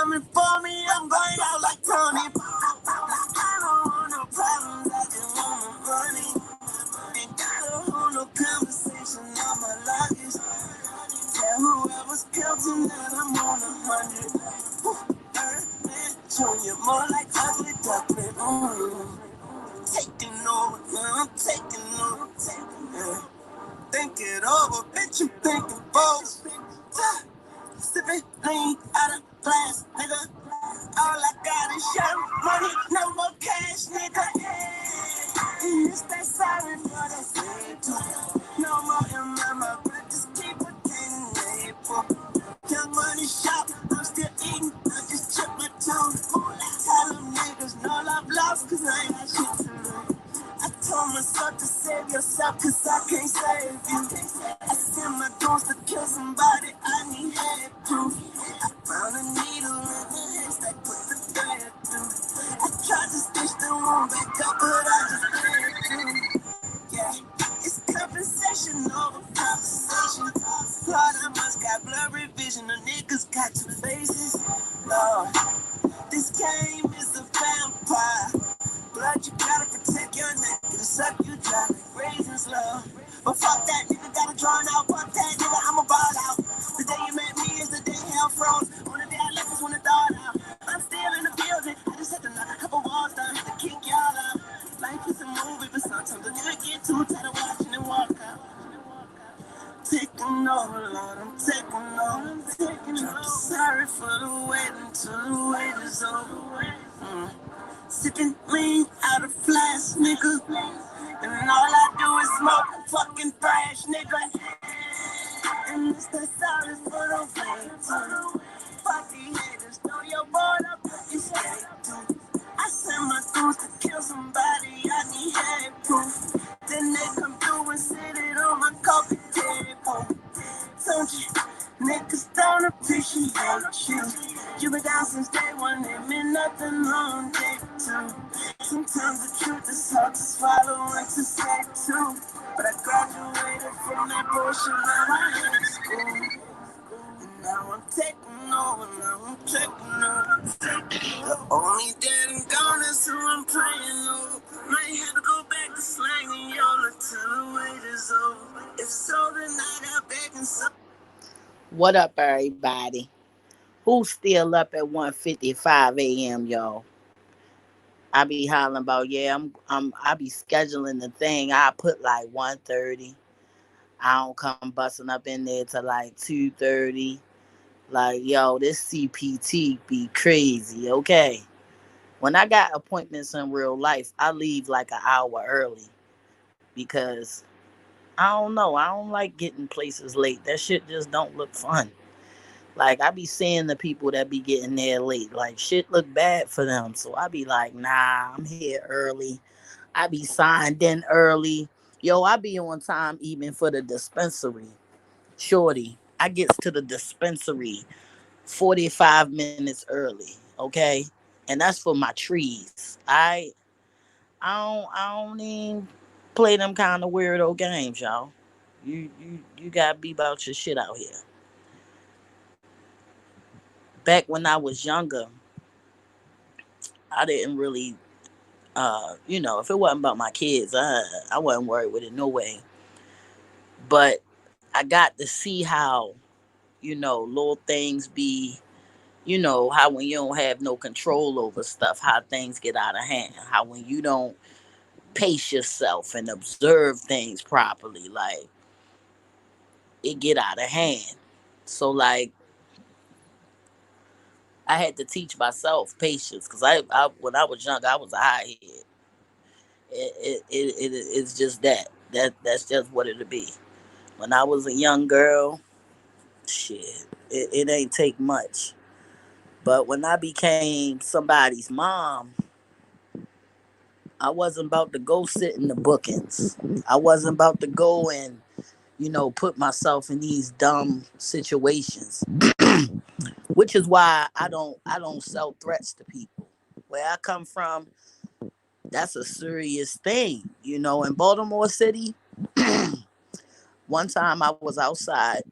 coming for me, I'm going out like Tony. I don't want no problems, I just want my money. Ain't gotta hold no conversation on my luggage. Tell whoever's counting that I'm on 100. Earthman Junior, more like ugly duckling. Taking over, I'm taking over. Yeah. Think it over, bitch, you thinking bold. Sipping lean out of glass, nigga. All I got is young money, no more cash, nigga. And it's that sorry for that shit. No more in my but just keep pretending April. Young money shop, I'm still eating, I just chip my tongue. Tell them niggas no love lost, cause I ain't got shit to lose. I told myself to save yourself, cause I can't save you. I sent my goals to kill somebody, I need head proof. I found a needle in the haystack, put the thread through. I tried to stitch the wound back up, but I just bled through. Yeah, it's compensation over conversation. Lord, I must got blurry vision, the niggas got two faces. Lord, this game is a vampire. Blood, you gotta protect your neck. It'll suck you dry like raisins, love. But fuck that, nigga gotta draw out. Fuck that, nigga, I'ma ball out. The day you met me is the day hell froze. On the day I left is when it thawed out. I'm still in the building. I just had to knock a couple walls down to kick y'all out. Life is a movie, but sometimes I nigga get too tired of watching and walk out. Taking over, Lord, I'm taking over. Sorry for the wait until the wait is over. Sipping lean out of flash, nigga. And all I do is smoke fucking thrash, nigga. And it's the sorry for the wait. Party haters, know your board up, you straight too. I send my dudes to kill somebody, I need head proof. Then they come through and sit it on my coffee table. Don't you? Niggas don't appreciate you. You been down since day one, ain't been nothing wrong day two. Sometimes the truth is hard to swallow and to say too. But I graduated from that bullshit, now I in school. And now I'm taking over, now I'm taking over. The only dead and gone is who I'm praying over. Might have to go back to slanging y'all until the wait is over. If so, then I got back and so. What up, everybody? Who's still up at 1:55 a.m., y'all? I be hollering about, yeah, I be scheduling the thing. I put like 1:30. I don't come busting up in there till like 2:30. Like, yo, this CPT be crazy, okay? When I got appointments in real life, I leave like an hour early because I don't know. I don't like getting places late. That shit just don't look fun. Like, I be seeing the people that be getting there late. Like, shit look bad for them. So I be like, nah, I'm here early. I be signed in early. Yo, I be on time even for the dispensary. Shorty, I gets to the dispensary 45 minutes early. Okay? And that's for my trees. I don't even play them kind of weirdo games, y'all. You gotta be about your shit out here. Back when I was younger, I didn't really, if it wasn't about my kids, I wasn't worried with it no way. But I got to see how, little things be, how when you don't have no control over stuff, how things get out of hand, how when you don't pace yourself and observe things properly, like it get out of hand. So like I had to teach myself patience because I when I was young I was a high head. It's just that's just what it'll be. When I was a young girl, shit, it ain't take much. But when I became somebody's mom, I wasn't about to go sit in the bookings. I wasn't about to go and put myself in these dumb situations. Which is why I don't sell threats to people. Where I come from, that's a serious thing. In Baltimore City, one time I was outside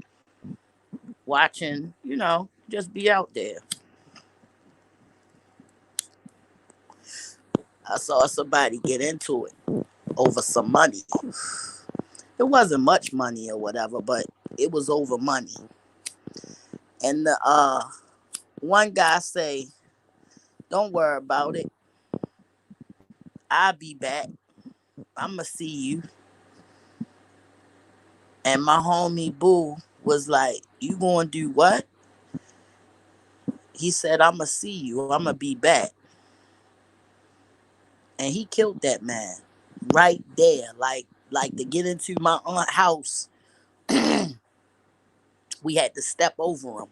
watching, just be out there. I saw somebody get into it over some money. It wasn't much money or whatever, but it was over money. And the one guy say, "Don't worry about it. I'll be back. I'ma see you." And my homie Boo was like, "You gonna do what?" He said, "I'ma see you. I'ma be back." And he killed that man right there. Like to get into my aunt house, we had to step over him.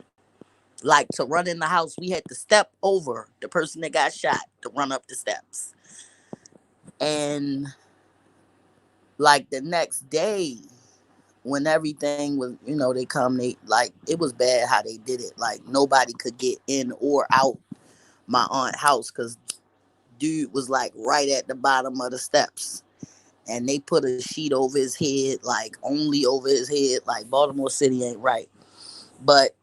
Like to run in the house, we had to step over the person that got shot to run up the steps. And like the next day, when everything was, they come, they like it was bad how they did it. Like nobody could get in or out my aunt house because dude was like right at the bottom of the steps. And they put a sheet over his head, like only over his head. Like Baltimore City ain't right. But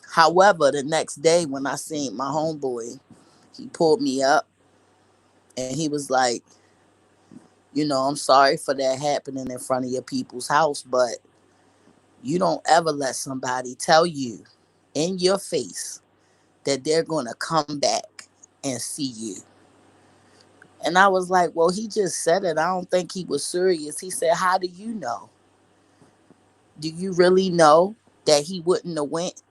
however, the next day when I seen my homeboy, he pulled me up and he was like, "I'm sorry for that happening in front of your people's house, but you don't ever let somebody tell you in your face that they're going to come back and see you." And I was like, "Well, he just said it. I don't think he was serious." He said, "How do you know? Do you really know that he wouldn't have went,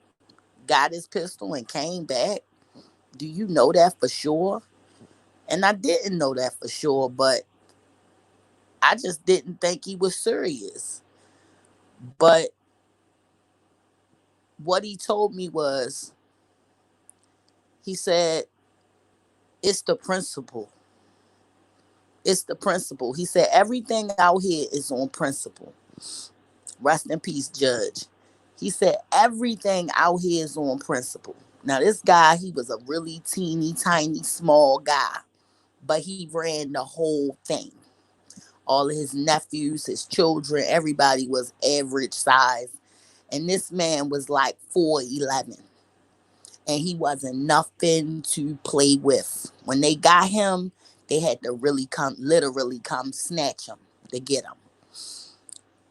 got his pistol and came back? Do you know that for sure?" And I didn't know that for sure, but I just didn't think he was serious. But what he told me was, he said, "It's the principle. It's the principle." He said, "Everything out here is on principle." Rest in peace, Judge. He said, "Everything out here is on principle." Now, this guy, he was a really teeny tiny small guy, but he ran the whole thing. All of his nephews, his children, everybody was average size. And this man was like 4'11". And he wasn't nothing to play with. When they got him, they had to really come, literally come snatch him to get him.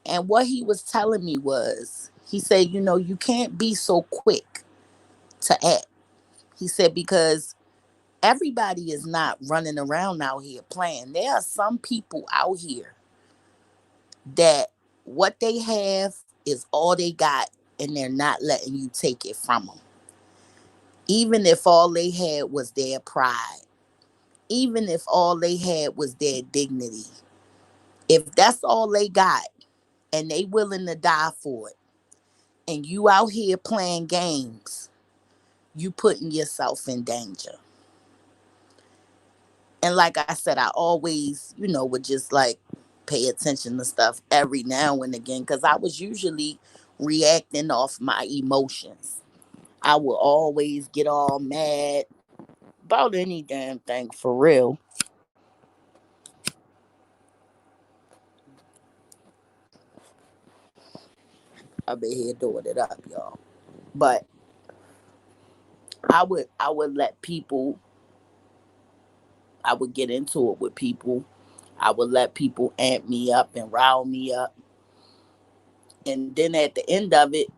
And what he was telling me was, he said, "You can't be so quick to act." He said, "Because everybody is not running around out here playing. There are some people out here that what they have is all they got, and they're not letting you take it from them. Even if all they had was their pride, even if all they had was their dignity, if that's all they got and they willing to die for it, and you out here playing games, you putting yourself in danger." And like I said, I always, would just like pay attention to stuff every now and again because I was usually reacting off my emotions. I would always get all mad about any damn thing for real. I've been here doing it up, y'all. But I would let people, I would get into it with people. I would let people amp me up and rile me up. And then at the end of it,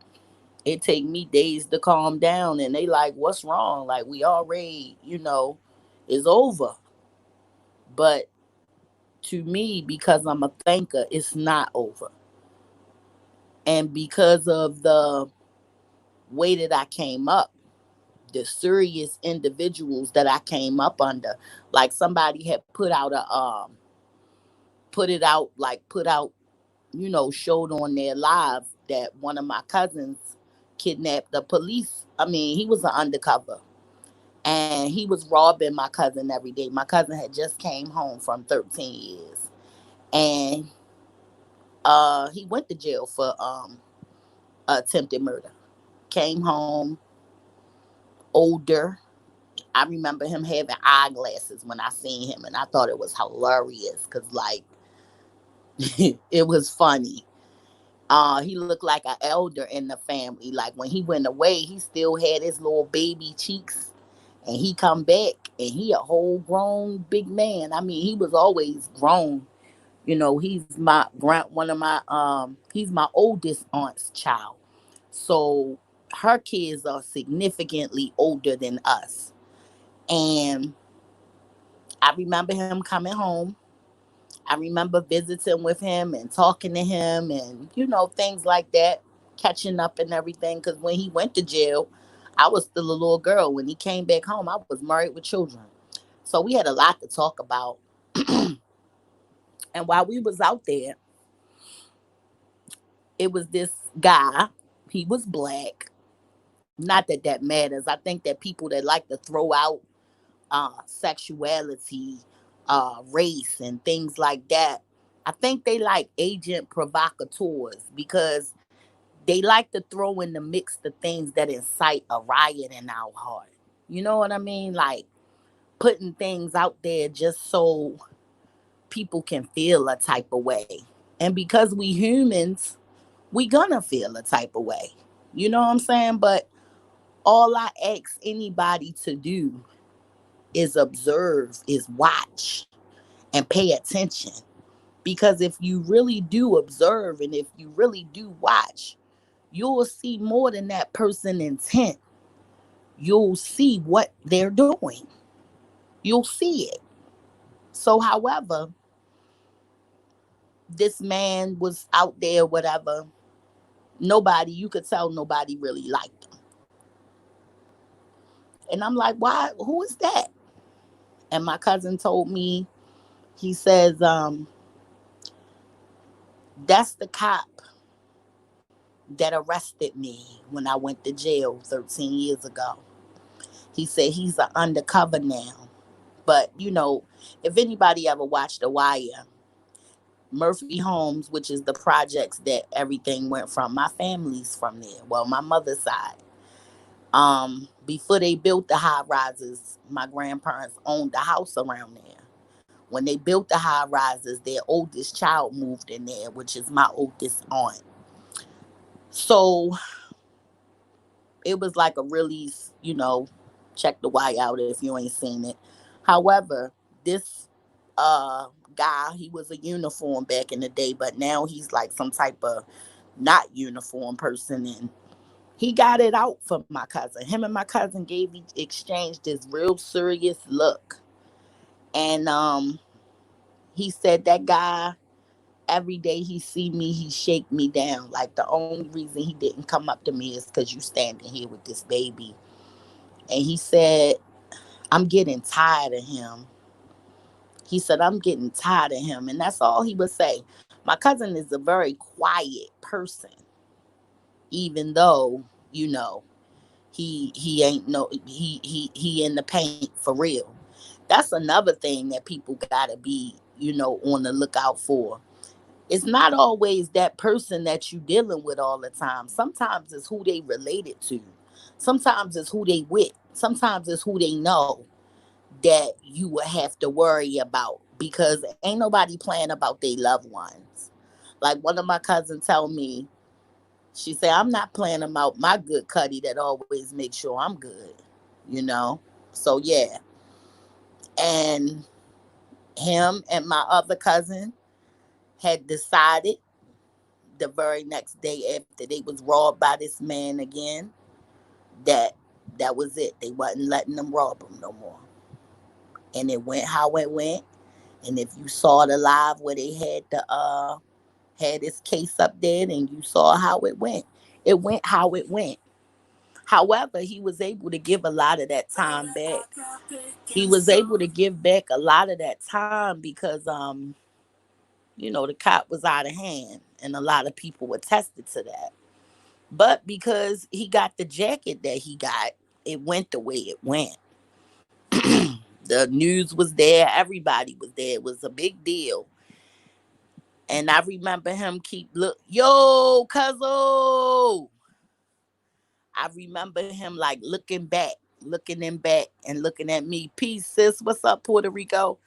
it take me days to calm down and they like, "What's wrong? Like we already, it's over." But to me, because I'm a thinker, it's not over. And because of the way that I came up, the serious individuals that I came up under, like somebody had put it out, like put out, showed on their live that one of my cousins kidnapped the police. I mean, he was an undercover and he was robbing my cousin every day. My cousin had just came home from 13 years. And he went to jail for attempted murder. Came home older. I remember him having eyeglasses when I seen him, and I thought it was hilarious because, like, it was funny. He looked like an elder in the family. Like when he went away, he still had his little baby cheeks And he come back and he a whole grown big man. I mean, he was always grown. He's my one of my he's my oldest aunt's child. So her kids are significantly older than us. And I remember him coming home. I remember visiting with him and talking to him and, things like that, catching up and everything. Because when he went to jail, I was still a little girl. When he came back home, I was married with children. So we had a lot to talk about. And while we was out there, it was this guy. He was black. Not that that matters. I think that people that like to throw out sexuality, race, and things like that, I think they like agent provocateurs because they like to throw in the mix the things that incite a riot in our heart. You know what I mean? Like putting things out there just so people can feel a type of way. And because we humans, we gonna feel a type of way. You know what I'm saying? But all I ask anybody to do is observe, is watch, and pay attention. Because if you really do observe and if you really do watch, you'll see more than that person intent. You'll see what they're doing. You'll see it. So, however, this man was out there, whatever. Nobody, you could tell nobody really liked him. And I'm like, why? Who is that? And my cousin told me, he says, that's the cop that arrested me when I went to jail 13 years ago. He said he's an undercover now. But, if anybody ever watched The Wire, Murphy Homes, which is the projects that everything went from, my family's from there. Well, my mother's side. Before they built the high rises, my grandparents owned the house around there. When they built the high rises, their oldest child moved in there, which is my oldest aunt. So it was like a release, check the Wire out if you ain't seen it. However, this uh guy, he was a uniform back in the day, but now he's like some type of not uniform person, and he got it out for my cousin. Him and my cousin exchanged this real serious look. And he said that guy, every day he see me, he shake me down. Like the only reason he didn't come up to me is because you standing here with this baby. And he said, I'm getting tired of him. He said, I'm getting tired of him. And that's all he would say. My cousin is a very quiet person, even though, he ain't no he in the paint for real. That's another thing that people gotta be, on the lookout for. It's not always that person that you dealing with all the time. Sometimes it's who they related to. Sometimes it's who they with. Sometimes it's who they know that you will have to worry about because ain't nobody playing about their loved ones. Like one of my cousins tell me, she said, I'm not playing about my good Cuddy that always makes sure I'm good, you know? So yeah. And him and my other cousin had decided the very next day after they was robbed by this man again that that was it. They wasn't letting them rob him no more. And it went how it went. And if you saw the live where they had this case up there and you saw how it went how it went. However, he was able to give a lot of that time back. He was able to give back a lot of that time because the cop was out of hand and a lot of people attested to that. But because he got the jacket that he got, it went the way it went. The news was there, everybody was there. It was a big deal. And I remember him keep look, yo, cuzzo. I remember him like looking in back and looking at me. Peace, sis. What's up, Puerto Rico?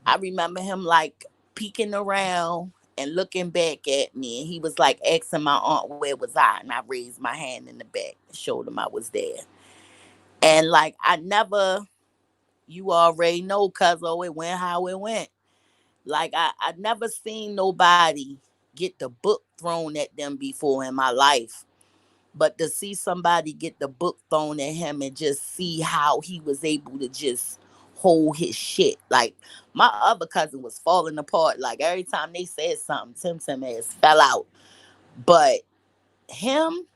I remember him like peeking around and looking back at me. And he was like asking my aunt where was I, and I raised my hand in the back, showed him I was there. And like I never, you already know, cuz oh, it went how it went. Like I never seen nobody get the book thrown at them before in my life. But to see somebody get the book thrown at him and just see how he was able to just hold his shit. Like my other cousin was falling apart. Like every time they said something, Tim ass fell out. But him,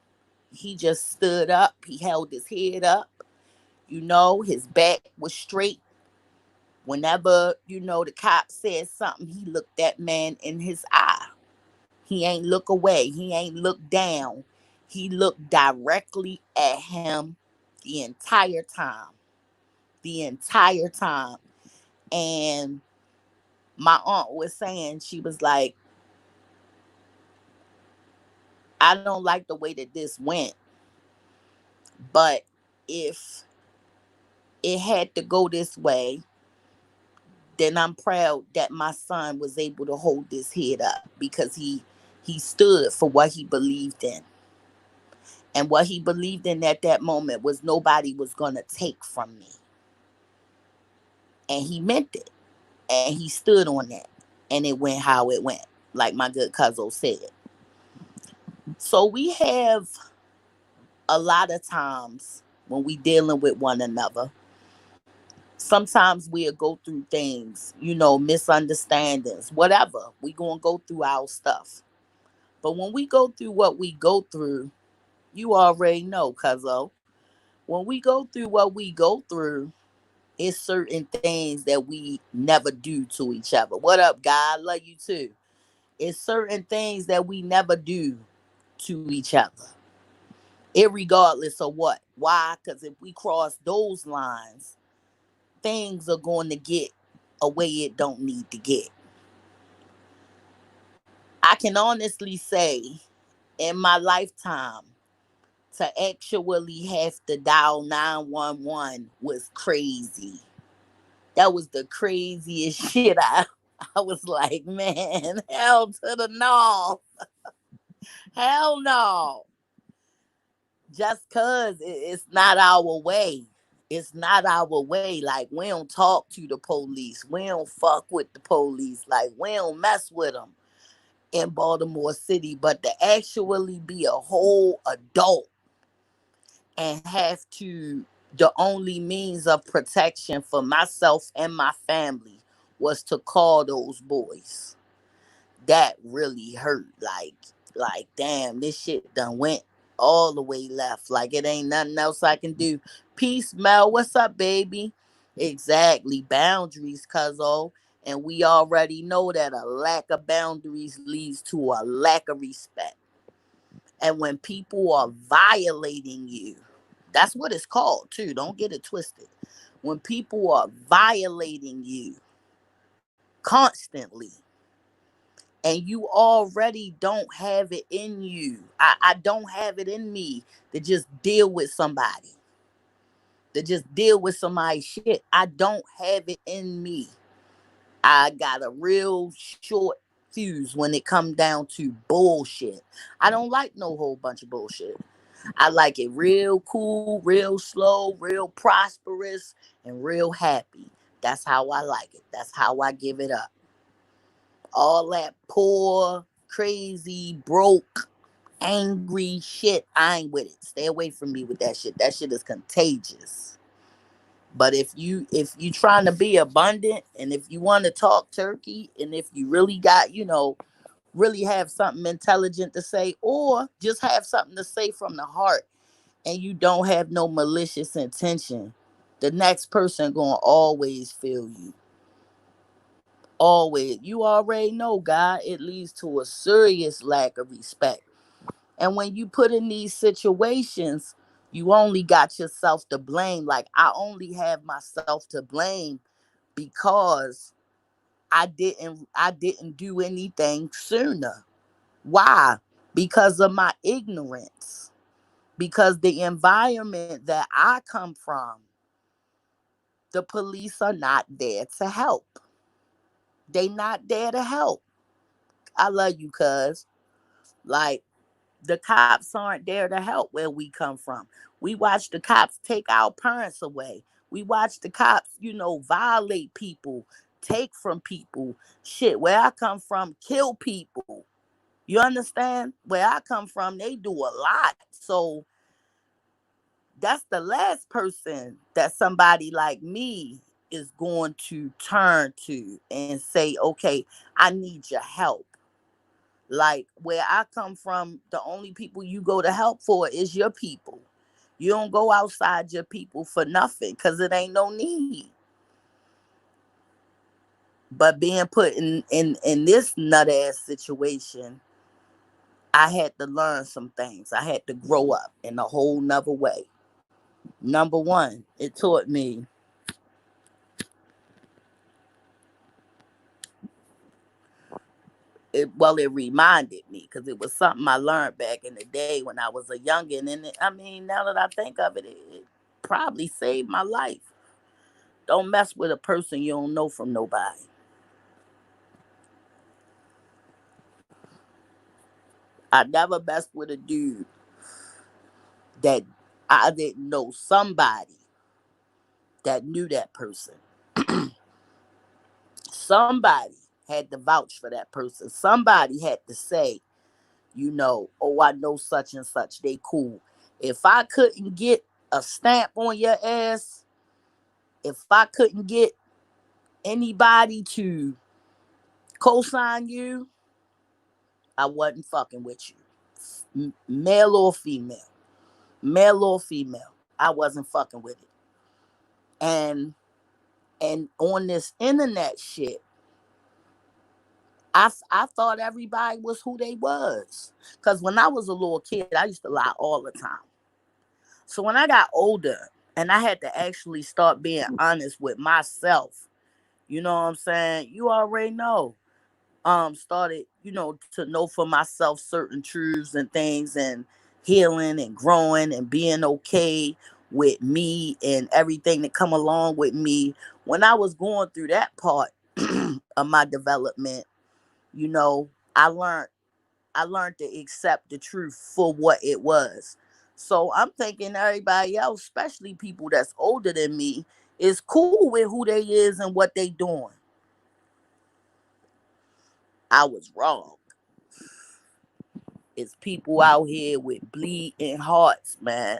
he just stood up. He held his head up. His back was straight. Whenever, the cop said something, he looked that man in his eye. He ain't look away. He ain't look down. He looked directly at him the entire time. The entire time. And my aunt was saying, she was like, I don't like the way that this went. But if it had to go this way, then I'm proud that my son was able to hold his head up because he stood for what he believed in. And what he believed in at that moment was nobody was going to take from me. And he meant it. And he stood on that. And it went how it went, like my good cousin said. So we have a lot of times when we dealing with one another, sometimes we'll go through things, misunderstandings, whatever. We gonna go through our stuff. But when we go through what we go through, you already know, cuzzo. When we go through what we go through, it's certain things that we never do to each other. What up, God? Love you too. It's certain things that we never do to each other, irregardless of what. Why? Because if we cross those lines, things are going to get a way it don't need to get. I can honestly say, in my lifetime, to actually have to dial 911 was crazy. That was the craziest shit. I was like, man, hell to the no. Hell no. Just cause it's not our way. It's not our way. Like we don't talk to the police. We don't fuck with the police. Like we don't mess with them in Baltimore City. But to actually be a whole adult and have to, the only means of protection for myself and my family was to call those boys. That really hurt. Like damn, this shit done went all the way left. Like it ain't nothing else I can do. Peace, Mel. What's up, baby? Exactly. Boundaries, cuzzo. And we already know that a lack of boundaries leads to a lack of respect. And when people are violating you, that's what it's called too. Don't get it twisted. When people are violating you constantly, and you already don't have it in you. I don't have it in me to just deal with somebody, to just deal with somebody's shit. I don't have it in me. I got a real short fuse when it comes down to bullshit. I don't like no whole bunch of bullshit. I like it real cool, real slow, real prosperous, and real happy. That's how I like it. That's how I give it up. All that poor, crazy, broke, angry shit, I ain't with it. Stay away from me with that shit. That shit is contagious. But if you trying to be abundant, and if you want to talk turkey, and if you really got, really have something intelligent to say, or just have something to say from the heart, and you don't have no malicious intention, the next person gonna always feel you. Always. You already know, God, it leads to a serious lack of respect. And when you put in these situations, you only got yourself to blame. Like I only have myself to blame because I didn't do anything sooner. Why? Because of my ignorance. Because the environment that I come from, the police are not there to help. They not there to help. I love you, cuz. Like, The cops aren't there to help where we come from. We watch the cops take our parents away. We watch the cops, violate people, take from people. Shit, where I come from, kill people. You understand? Where I come from, they do a lot. So that's the last person that somebody like me is going to turn to and say, okay, I need your help. Like where I come from, the only people you go to help for is your people. You don't go outside your people for nothing because it ain't no need. But being put in this nut ass situation, I had to learn some things. I had to grow up in a whole nother way. Number one, it taught me, it reminded me because it was something I learned back in the day when I was a youngin'. And now that I think of it, it probably saved my life. Don't mess with a person you don't know from nobody. I never messed with a dude that I didn't know somebody that knew that person. Somebody had to vouch for that person. Somebody had to say, oh, I know such and such. They cool. If I couldn't get a stamp on your ass, if I couldn't get anybody to co-sign you, I wasn't fucking with you. Male or female. Male or female. I wasn't fucking with it. And on this internet shit, I thought everybody was who they was. Cause when I was a little kid, I used to lie all the time. So when I got older and I had to actually start being honest with myself, you know what I'm saying? You already know. Started, to know for myself certain truths and things, and healing and growing and being okay with me and everything that come along with me. When I was going through that part of my development, you know, I learned I learned to accept the truth for what it was. So I'm thinking everybody else, especially people that's older than me, is cool with who they is and what they doing. I was wrong. It's people out here with bleeding hearts, man.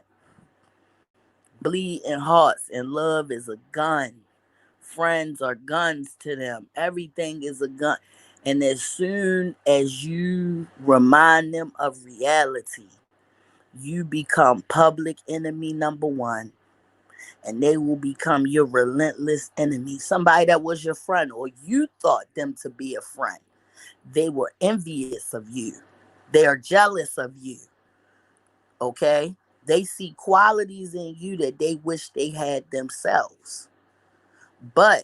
Bleeding hearts, and love is a gun. Friends are guns to them. Everything is a gun. And as soon as you remind them of reality, you become public enemy number one, and they will become your relentless enemy. Somebody that was your friend, or you thought them to be a friend, they were envious of you. They are jealous of you. Okay? They see qualities in you that they wish they had themselves, but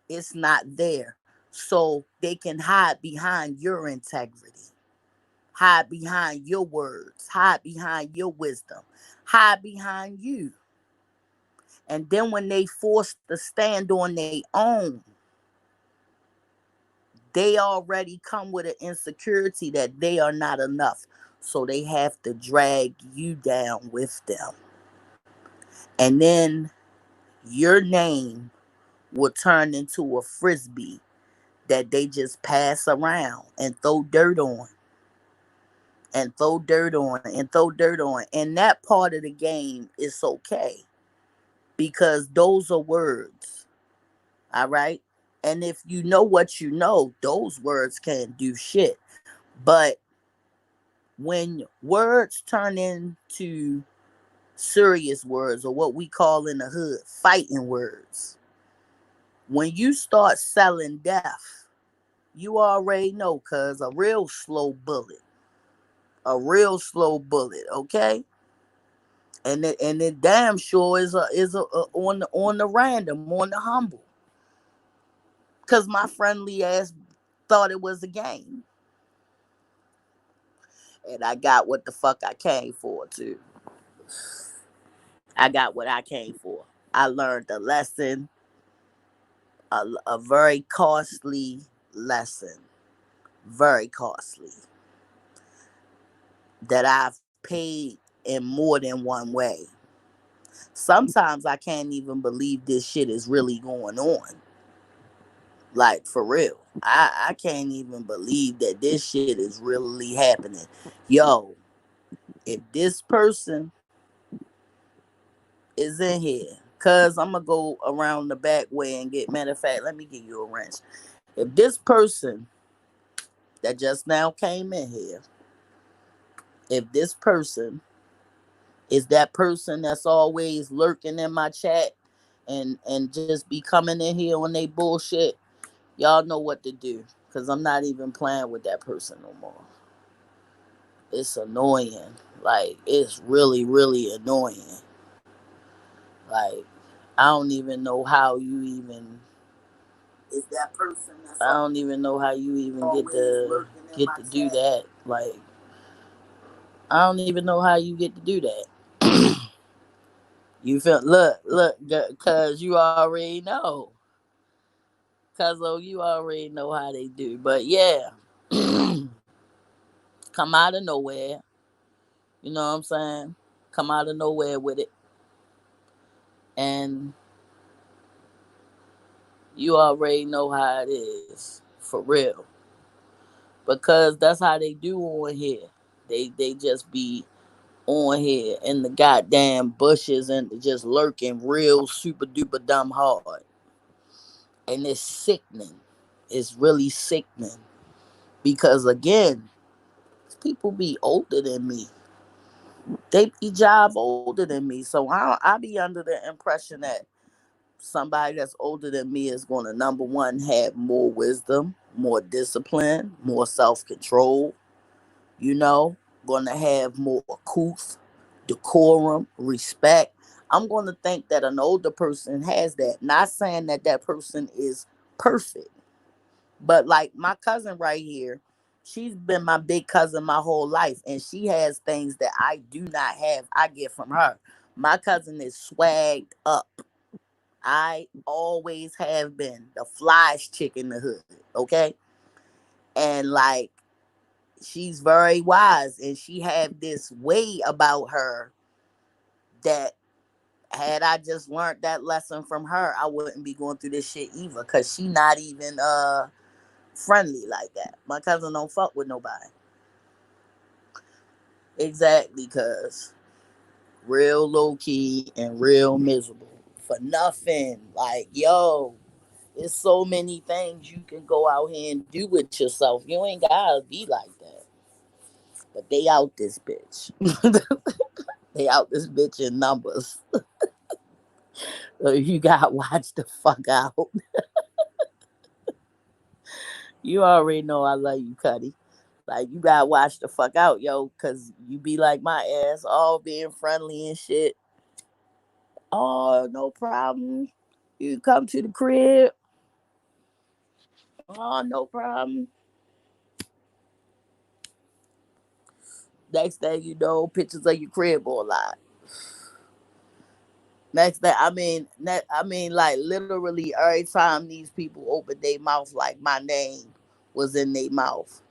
it's not there. So they can hide behind your integrity, hide behind your words, hide behind your wisdom, hide behind you. And then when they forced to stand on their own, they already come with an insecurity that they are not enough. So they have to drag you down with them. And then your name will turn into a frisbee that they just pass around and throw dirt on and throw dirt on and throw dirt on. And that part of the game is okay because those are words. All right. And if you know what you know, those words can't do shit. But when words turn into serious words, or what we call in the hood fighting words, when you start selling death, you already know, cuz a real slow bullet, okay? And it damn sure is a on the random, on the humble, cuz my friendly ass thought it was a game. And I got what the fuck I came for too. I got what I came for. I learned a lesson, a very costly lesson, very costly. that I've paid in more than one way. Sometimes I can't even believe this shit is really going on. Like for real. I can't even believe that this shit is really happening. Yo, if this person is in here, cause I'm gonna go around the back way and get, matter of fact, let me give you a wrench. If this person that just now came in here, if this person is that person that's always lurking in my chat and just be coming in here on they bullshit, y'all know what to do. Cause I'm not even playing with that person no more. It's annoying. Like it's really, really annoying. Like I don't even know how you even is that person. I don't even know how you even get to do that. Like I don't even know how you get to do that. You feel look, cause you already know. Cause oh, you already know how they do. But yeah, come out of nowhere. You know what I'm saying? Come out of nowhere with it, and you already know how it is for real. Because that's how they do on here. They just be on here in the goddamn bushes and just lurking real super duper dumb hard. And it's sickening. It's really sickening. Because again, people be older than me. They be job older than me. So I be under the impression that somebody that's older than me is going to, number one, have more wisdom, more discipline, more self control, you know, going to have more couth, decorum, respect. I'm going to think that an older person has that. Not saying that that person is perfect, but like my cousin right here, she's been my big cousin my whole life, and she has things that I do not have. I get from her. My cousin is swagged up. I always have been the flyest chick in the hood. Okay, and like she's very wise, and she had this way about her that had I just learned that lesson from her, I wouldn't be going through this shit either. Cause she not even friendly like that. My cousin don't fuck with nobody. Exactly, cause real low key and real miserable for nothing. Like yo, there's so many things you can go out here and do with yourself. You ain't gotta be like that. But they out this bitch. They out this bitch in numbers. So you gotta watch the fuck out. You already know I love you, Cuddy. Like you gotta watch the fuck out, yo, cause you be like my ass, all being friendly and shit. Oh, no problem. You come to the crib. Oh, no problem. Next thing you know, pictures of your crib all lot. Next thing, I mean, like literally every time these people open their mouth, like my name was in their mouth.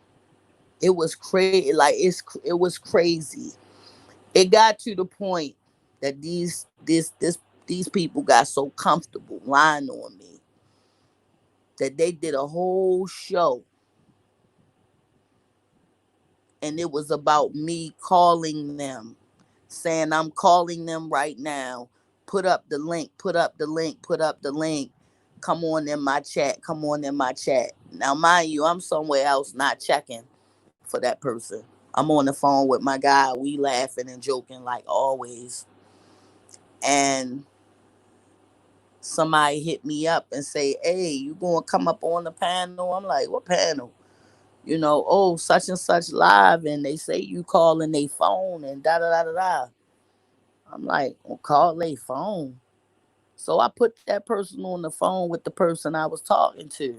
It was crazy. Like it was crazy. It got to the point that these people got so comfortable lying on me that they did a whole show, and it was about me calling them, saying I'm calling them right now. Put up the link, put up the link, put up the link. Come on in my chat, come on in my chat. Now, mind you, I'm somewhere else not checking for that person. I'm on the phone with my guy. We laughing and joking like always. And somebody hit me up and say, "Hey, you gonna come up on the panel?" I'm like, "What panel?" You know, "Oh, such and such live, and they say you calling their phone and da da da da da." I'm like, "Well, call their phone." So I put that person on the phone with the person I was talking to,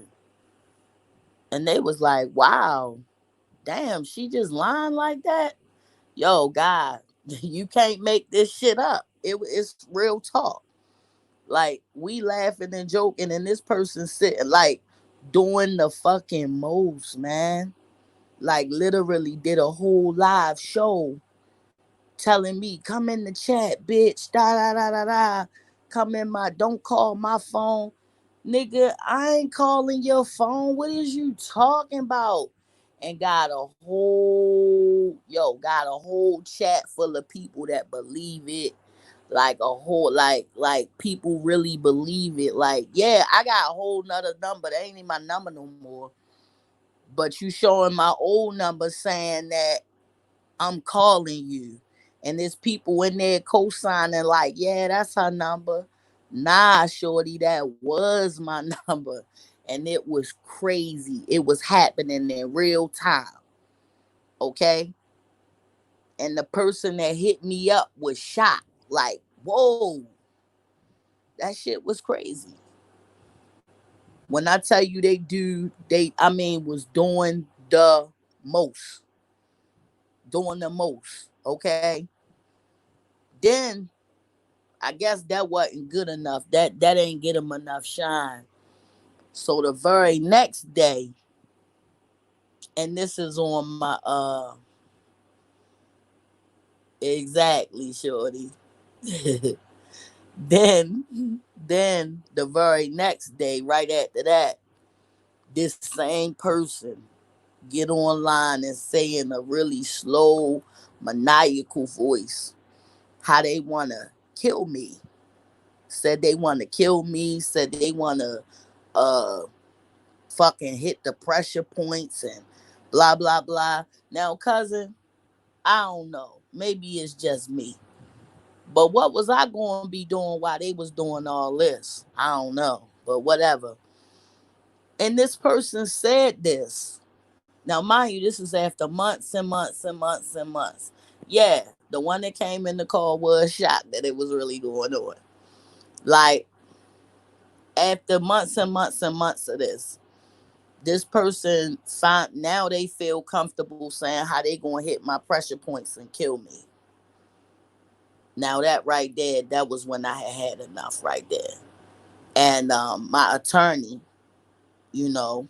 and they was like, "Wow, damn, she just lying like that." Yo, God, you can't make this shit up. It's real talk. Like we laughing and joking, and this person sitting like doing the fucking most, man. Like literally did a whole live show telling me, come in the chat, bitch, da da da da da. Come in my, don't call my phone. Nigga, I ain't calling your phone. What is you talking about? And got a whole chat full of people that believe it. Like a whole, like people really believe it. Like, yeah, I got a whole nother number. That ain't even my number no more. But you showing my old number saying that I'm calling you. And there's people in there co-signing like, yeah, that's her number. Nah, shorty, that was my number. And it was crazy. It was happening in real time. Okay. And the person that hit me up was shocked. Like, whoa, that shit was crazy. When I tell you was most, doing the most. Okay. Then I guess that wasn't good enough. That ain't get him enough shine. So the very next day, and this is on my exactly, shorty. then the very next day, right after that, this same person get online and say in a really slow, maniacal voice how they wanna kill me. Said they wanna kill me, said they wanna uh fucking hit the pressure points and blah blah blah. Now, cousin, I don't know. Maybe it's just me. But what was I going to be doing while they was doing all this? I don't know. But whatever. And this person said this. Now, mind you, this is after months and months and months and months. Yeah, the one that came in the call was shocked that it was really going on. Like, after months and months and months of this person find now they feel comfortable saying how they gonna hit my pressure points and kill me. Now that right there, that was when I had enough right there. And my attorney, you know,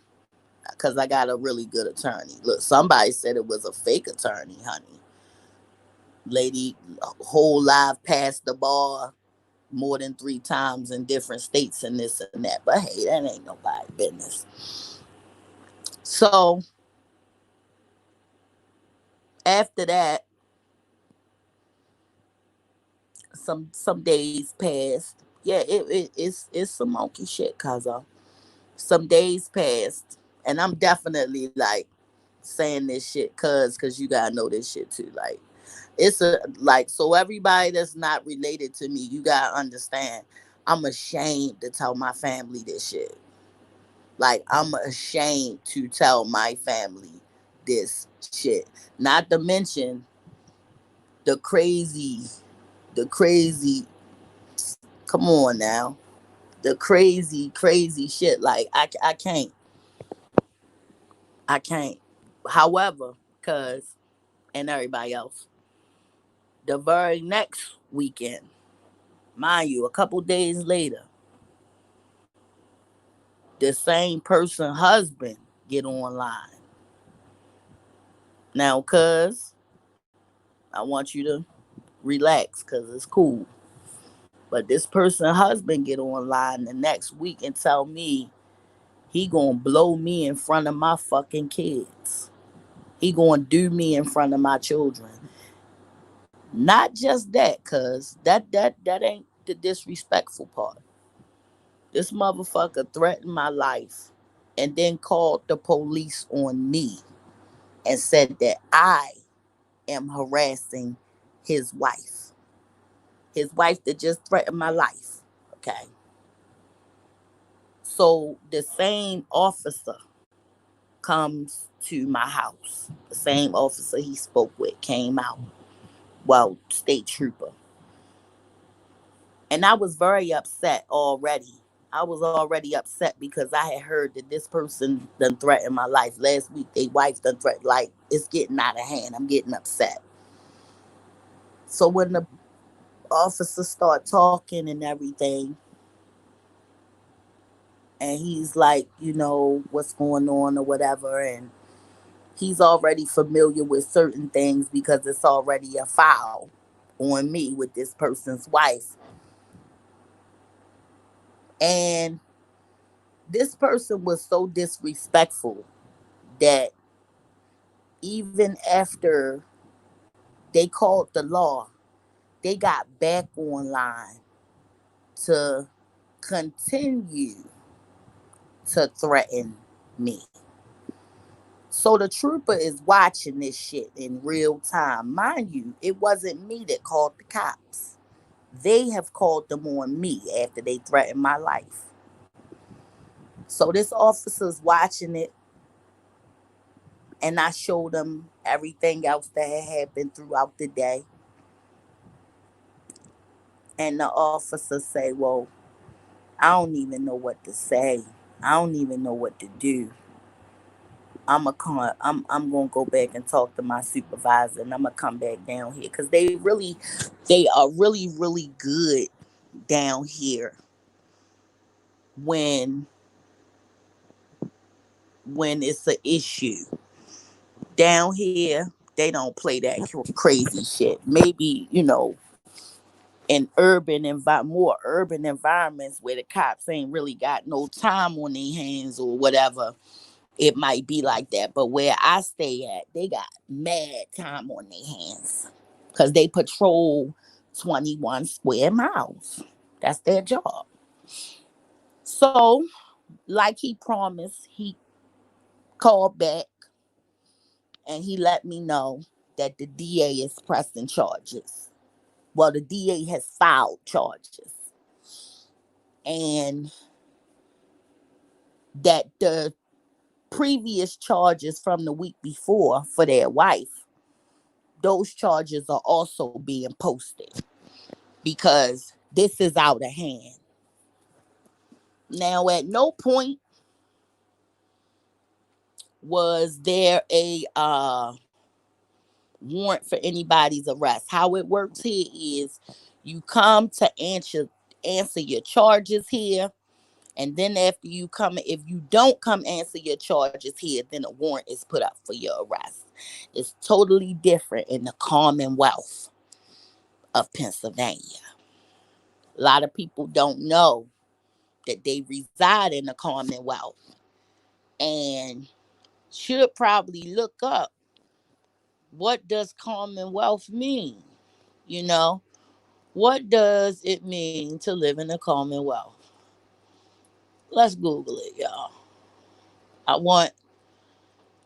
because I got a really good attorney. Look, somebody said it was a fake attorney, honey. Lady, whole life past the bar more than 3 times in different states and this and that. But hey, that ain't nobody business. So after that, some days passed. Yeah, it's some monkey shit, cause some days passed, and I'm definitely like saying this shit, cause you gotta know this shit too. Like it's a like so everybody that's not related to me, you gotta understand. I'm ashamed to tell my family this shit. Like I'm ashamed to tell my family this shit. Not to mention the crazy, the crazy. Come on now, the crazy shit. Like I can't. However, cause and everybody else, the very next weekend, mind you, a couple days later, the same person husband get online. Now, cuz I want you to relax, cause it's cool. But this person husband get online the next week and tell me he gonna blow me in front of my fucking kids. He gonna do me in front of my children. Not just that, cuz that ain't the disrespectful part. This motherfucker threatened my life and then called the police on me and said that I am harassing his wife. His wife that just threatened my life. Okay. So the same officer comes to my house. The same officer he spoke with came out. Well, state trooper. And I was very upset already. I was already upset because I had heard that this person done threatened my life. Last week, they wife done threatened, like, it's getting out of hand. I'm getting upset. So when the officer start talking and everything, and he's like, what's going on or whatever, and He's already familiar with certain things because it's already a file on me with this person's wife. And this person was so disrespectful that even after they called the law, they got back online to continue to threaten me. So the trooper is watching this shit in real time. Mind you, it wasn't me that called the cops. They have called them on me after they threatened my life. So this officer's watching it, and I showed him everything else that had happened throughout the day. And the officer say, "Well, I don't even know what to say. I don't even know what to do. I'm gonna go back and talk to my supervisor, and I'm gonna come back down here because they are really good down here when it's an issue. Down here, they don't play that crazy shit. Maybe in more urban environments where the cops ain't really got no time on their hands or whatever, it might be like that. But where I stay at, they got mad time on their hands because they patrol 21 square miles. That's their job. So, like he promised, he called back and he let me know that the DA is pressing charges. Well, the DA has filed charges, and that the previous charges from the week before for their wife, those charges are also being posted because this is out of hand. Now, at no point was there a warrant for anybody's arrest. How it works here is you come to answer your charges here, and then after you come, if you don't come answer your charges here, then a warrant is put up for your arrest. It's totally different in the Commonwealth of Pennsylvania. A lot of people don't know that they reside in the Commonwealth and should probably look up what does Commonwealth mean? You know, what does it mean to live in a Commonwealth? Let's Google it, y'all. I want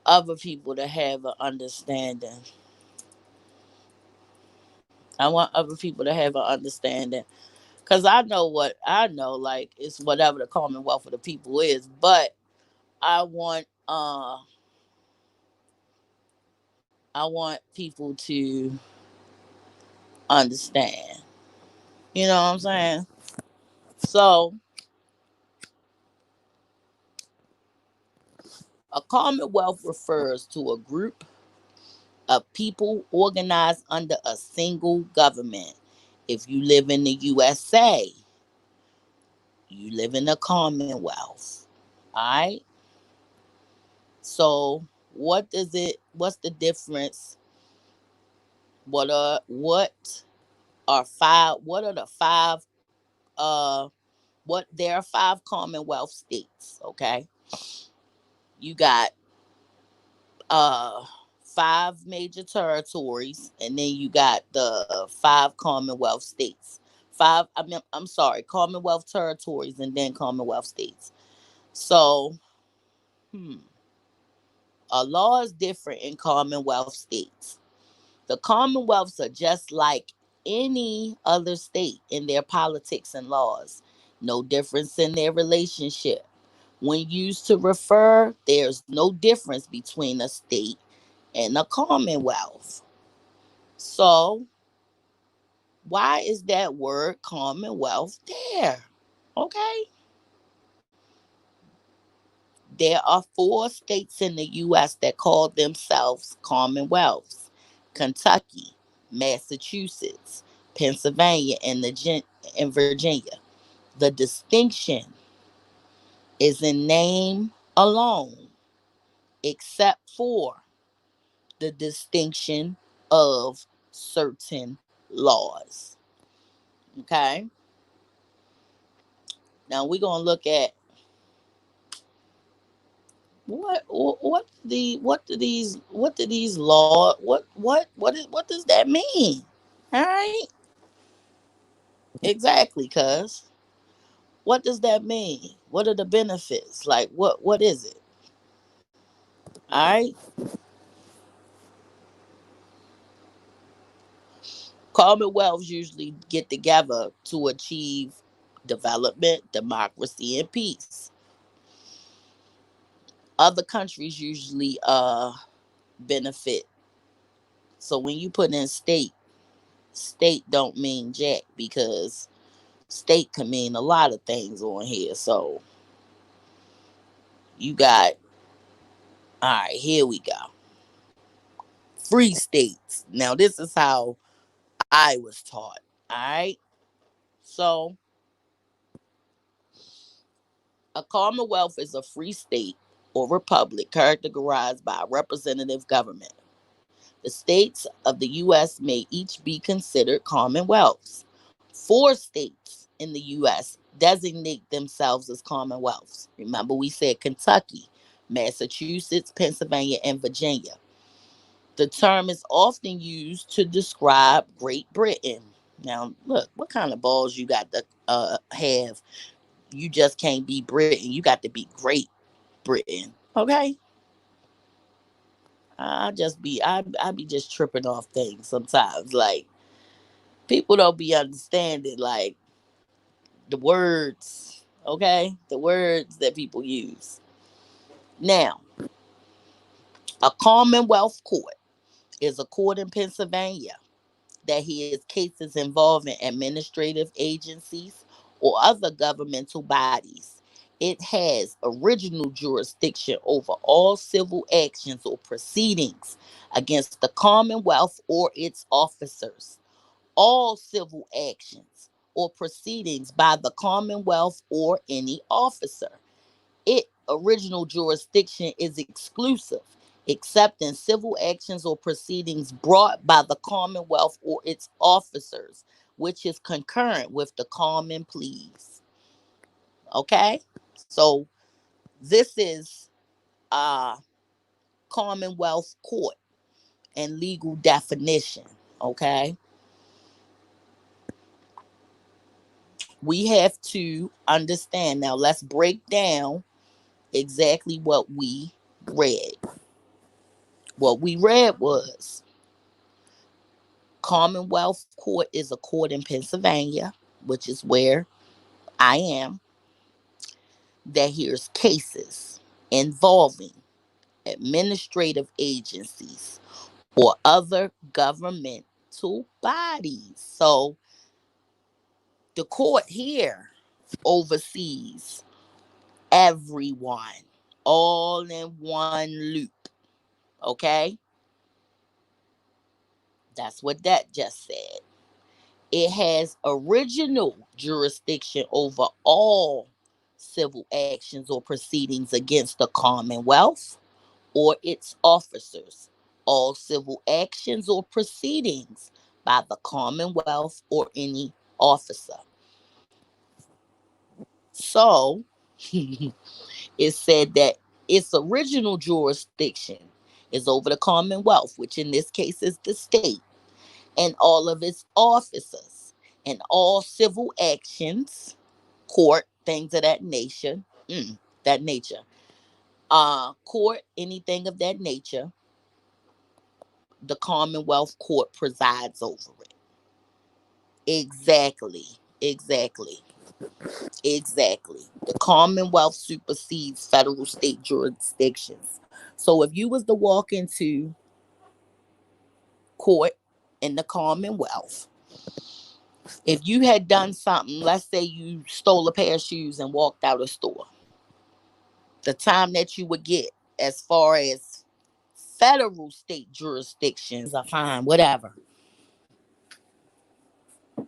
other people to have an understanding. I want other people to have an understanding. Cause I know, like it's whatever the Commonwealth of the people is, but I want uh I want people to understand. You know what I'm saying? So a commonwealth refers to a group of people organized under a single government. If you live in the USA, you live in a commonwealth. Alright? So what's the difference? What are the five there are five commonwealth states, okay? You got uh five major territories, and then you got the five commonwealth states. I'm sorry, commonwealth territories and then commonwealth states. So hmm a law is different in commonwealth states. The commonwealths are just like any other state in their politics and laws. No difference in their relationship. When used to refer, there's no difference between a state and a commonwealth. So, why is that word commonwealth there? Okay. There are four states in the U.S. that call themselves commonwealths: Kentucky, Massachusetts, Pennsylvania, and Virginia. The distinction is in name alone, except for the distinction of certain laws. Okay. Now we're gonna look at what do these law what does that mean? All right, exactly, cuz what does that mean? What are the benefits? Like what is it? All right. Commonwealths usually get together to achieve development, democracy, and peace. Other countries usually benefit. So when you put in state, state don't mean jack because state can mean a lot of things on here. So you got, all right, here we go. Free states. Now this is how I was taught. All right. So a commonwealth is a free state or republic characterized by a representative government. The states of the U.S. may each be considered commonwealths. Four states in the U.S. designate themselves as commonwealths. Remember, we said Kentucky, Massachusetts, Pennsylvania, and Virginia. The term is often used to describe Great Britain. Now, look, what kind of balls you got to have? You just can't be Britain. You got to be Great Britain. Okay? I be just tripping off things sometimes. Like people don't be understanding like the words, okay? The words that people use. Now, a Commonwealth court is a court in Pennsylvania that hears cases involving administrative agencies or other governmental bodies. It has original jurisdiction over all civil actions or proceedings against the Commonwealth or its officers. All civil actions or proceedings by the Commonwealth or any officer. It original jurisdiction is exclusive, except in civil actions or proceedings brought by the Commonwealth or its officers, which is concurrent with the common pleas. Okay? So this is uh Commonwealth court and legal definition. Okay? We have to understand now. Let's break down exactly what we read. What we read was Commonwealth Court is a court in Pennsylvania, which is where I am, that hears cases involving administrative agencies or other governmental bodies. So the court here oversees everyone, all in one loop. Okay? That's what that just said. It has original jurisdiction over all civil actions or proceedings against the Commonwealth or its officers. All civil actions or proceedings by the Commonwealth or any officer. So, it said that its original jurisdiction is over the Commonwealth, which in this case is the state, and all of its officers, and all civil actions, court, things of that nature, that nature, court, anything of that nature, the Commonwealth Court presides over it. Exactly, exactly, exactly. The Commonwealth supersedes federal state jurisdictions. So if you was to walk into court in the Commonwealth, if you had done something, let's say you stole a pair of shoes and walked out of store, the time that you would get as far as federal state jurisdictions are fine, whatever.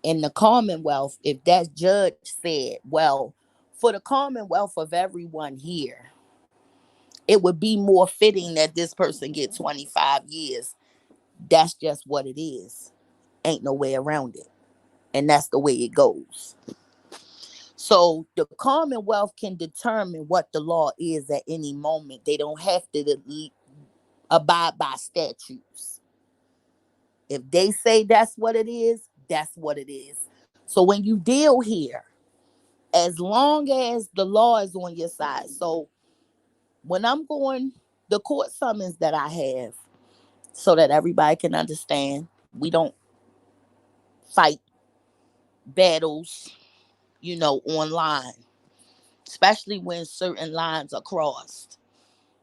In the Commonwealth, if that judge said, well, for the Commonwealth of everyone here, It would be more fitting that this person get 25 years. That's just what it is. Ain't no way around it. And that's the way it goes. So the Commonwealth can determine what the law is at any moment. They don't have to abide by statutes. If they say that's what it is, that's what it is. So when you deal here, as long as the law is on your side. So when I'm going, the court summons that I have, so that everybody can understand, we don't fight battles, online, especially when certain lines are crossed.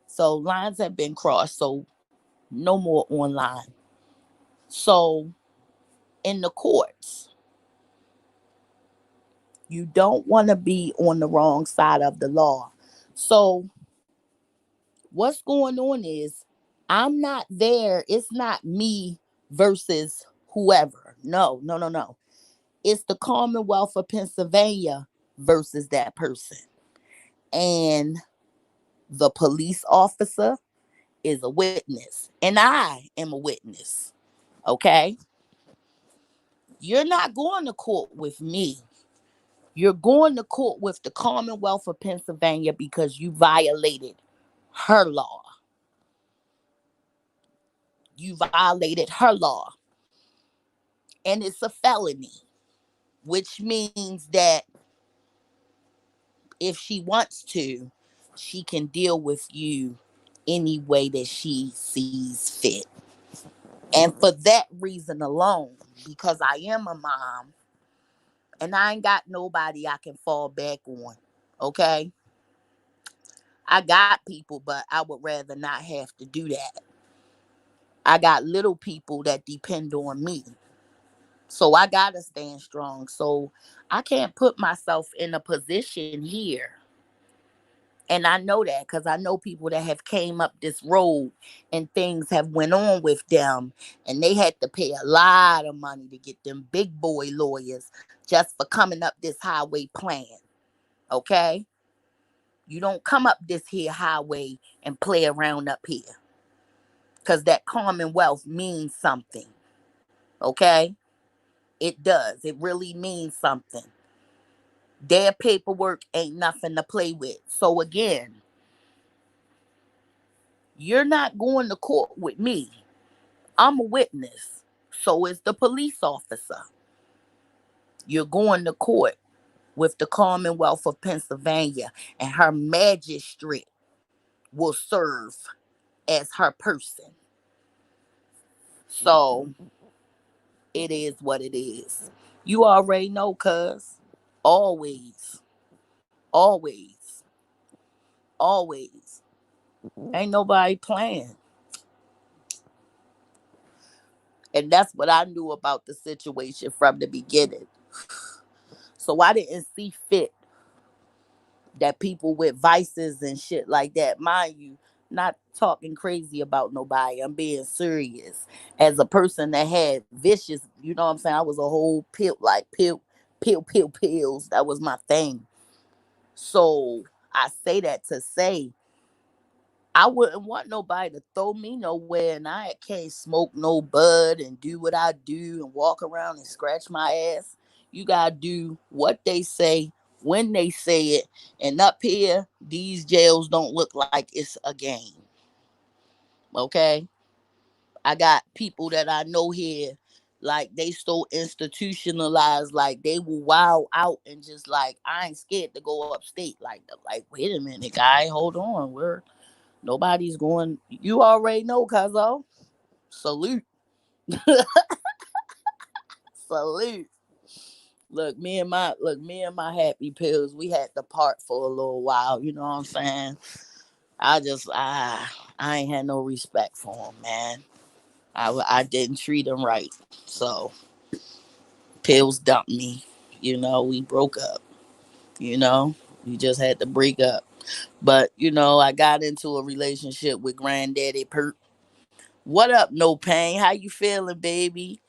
So lines have been crossed, so no more online. So in the courts, you don't want to be on the wrong side of the law. So what's going on is I'm not there. It's not me versus whoever. No, no, no, no. It's the Commonwealth of Pennsylvania versus that person. And the police officer is a witness. And I am a witness. Okay? You're not going to court with me. You're going to court with the Commonwealth of Pennsylvania because you violated her law. You violated her law. And it's a felony, which means that if she wants to, she can deal with you any way that she sees fit. And for that reason alone, because I am a mom and I ain't got nobody I can fall back on, okay? I got people, but I would rather not have to do that. I got little people that depend on me. So I got to stand strong. So I can't put myself in a position here. And I know that because I know people that have came up this road and things have went on with them, and they had to pay a lot of money to get them big boy lawyers just for coming up this highway plan. Okay? You don't come up this here highway and play around up here because that Commonwealth means something. Okay? It does. It really means something. Their paperwork ain't nothing to play with. So again, you're not going to court with me. I'm a witness. So is the police officer. You're going to court with the Commonwealth of Pennsylvania, and her magistrate will serve as her person. So it is what it is. You already know, cuz. Always, always, always. Ain't nobody playing. And that's what I knew about the situation from the beginning. So I didn't see fit that people with vices and shit like that, mind you, not talking crazy about nobody. I'm being serious. As a person that had vicious, you know what I'm saying? I was a whole pills. That was my thing. So I say that to say I wouldn't want nobody to throw me nowhere, and I can't smoke no bud and do what I do and walk around and scratch my ass. You gotta do what they say when they say it. And up here, these jails don't look like it's a game. Okay? I got people that I know here, like they so institutionalized, like they will wow out and just like I ain't scared to go upstate. Like wait a minute, guy, hold on. Nobody's going. You already know, Cuzzo. Salute. Salute. Me and my happy pills, we had to part for a little while. You know what I'm saying? I ain't had no respect for him, man. I didn't treat him right. So pills dumped me. We broke up. You know, we just had to break up. But I got into a relationship with Granddaddy Perk. What up, No Pain? How you feeling, baby?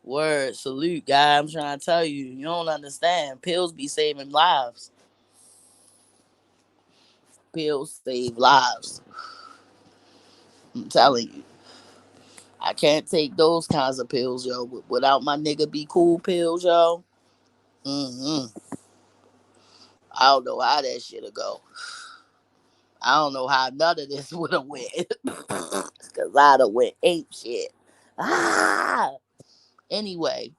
Word, salute, guy. I'm trying to tell you, you don't understand. Pills be saving lives. pills save lives. I'm telling you. I can't take those kinds of pills, yo. Without my nigga be cool pills, yo. Mm-hmm. I don't know how that shit'll go. I don't know how none of this would have went. Cause I'd have went ape shit. Ah. Anyway,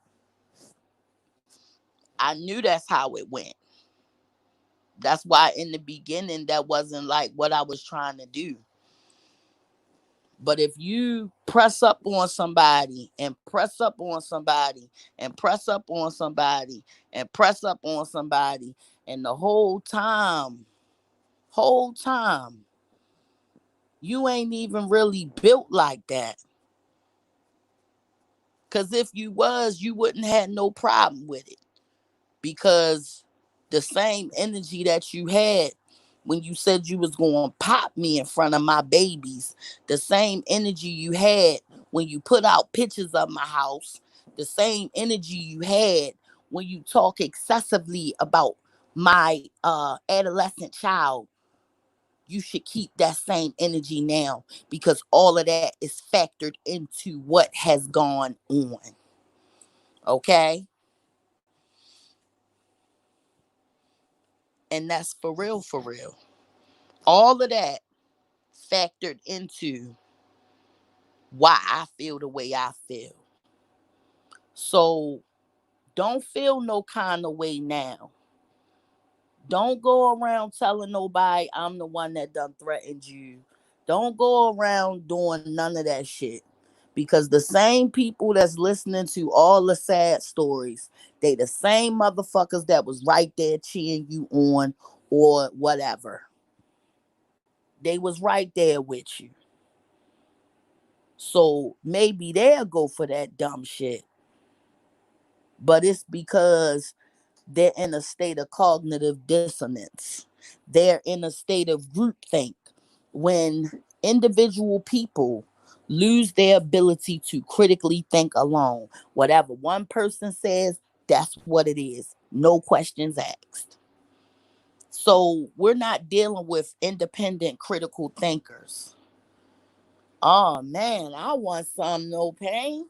I knew that's how it went. That's why in the beginning that wasn't like what I was trying to do. But if you press up on somebody and press up on somebody and press up on somebody and press up on somebody, and the whole time, you ain't even really built like that. Cause if you was, you wouldn't have no problem with it. Because the same energy that you had when you said you was going to pop me in front of my babies, the same energy you had when you put out pictures of my house, the same energy you had when you talk excessively about my adolescent child, you should keep that same energy now, because all of that is factored into what has gone on. Okay? And that's for real, for real. All of that factored into why I feel the way I feel. So don't feel no kind of way now. Don't go around telling nobody I'm the one that done threatened you. Don't go around doing none of that shit. Because the same people that's listening to all the sad stories, they the same motherfuckers that was right there cheering you on or whatever. They was right there with you. So maybe they'll go for that dumb shit. But it's because they're in a state of cognitive dissonance. They're in a state of groupthink. When individual people lose their ability to critically think alone, whatever one person says, that's what it is. No questions asked. So we're not dealing with independent critical thinkers. Oh man, I want some no pain.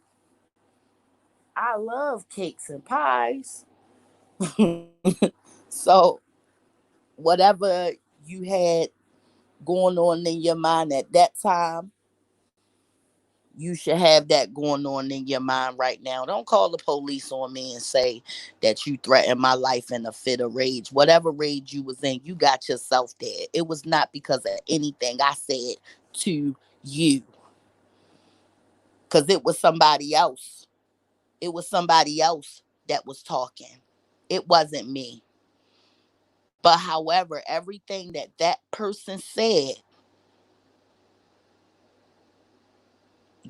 I love cakes and pies. So whatever you had going on in your mind at that time, you should have that going on in your mind right now. Don't call the police on me and say that you threatened my life in a fit of rage. Whatever rage you was in, you got yourself there. It was not because of anything I said to you. Because it was somebody else. It was somebody else that was talking. It wasn't me. But however, everything that that person said,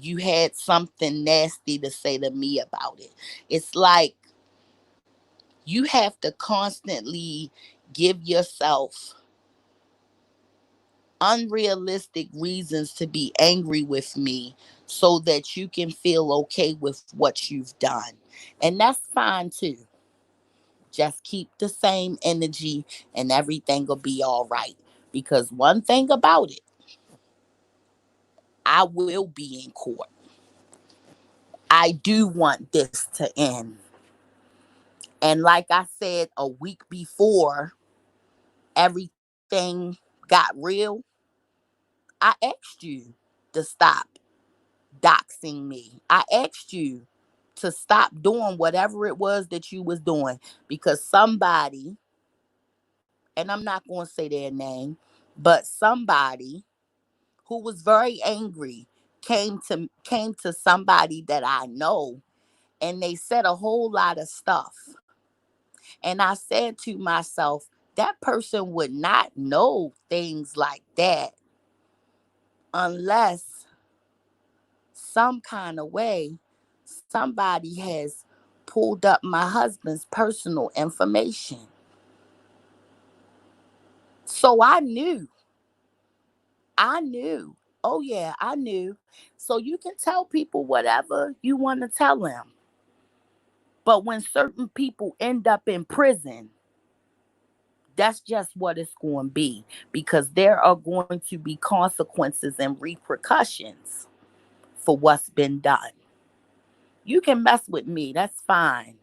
you had something nasty to say to me about it. It's like you have to constantly give yourself unrealistic reasons to be angry with me so that you can feel okay with what you've done. And that's fine too. Just keep the same energy and everything will be all right. Because one thing about it, I will be in court. I do want this to end. And like I said a week before everything got real, I asked you to stop doxing me. I asked you to stop doing whatever it was that you was doing, because somebody, and I'm not going to say their name, but somebody who was very angry came to somebody that I know, and they said a whole lot of stuff. And I said to myself, that person would not know things like that unless some kind of way somebody has pulled up my husband's personal information. So I knew. Oh, yeah, I knew. So you can tell people whatever you want to tell them. But when certain people end up in prison, That's just what it's going to be, because there are going to be consequences and repercussions for what's been done. You can mess with me, that's fine.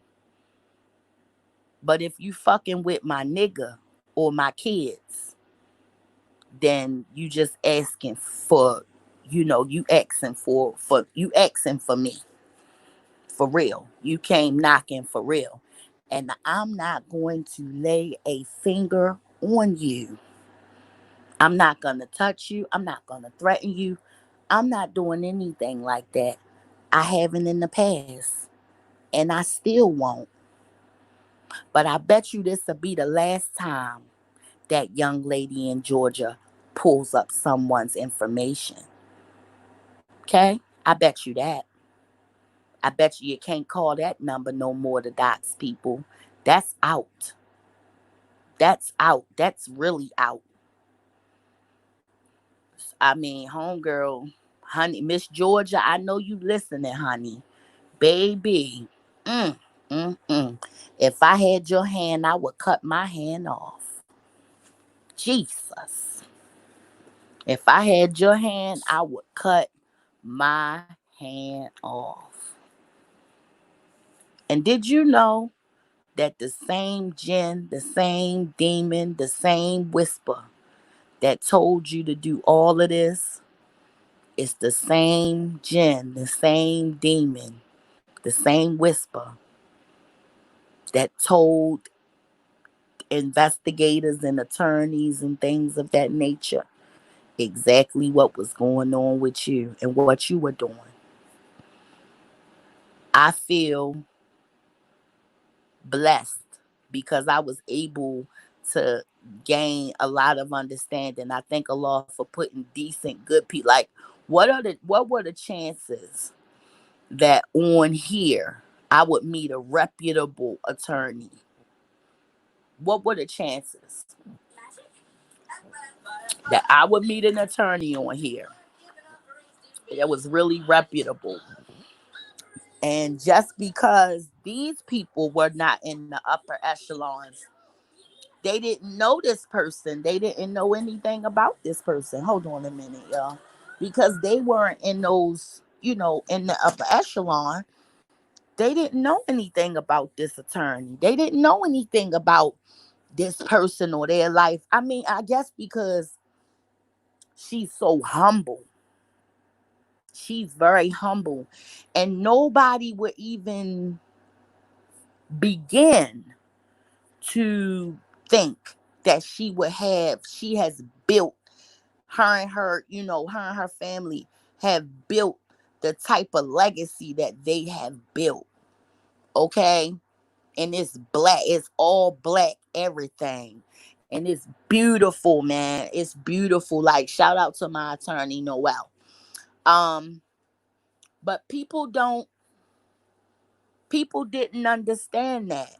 But if you fucking with my nigga or my kids, then you just asking for, you asking for me. For real. You came knocking for real. And I'm not going to lay a finger on you. I'm not going to touch you. I'm not going to threaten you. I'm not doing anything like that. I haven't in the past. And I still won't. But I bet you this will be the last time that young lady in Georgia pulls up someone's information. Okay? I bet you that. I bet you can't call that number no more to dox people. That's out. That's out. That's really out. I mean, homegirl, honey, Miss Georgia, I know you listening, honey. Baby. Mm, mm. If I had your hand, I would cut my hand off. Jesus. If I had your hand, I would cut my hand off. And did you know that the same jinn, the same demon, the same whisper that told you to do all of this is the same jinn, the same demon, the same whisper that told investigators and attorneys and things of that nature exactly what was going on with you and what you were doing. I feel blessed because I was able to gain a lot of understanding. I thank Allah for putting decent, good people. Like, what were the chances that on here I would meet a reputable attorney? What were the chances that I would meet an attorney on here that was really reputable? And just because these people were not in the upper echelons, they didn't know this person. They didn't know anything about this person. Hold on a minute, y'all. Because they weren't in those, in the upper echelon, they didn't know anything about this attorney. They didn't know anything about this person or their life. I mean, I guess because she's so humble. She's very humble. And nobody would even begin to think that she has built her and her family have built the type of legacy that they have built. Okay. And it's black, it's all black, everything. And it's beautiful, man. It's beautiful. Like, shout out to my attorney, Noel. Um, but people didn't understand that.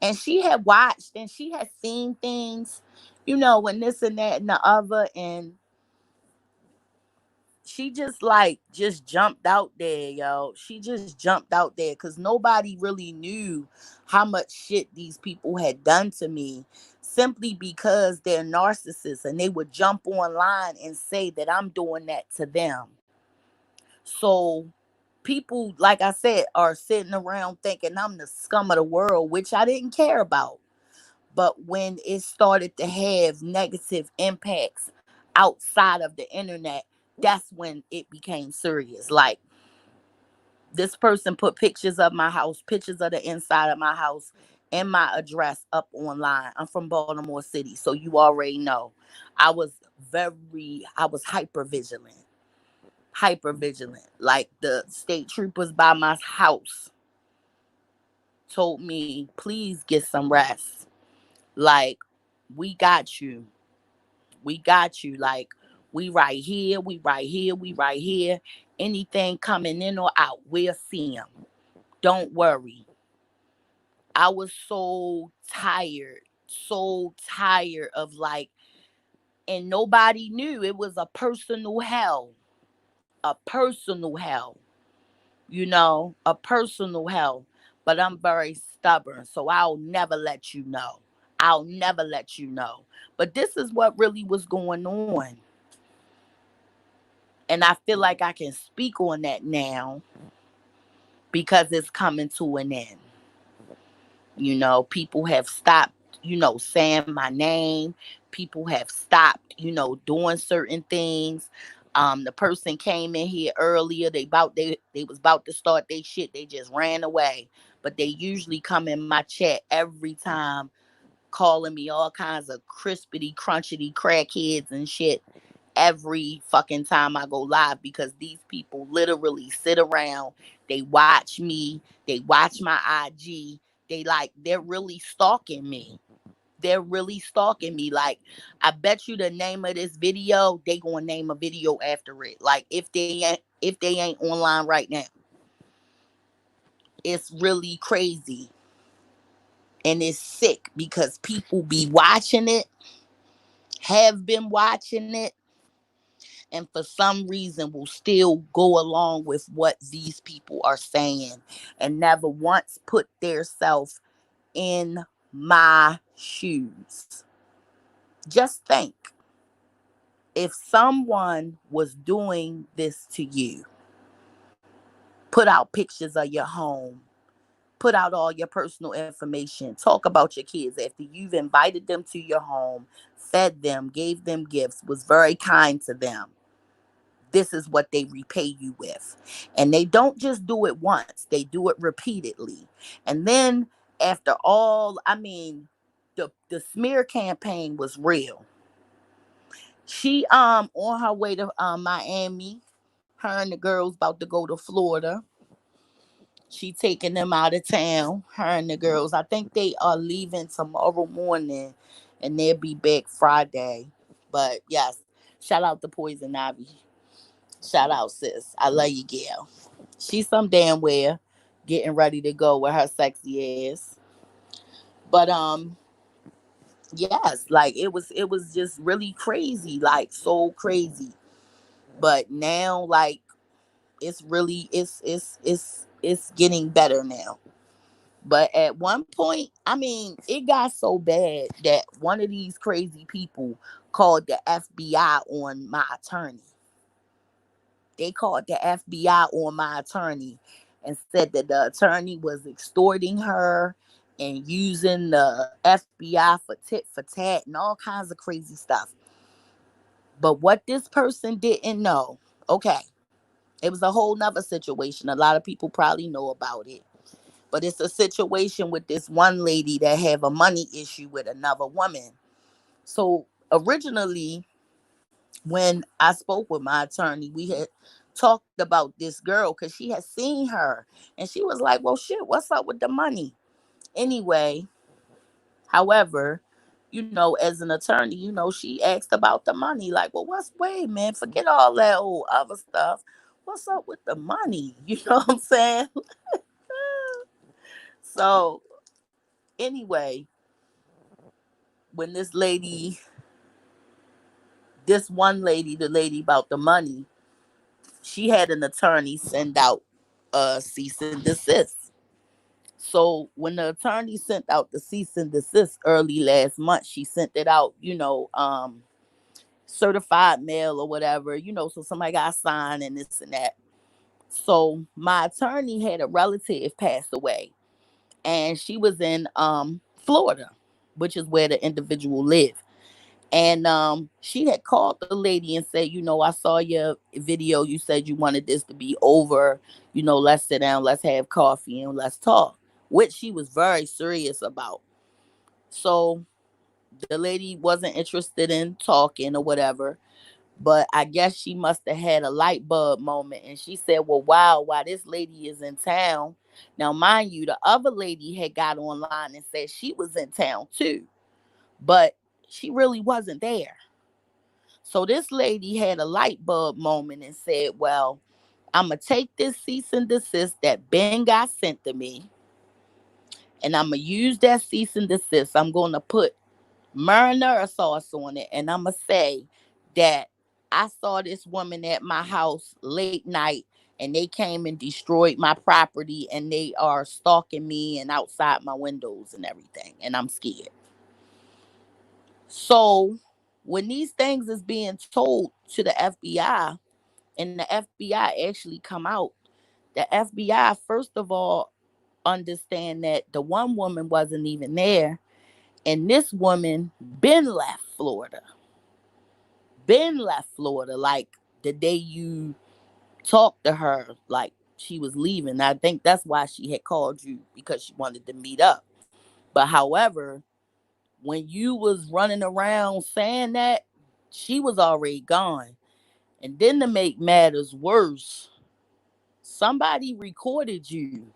And she had watched and she had seen things, and this and that and the other. And she just jumped out there, yo. She just jumped out there because nobody really knew how much shit these people had done to me, simply because they're narcissists and they would jump online and say that I'm doing that to them. So people, like I said, are sitting around thinking I'm the scum of the world, which I didn't care about. But when it started to have negative impacts outside of the internet, that's when it became serious. Like, this person put pictures of my house, pictures of the inside of my house, and my address up online. I'm from Baltimore City, so you already know. I was hyper vigilant. Hyper vigilant. Like, the state troopers by my house told me, please get some rest. Like, we got you. We got you. Like, we right here, we right here, we right here. Anything coming in or out, we'll see them. Don't worry. I was so tired of, like, and nobody knew it was a personal hell. A personal hell. A personal hell. But I'm very stubborn, so I'll never let you know. I'll never let you know. But this is what really was going on. And I feel like I can speak on that now because it's coming to an end. People have stopped, saying my name. People have stopped, doing certain things. The person came in here earlier. They was about to start their shit. They just ran away. But they usually come in my chat every time, calling me all kinds of crispity, crunchity crackheads and shit every fucking time I go live, because these people literally sit around, they watch me, they watch my IG, they're really stalking me. They're really stalking me. Like, I bet you the name of this video, they gonna name a video after it. Like, if they ain't online right now. It's really crazy. And it's sick because people be watching it, have been watching it, and for some reason will still go along with what these people are saying and never once put their self in my shoes. Just think, if someone was doing this to you, put out pictures of your home, put out all your personal information, talk about your kids after you've invited them to your home, fed them, gave them gifts, was very kind to them, this is what they repay you with. And they don't just do it once, they do it repeatedly. And then after all, the smear campaign was real. She on her way to Miami, her and the girls about to go to Florida. She taking them out of town, her and the girls. I think they are leaving tomorrow morning and they'll be back Friday. But yes, shout out to Poison Ivy. Shout out, sis. I love you, Gail. She's some damn where getting ready to go with her sexy ass. But yes, like it was just really crazy, like so crazy. But now, like, it's getting better now. But at one point, it got so bad that one of these crazy people called the FBI on my attorney. They called the FBI on my attorney and said that the attorney was extorting her and using the FBI for tit for tat and all kinds of crazy stuff. But what this person didn't know, okay, it was a whole nother situation. A lot of people probably know about it. But it's a situation with this one lady that have a money issue with another woman. So originally, when I spoke with my attorney, we had talked about this girl because she had seen her and she was like, well, shit, what's up with the money? Anyway, however, as an attorney, she asked about the money. Like, well, wait, man, forget all that old other stuff. What's up with the money? You know what I'm saying? So, anyway, when this one lady, the lady about the money, she had an attorney send out a cease and desist. So when the attorney sent out the cease and desist early last month, she sent it out, certified mail or whatever, so somebody got signed and this and that. So my attorney had a relative pass away and she was in Florida, which is where the individual lived. And she had called the lady and said, I saw your video. You said you wanted this to be over. Let's sit down, let's have coffee, and let's talk, which she was very serious about. So the lady wasn't interested in talking or whatever. But I guess she must have had a light bulb moment. And she said, well, wow, why this lady is in town. Now, mind you, the other lady had got online and said she was in town too. But she really wasn't there. So this lady had a light bulb moment and said, well, I'm going to take this cease and desist that Ben got sent to me, and I'm going to use that cease and desist. I'm going to put marinara sauce on it, and I'm going to say that I saw this woman at my house late night, and they came and destroyed my property, and they are stalking me and outside my windows and everything, and I'm scared. So when these things is being told to the FBI, and the FBI actually come out, the FBI first of all understand that the one woman wasn't even there, and this woman been left Florida, like the day you talked to her, like she was leaving. I think that's why she had called you, because she wanted to meet up. But however, when you was running around saying that, she was already gone. And then to make matters worse, somebody recorded you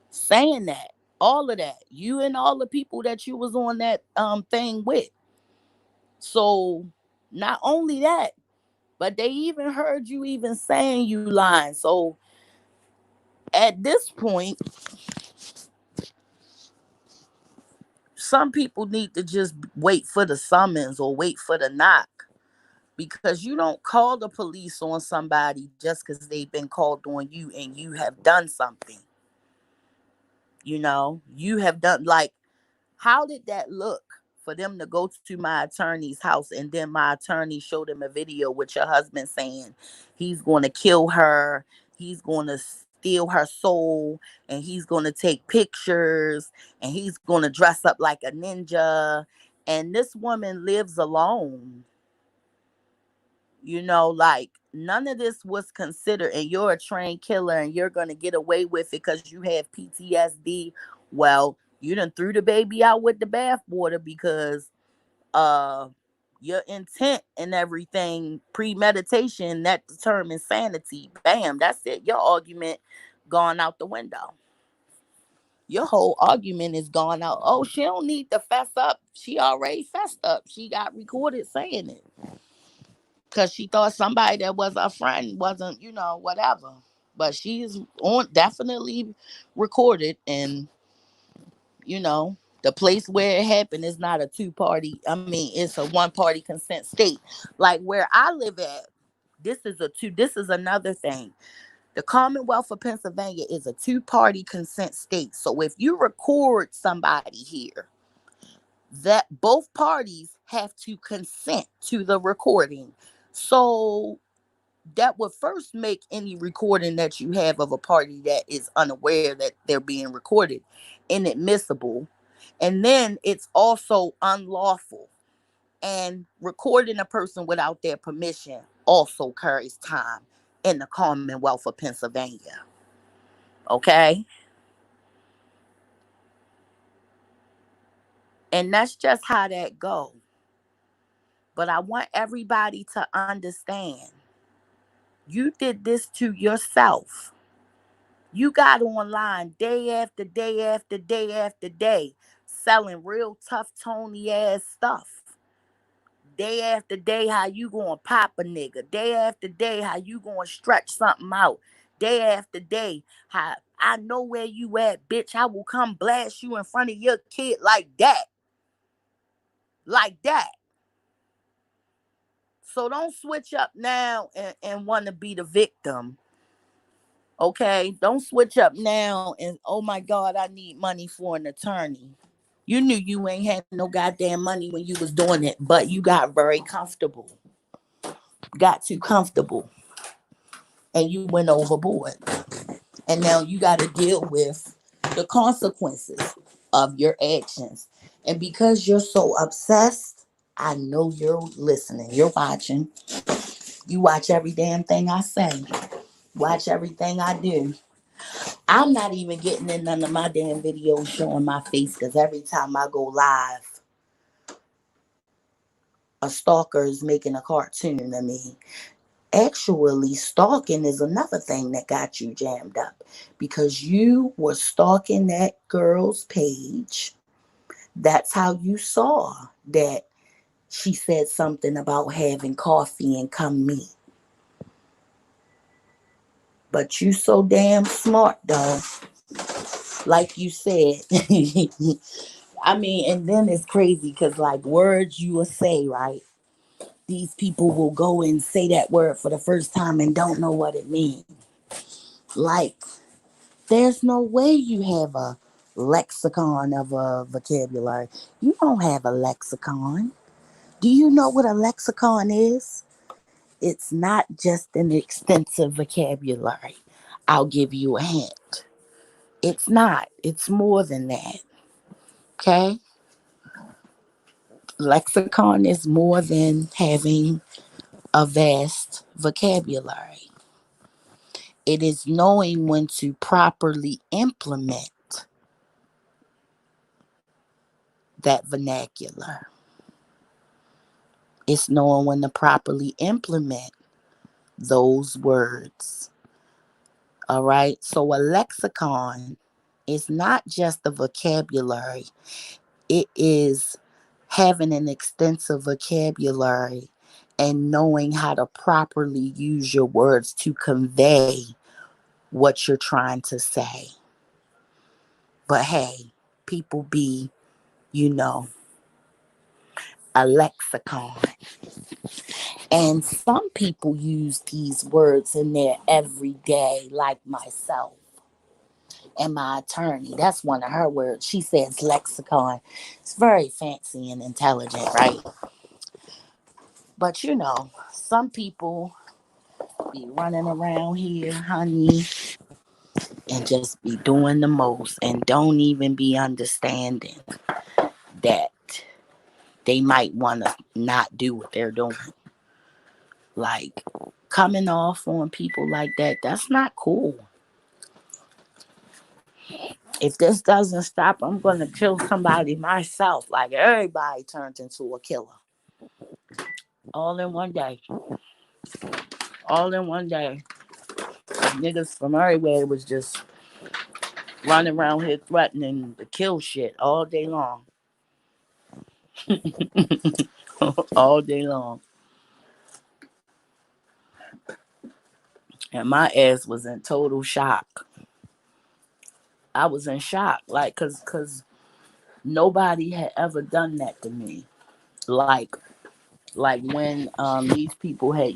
saying that, all of that, you and all the people that you was on that thing with. So not only that, but they even heard you even saying you lying. So at this point, some people need to just wait for the summons or wait for the knock, because you don't call the police on somebody just because they've been called on you and you have done something. You have done, like, how did that look for them to go to my attorney's house and then my attorney showed them a video with your husband saying he's going to kill her, he's going to steal her soul, and he's going to take pictures, and he's going to dress up like a ninja, and this woman lives alone. Like, none of this was considered, and you're a trained killer and you're going to get away with it because you have PTSD. Well, you done threw the baby out with the bathwater, because uh your intent and everything, premeditation, that determines sanity. Bam, that's it. Your argument gone out the window. Your whole argument is gone out. Oh, she don't need to fess up. She already fessed up. She got recorded saying it because she thought somebody that was a friend wasn't, whatever. But she's on, definitely recorded, and the place where it happened is not a two-party. I mean, it's a one-party consent state. Like where I live at, this is a two. This is another thing. The Commonwealth of Pennsylvania is a two-party consent state. So if you record somebody here, that both parties have to consent to the recording. So that would first make any recording that you have of a party that is unaware that they're being recorded inadmissible. And then it's also unlawful. And recording a person without their permission also carries time in the Commonwealth of Pennsylvania. Okay? And that's just how that go. But I want everybody to understand, you did this to yourself. You got online day after day after day after day selling real tough Tony ass stuff. Day after day, how you gonna pop a nigga. Day after day, how you gonna stretch something out. Day after day, how I know where you at, bitch. I will come blast you in front of your kid like that. Like that. So don't switch up now and want to be the victim. Okay? Don't switch up now and, oh my God, I need money for an attorney. You knew you ain't had no goddamn money when you was doing it, but you got very comfortable. Got too comfortable. And you went overboard. And now you got to deal with the consequences of your actions. And because you're so obsessed, I know you're listening. You're watching. You watch every damn thing I say. Watch everything I do. I'm not even getting in none of my damn videos showing my face, because every time I go live, a stalker is making a cartoon of me. Actually, stalking is another thing that got you jammed up, because you were stalking that girl's page. That's how you saw that she said something about having coffee and come meet. But you so damn smart though. Like you said. I mean, and then it's crazy because like words you will say, right? These people will go and say that word for the first time and don't know what it means. Like, there's no way you have a lexicon of a vocabulary. You don't have a lexicon. Do you know what a lexicon is? It's not just an extensive vocabulary. I'll give you a hint. It's not. It's more than that. Okay? Lexicon is more than having a vast vocabulary. It is knowing when to properly implement that vernacular. It's knowing when to properly implement those words. All right. So a lexicon is not just the vocabulary, it is having an extensive vocabulary and knowing how to properly use your words to convey what you're trying to say. But hey, people be, you know, a lexicon. And some people use these words in their everyday, like myself and my attorney. That's one of her words. She says lexicon. It's very fancy and intelligent, right? But some people be running around here, honey, and just be doing the most and don't even be understanding that they might want to not do what they're doing. Like coming off on people like that, that's not cool. If this doesn't stop, I'm going to kill somebody myself. Like everybody turns into a killer. All in one day. All in one day. Niggas from everywhere was just running around here threatening to kill shit all day long. All day long. And my ass was in total shock. I was in shock. Like, cause nobody had ever done that to me. Like when these people had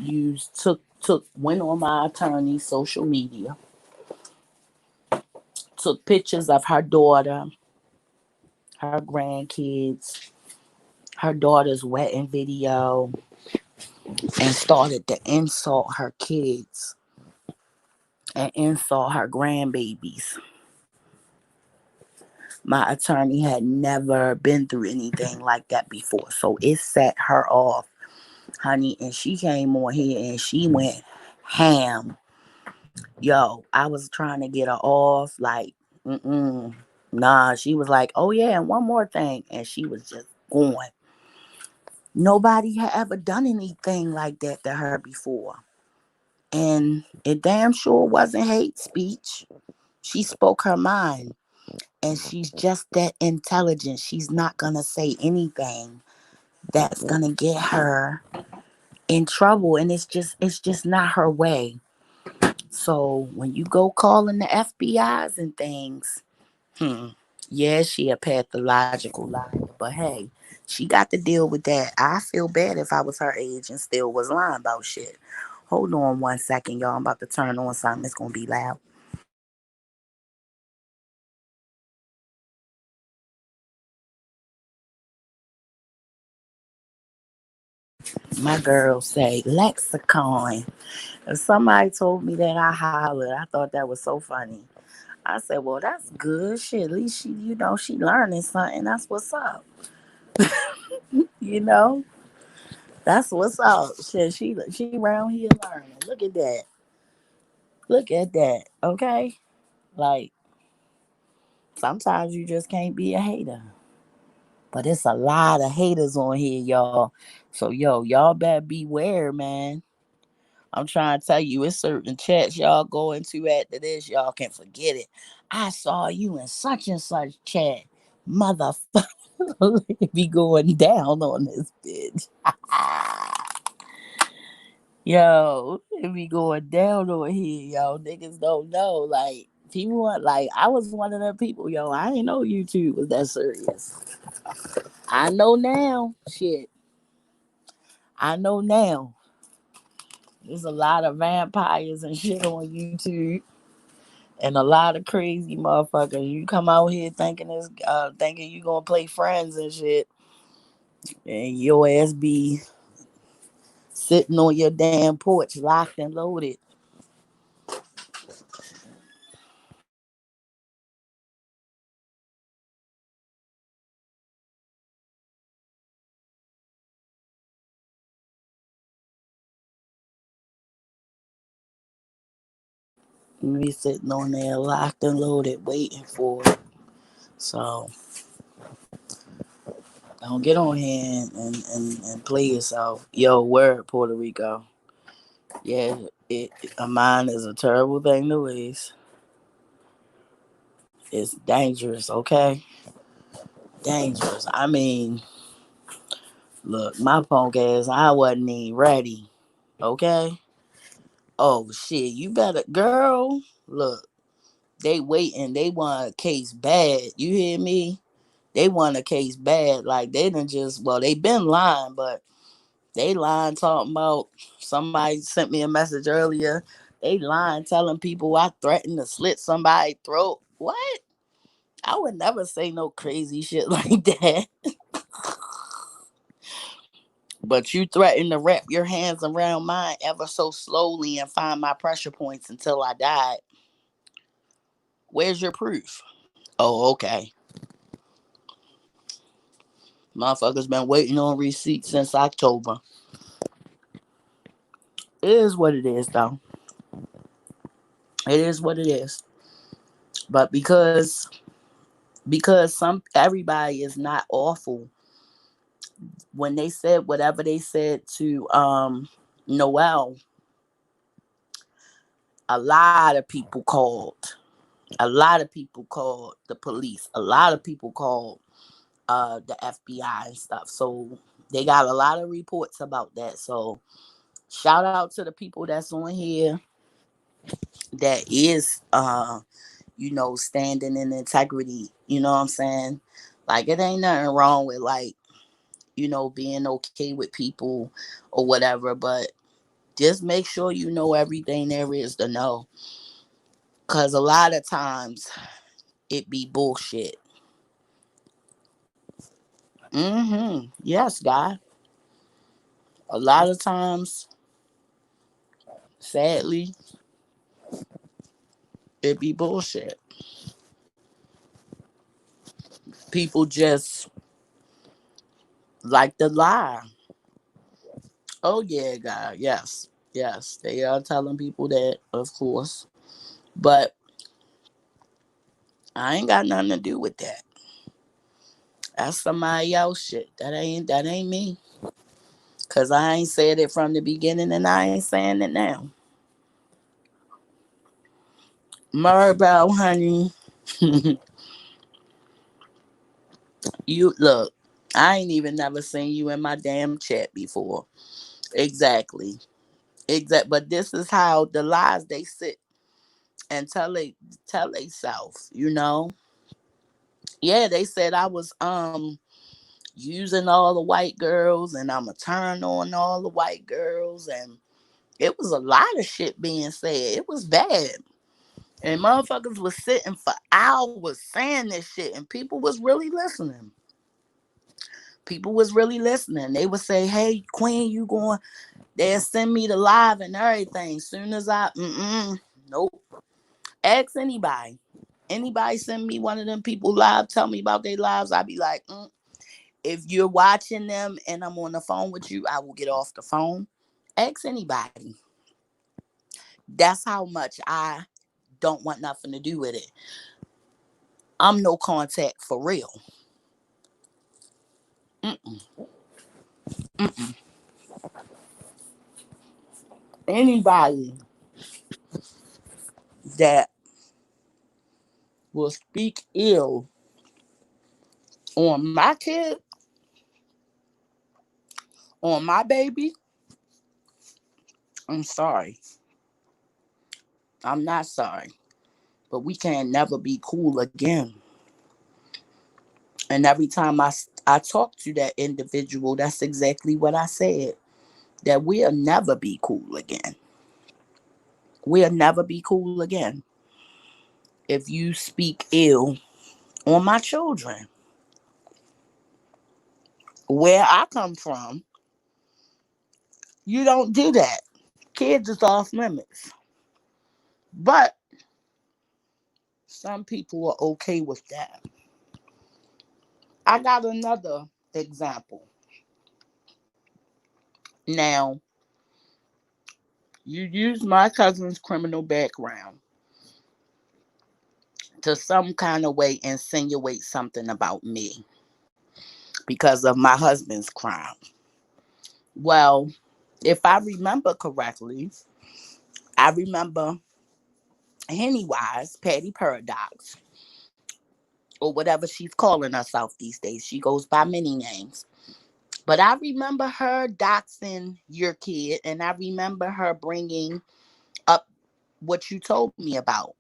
went on my attorney's social media, took pictures of her daughter, her grandkids, her daughter's wedding video, and started to insult her kids and insult her grandbabies. My attorney had never been through anything like that before, so it set her off, honey. And she came on here and she went ham. Yo, I was trying to get her off, like, nah. She was like, oh yeah, and one more thing, and she was just going. Nobody had ever done anything like that to her before. And it damn sure wasn't hate speech. She spoke her mind. And she's just that intelligent. She's not going to say anything that's going to get her in trouble. And it's just not her way. So when you go calling the FBI's and things, yeah, she a pathological liar. But hey, she got to deal with that. I feel bad if I was her age and still was lying about shit. Hold on one second, y'all. I'm about to turn on something. It's going to be loud. My girl say lexicon. If somebody told me that, I hollered. I thought that was so funny. I said, well, that's good shit. At least she learning something. That's what's up. You know, that's what's up. Shit, she around here learning. Look at that. Look at that. Okay, like sometimes you just can't be a hater. But it's a lot of haters on here, y'all. So y'all better beware, man. I'm trying to tell you, it's certain chats y'all go into after this, y'all can forget it. I saw you in such and such chat. Motherfucker, be going down on this bitch. Yo, it be going down on here, yo. Niggas don't know. Like, people want, like, I was one of them people, yo. I didn't know YouTube was that serious. I know now. Shit. I know now. There's a lot of vampires and shit on YouTube. And a lot of crazy motherfuckers. You come out here thinking you gonna play friends and shit. and your ass be sitting on your damn porch, locked and loaded. You be sitting on there, locked and loaded, waiting for it. So don't get on here and play yourself. Yo, word, Puerto Rico. Yeah, a mind is a terrible thing to waste. It's dangerous, okay? Dangerous. I mean, look, my punk ass, I wasn't even ready, okay? Oh, shit, you better, girl, look, they waiting. They want a case bad. You hear me? They want a case bad. Like, they done just, well, they been lying, but they lying talking about, somebody sent me a message earlier. They lying telling people I threatened to slit somebody's throat. What? I would never say no crazy shit like that. But you threaten to wrap your hands around mine ever so slowly and find my pressure points until I died. Where's your proof? Oh, okay. Motherfuckers been waiting on receipts since October. It is what it is, though. It is what it is. But because some everybody is not awful, when they said whatever they said to Noel, a lot of people called. A lot of people called the police. A lot of people called the FBI and stuff. So they got a lot of reports about that. So shout out to the people that's on here that is standing in integrity. You know what I'm saying? Like it ain't nothing wrong with like, being okay with people or whatever, but just make sure you know everything there is to know. Cause a lot of times it be bullshit. Yes, guy. A lot of times, sadly, it be bullshit. People just like to lie. Oh yeah, God, yes. Yes. They are telling people that, of course. But I ain't got nothing to do with that. That's somebody else shit. That ain't me. Cause I ain't said it from the beginning and I ain't saying it now. Maribel, honey. You look, I ain't even never seen you in my damn chat before. Exactly. But this is how the lies they sit and tell they self, Yeah, they said I was using all the white girls and I'ma turn on all the white girls, and it was a lot of shit being said. It was bad. And motherfuckers was sitting for hours saying this shit and people was really listening. People was really listening. They would say, "Hey, Queen, you going?" They'll send me the live and everything. Soon as nope. Ask anybody. Anybody send me one of them people live, tell me about their lives, I'd be like, if you're watching them and I'm on the phone with you, I will get off the phone. Ask anybody. That's how much I don't want nothing to do with it. I'm no contact for real. Mm-mm, mm-mm. Anybody that will speak ill on my kid, on my baby, I'm sorry. I'm not sorry. But we can never be cool again. And every time I talk to that individual, that's exactly what I said. That we'll never be cool again. We'll never be cool again if you speak ill on my children. Where I come from, you don't do that. Kids is off limits. But some people are okay with that. I got another example. Now, you use my cousin's criminal background to some kind of way insinuate something about me because of my husband's crime. Well, if I remember correctly, I remember Henny Wise, Patty Paradox, or whatever she's calling herself these days. She goes by many names. But I remember her doxing your kid, and I remember her bringing up what you told me about.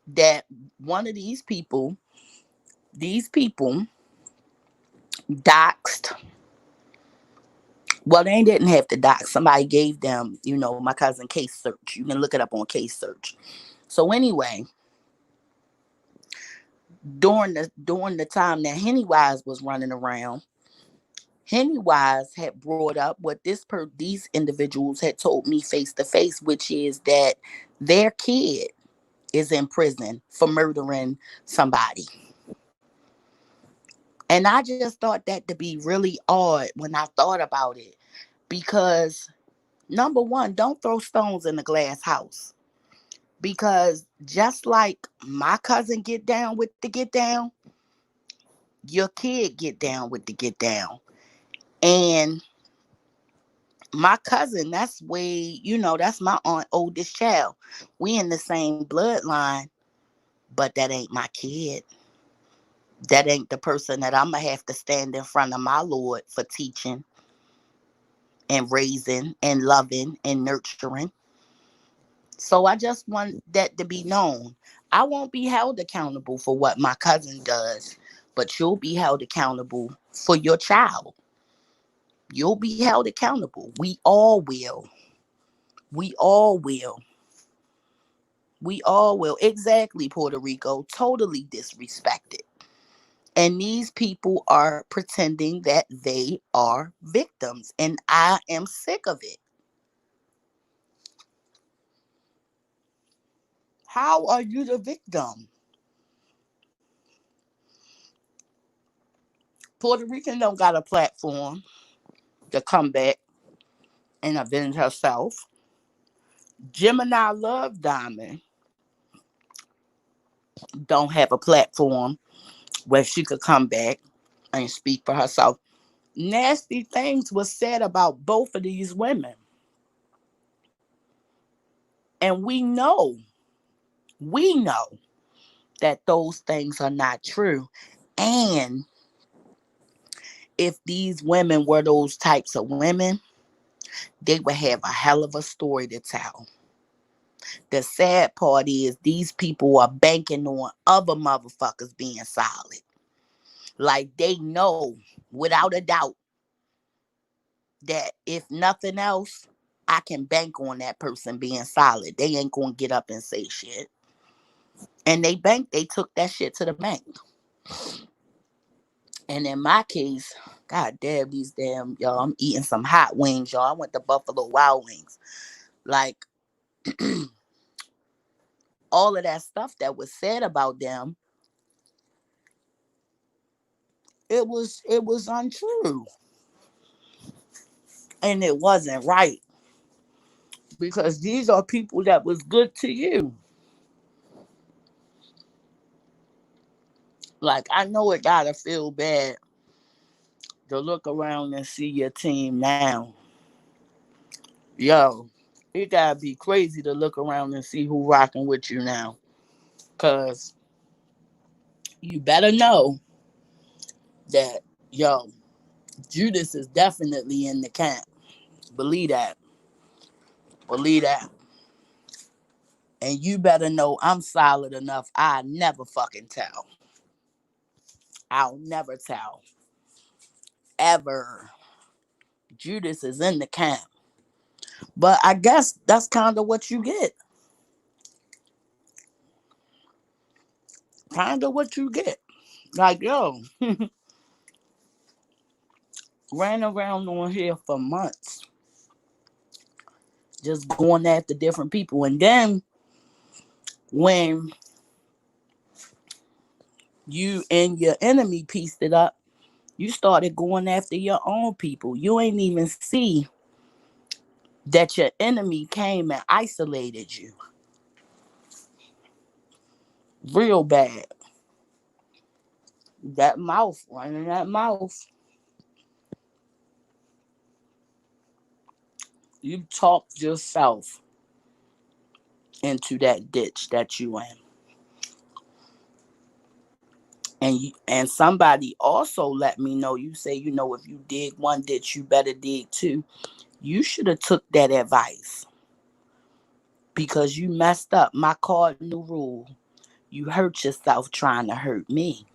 That one of these people doxed. Well, they didn't have to dox. Somebody gave them, my cousin case search. You can look it up on case search. So anyway, during the time that Henny Wise was running around, Henny Wise had brought up what these individuals had told me face to face, which is that their kid is in prison for murdering somebody. And I just thought that to be really odd when I thought about it. Because number one, don't throw stones in the glass house. Because just like my cousin get down with the get down, your kid get down with the get down. And my cousin, that's that's my aunt oldest child. We in the same bloodline, but that ain't my kid. That ain't the person that I'm gonna have to stand in front of my Lord for teaching and raising and loving and nurturing. So I just want that to be known. I won't be held accountable for what my cousin does, but you'll be held accountable for your child. You'll be held accountable. We all will. We all will. We all will. Exactly, Puerto Rico. Totally disrespected. And these people are pretending that they are victims. And I am sick of it. How are you the victim? Puerto Rican don't got a platform to come back and avenge herself. Gemini Love Diamond don't have a platform where she could come back and speak for herself. Nasty things were said about both of these women. And we know that those things are not true. And if these women were those types of women, they would have a hell of a story to tell. The sad part is these people are banking on other motherfuckers being solid. Like they know without a doubt that if nothing else, I can bank on that person being solid. They ain't gonna get up and say shit. And they took that shit to the bank. And in my case, god damn these damn y'all, I'm eating some hot wings, y'all. I went to Buffalo Wild Wings. Like all of that stuff that was said about them, it was untrue. And it wasn't right. Because these are people that was good to you. Like I know it gotta feel bad to look around and see your team now. Yo, it gotta be crazy to look around and see who rocking with you now. Cause you better know that, yo, Judas is definitely in the camp. Believe that. Believe that. And you better know I'm solid enough. I never fucking tell. I'll never tell. Ever. Judas is in the camp. But I guess that's kind of what you get. Kind of what you get. Like, yo, ran around on here for months, just going after different people. And then when you and your enemy pieced it up, you started going after your own people. You ain't even see that your enemy came and isolated you real bad. That mouth, running that mouth, you talked yourself into that ditch that you in. And somebody also let me know, you say, if you dig one ditch, you better dig two. You should have took that advice because you messed up. My cardinal rule: you hurt yourself trying to hurt me.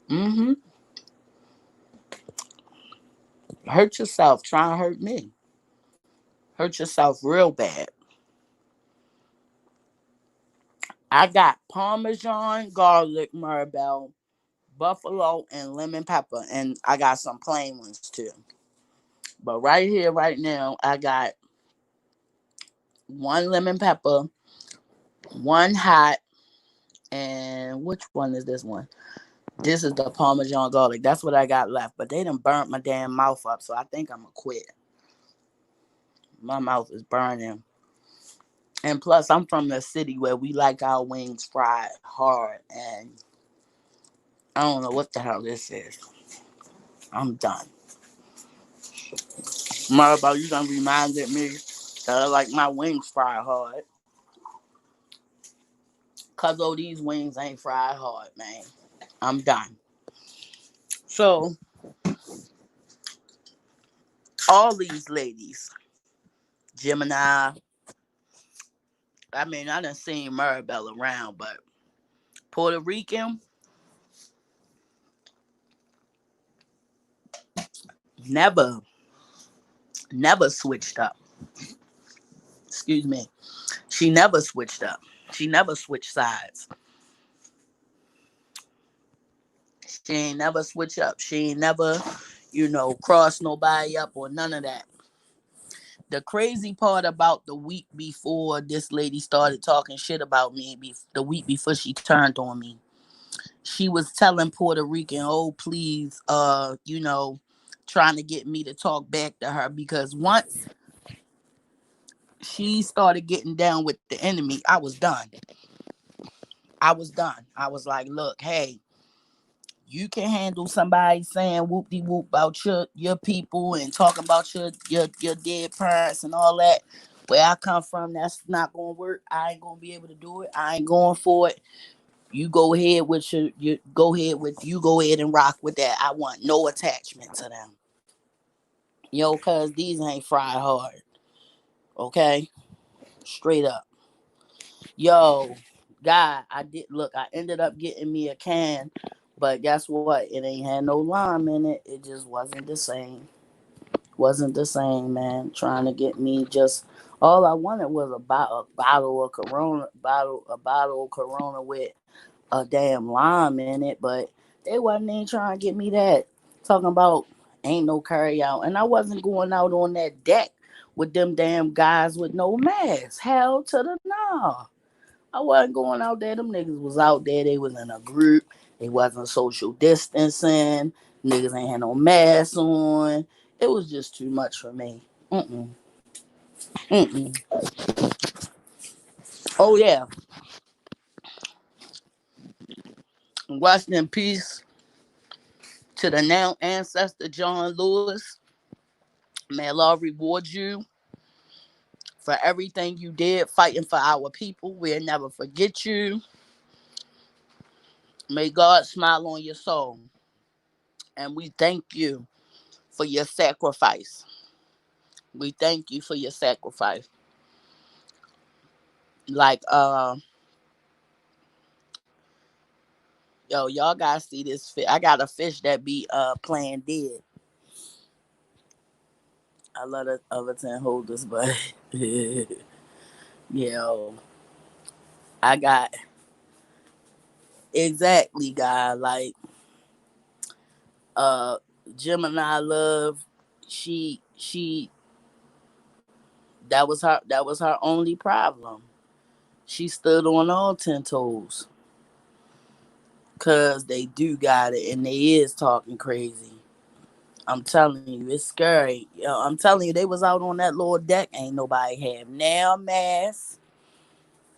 Mm-hmm. Hurt yourself trying to hurt me. Hurt yourself real bad. I got Parmesan, garlic, Maribel, buffalo, and lemon pepper, and I got some plain ones too. But right here, right now, I got one lemon pepper, one hot, and which one is this one? This is the Parmesan garlic. That's what I got left. But they done burnt my damn mouth up, so I think I'm gonna quit. My mouth is burning. And plus, I'm from the city where we like our wings fried hard, and I don't know what the hell this is. I'm done. Maribel, you done reminded me that I like my wings fried hard. Cause oh, these wings ain't fried hard, man. I'm done. So all these ladies, Gemini. I mean, I done seen Maribel around, but Puerto Rican never, never switched up. Excuse me. She never switched up. She never switched sides. She ain't never switch up. She ain't never, cross nobody up or none of that. The crazy part about the week before this lady started talking shit about me, the week before she turned on me, she was telling Puerto Rican, oh, please, trying to get me to talk back to her because once she started getting down with the enemy, I was done. I was done. I was like, look, hey, you can handle somebody saying whoop de whoop about your people and talking about your dead parents and all that. Where I come from, that's not gonna work. I ain't gonna be able to do it. I ain't going for it. You go ahead with you go ahead and rock with that. I want no attachment to them. Cause these ain't fried hard. Okay? Straight up. Yo, God, I did look, I ended up getting me a can, but guess what? It ain't had no lime in it. It just wasn't the same. Wasn't the same, man. Trying to get me just all I wanted was a bottle of Corona, a bottle of Corona with a damn lime in it, but they wasn't even trying to get me that. Talking about ain't no carry out, and I wasn't going out on that deck with them damn guys with no mask. Hell to the no. I wasn't going out there. Them niggas was out there. They was in a group. They wasn't social distancing. Niggas ain't had no masks on. It was just too much for me. Mm-mm. Mm-mm. Oh, yeah. Rest in peace to the now ancestor John Lewis. May Allah reward you for everything you did fighting for our people. We'll never forget you. May God smile on your soul. And we thank you for your sacrifice. We thank you for your sacrifice. Like, y'all gotta see this fish. I got a fish that be playing dead. I love the other 10 holders, but yo, I got exactly, guy. Like, Uh, Gemini love, she that was her only problem. She stood on all 10 toes, cause they do got it and they is talking crazy. I'm telling you, it's scary. I'm telling you, they was out on that little deck. Ain't nobody have nail mask,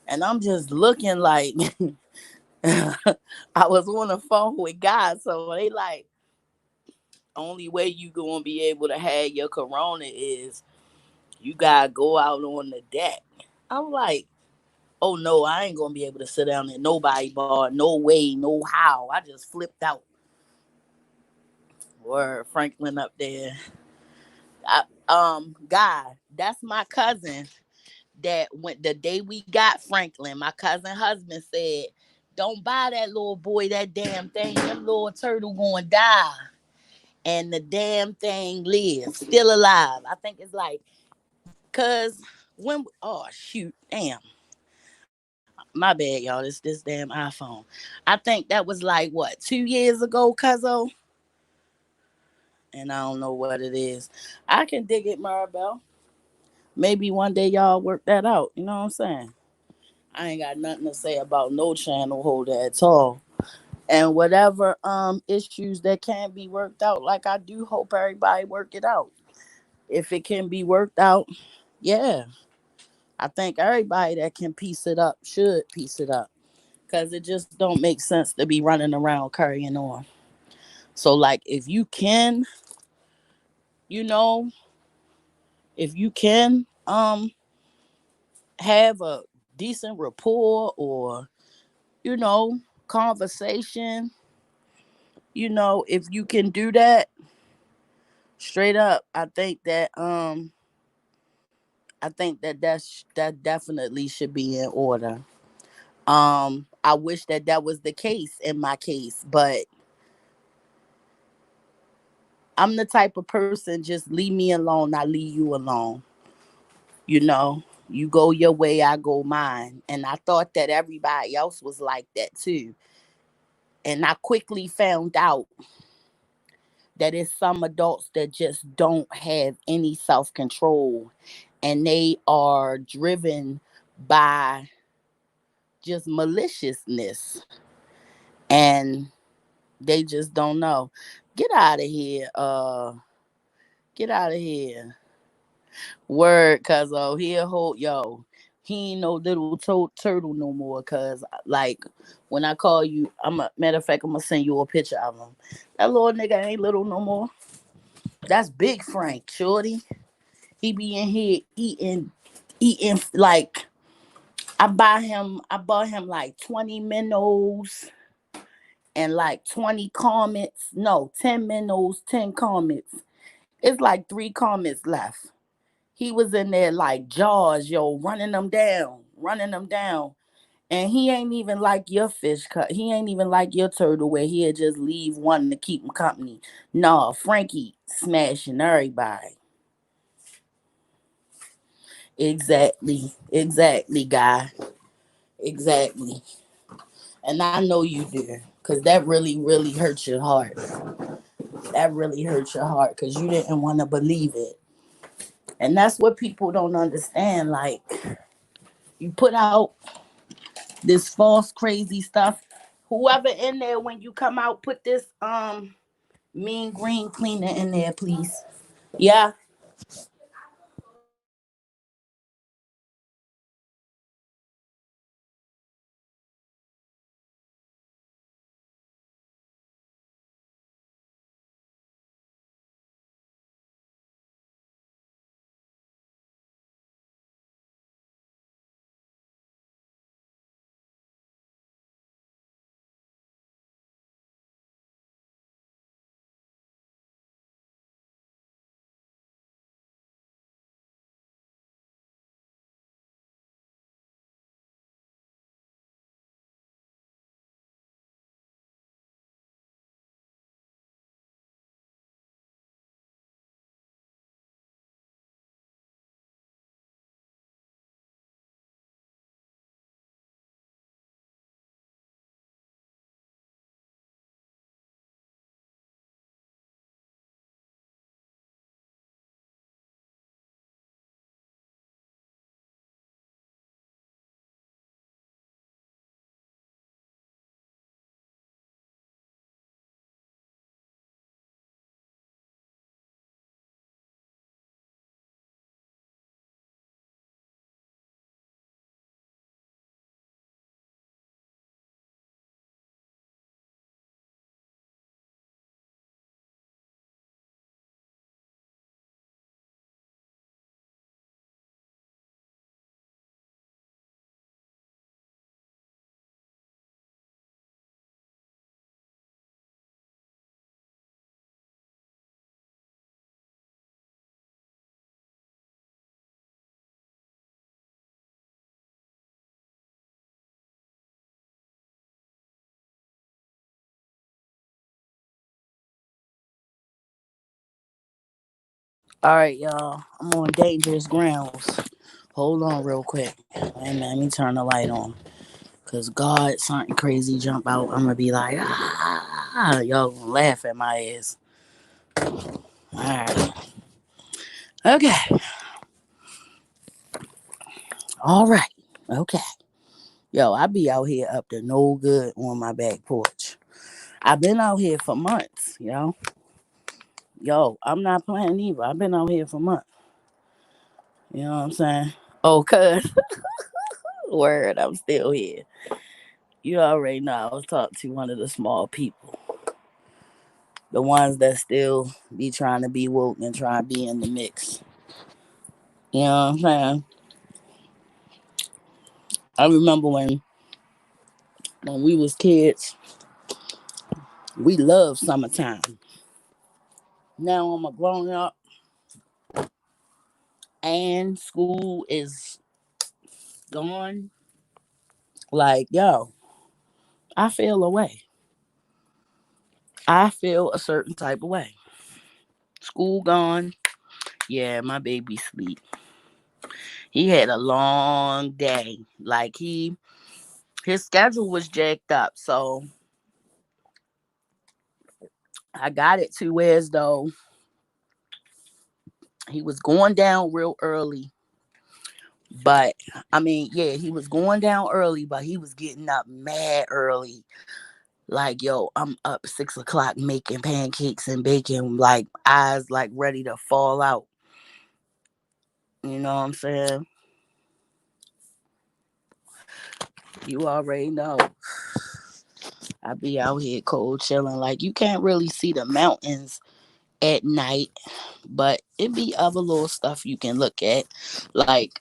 and I'm just looking like I was on the phone with God, so they like only way you gonna be able to have your corona is you gotta go out on the deck. I'm like, oh no, I ain't gonna be able to sit down in nobody bar. No way, no how. I just flipped out. Word Franklin up there. Guy, that's my cousin. That when the day we got Franklin, my cousin husband said, "Don't buy that little boy that damn thing. That little turtle gonna die." And the damn thing lives, still alive. I think it's like, cause when oh shoot, damn, my bad, y'all. This damn iPhone. I think that was like what 2 years ago, cuzzo, and I don't know what it is. I can dig it, Maribel. Maybe one day y'all work that out. You know what I'm saying? I ain't got nothing to say about no channel holder at all. And whatever issues that can be worked out, like I do hope everybody work it out. If it can be worked out, yeah. I think everybody that can piece it up should piece it up. Cause it just don't make sense to be running around carrying on. So like you know, if you can have a decent rapport or, you know, conversation, if you can do that straight up, that definitely should be in order. I wish that was the case in my case, but I'm the type of person, just leave me alone, I leave you alone. You know, you go your way, I go mine. And I thought that everybody else was like that too. And I quickly found out that it's some adults that just don't have any self control and they are driven by just maliciousness and they just don't know. Get out of here. Get out of here. Word, cuz he'll hold yo. He ain't no little turtle no more. Cause like when I call you, matter of fact, I'm gonna send you a picture of him. That little nigga ain't little no more. That's Big Frank, shorty. He be in here eating like I bought him like 20 minnows and like 20 comets. No, 10 minnows, 10 comets. It's like 3 comets left. He was in there like Jaws, yo, running them down, running them down. And he ain't even like your fish cut. He ain't even like your turtle where he'll just leave one to keep him company. Nah, Frankie smashing everybody. Exactly, guy. Exactly. And I know you do. Cause that really, really hurts your heart. That really hurts your heart because you didn't want to believe it. And that's what people don't understand. Like, you put out this false crazy stuff. Whoever in there when you come out, put this mean green cleaner in there, please. Yeah. All right, y'all. I'm on dangerous grounds. Hold on real quick. Wait a minute, let me turn the light on. Cause God, something crazy jump out. I'm gonna be like, ah, y'all gonna laugh at my ass. All right. Okay. All right. Okay. Yo, I be out here up to no good on my back porch. I've been out here for months, yo. Yo, I'm not playing either. I've been out here for months. You know what I'm saying? Oh, cuz, word, I'm still here. You already know I was talking to one of the small people. The ones that still be trying to be woke and try to be in the mix. You know what I'm saying? I remember when we was kids, we loved summertime. Now I'm a grown up and school is gone. Like, yo, I feel away. I feel a certain type of way. School gone. Yeah, my baby sleep. He had a long day. Like his schedule was jacked up. So I got it to where as though he was going down real early. But I mean, yeah, he was going down early, but he was getting up mad early. Like, yo, I'm up 6 o'clock making pancakes and baking, like eyes like ready to fall out. You know what I'm saying? You already know. I be out here cold chilling. Like, you can't really see the mountains at night, but it be other little stuff you can look at. Like,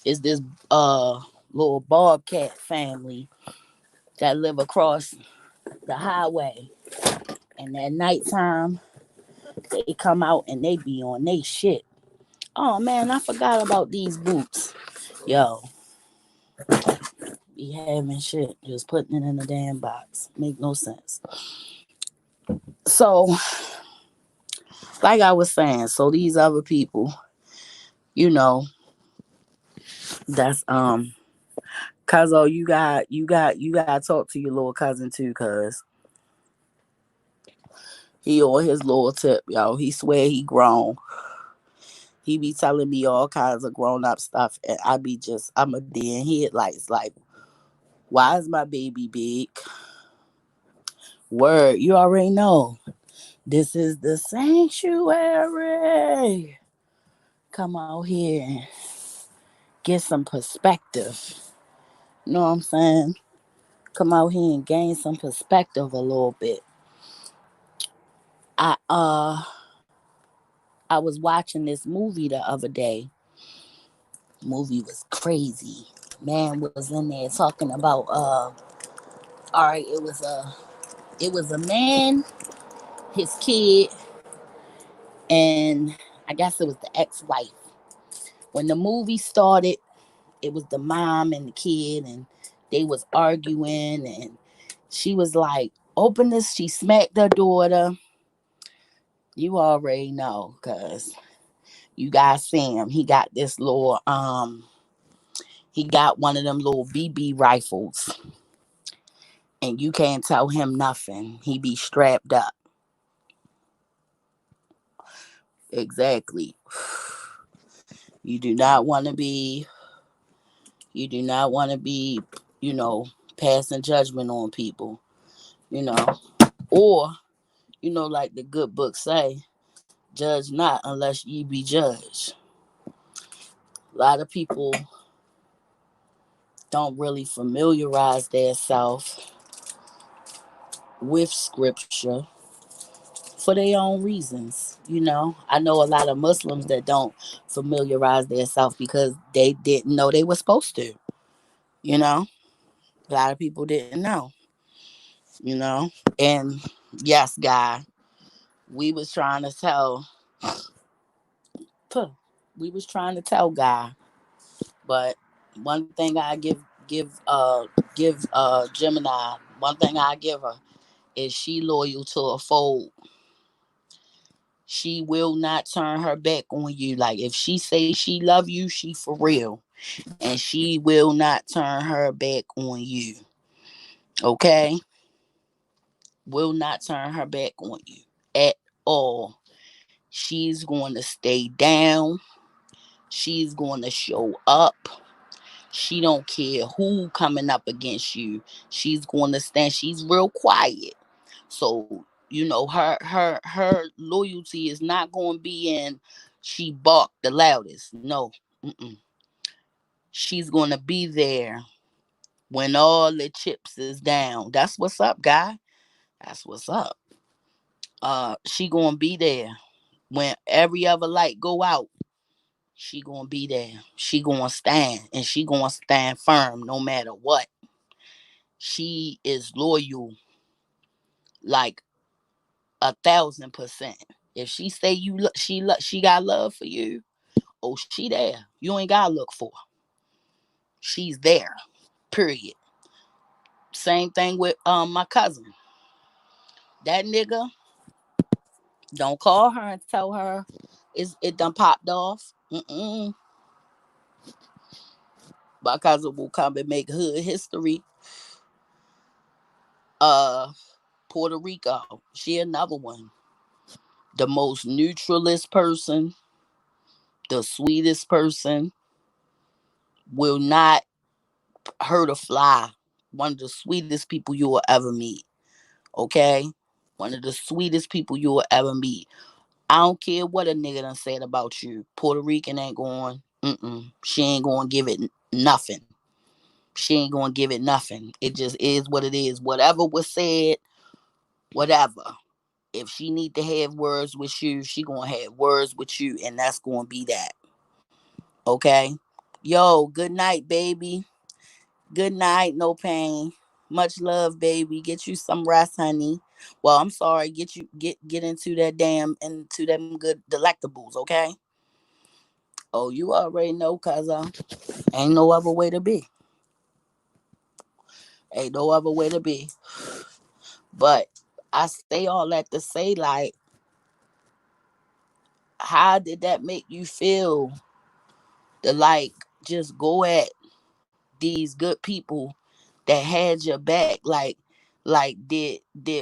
is this little bobcat family that live across the highway, and at nighttime they come out and they be on they shit. Oh man, I forgot about these boots. Yo, be having shit, just putting it in the damn box. Make no sense. So, like I was saying, so these other people, you know, that's cuz oh, you got to talk to your little cousin too, cuz he on his little tip, yo. He swear he grown. He be telling me all kinds of grown up stuff, and I'm a deer in headlights. Like, why is my baby big? Word, you already know. This is the sanctuary. Come out here and get some perspective. You know what I'm saying? Come out here and gain some perspective a little bit. I uh I was watching this movie the other day. Movie was crazy. Man was in there talking about all right, it was a man, his kid, and I guess it was the ex-wife. When the movie started, it was the mom and the kid, and they was arguing, and she was like, open this. She smacked her daughter. You already know, cause you guys see him. He got this little he got one of them little BB rifles, and you can't tell him nothing. He be strapped up. Exactly. You do not want to be you do not want to be, you know, passing judgment on people, you know. Or, like the good book say, judge not unless ye be judged. A lot of people don't really familiarize themselves with scripture for their own reasons. I know a lot of Muslims that don't familiarize themselves because they didn't know they were supposed to. You know, a lot of people didn't know. You know, and yes, guy, we was trying to tell, Puh, we was trying to tell guy, but one thing I give Gemini, one thing I give her is she loyal to a fold. She will not turn her back on you. Like if she say she love you, she for real. And she will not turn her back on you. Okay? Will not turn her back on you at all. She's going to stay down. She's going to show up. She don't care who coming up against you. She's going to stand. She's real quiet. So, her loyalty is not going to be in she barked the loudest. No. Mm-mm. She's going to be there when all the chips is down. That's what's up, guy. That's what's up. She going to be there when every other light go out. She gonna be there. She gonna stand, and she gonna stand firm no matter what. She is loyal, like 1,000%. If she say you look, she got love for you. Oh, she there. You ain't gotta look for her. She's there. Period. Same thing with my cousin. That nigga, don't call her and tell her it done popped off. Mm-mm. My cousin will come and make hood history. Uh, Puerto Rico. She another one. The most neutralist person, the sweetest person, will not hurt a fly. One of the sweetest people you will ever meet. Okay? One of the sweetest people you will ever meet. I don't care what a nigga done said about you. Puerto Rican ain't going, she ain't going to give it nothing. She ain't going to give it nothing. It just is what it is. Whatever was said, whatever. If she need to have words with you, she going to have words with you, and that's going to be that. Okay? Yo, good night, baby. Good night, no pain. Much love, baby. Get you some rest, honey. Well, I'm sorry. Get into that into them good delectables, okay? Oh, you already know, cuz ain't no other way to be. Ain't no other way to be. But I say all that to say, like, how did that make you feel to like just go at these good people that had your back? Like did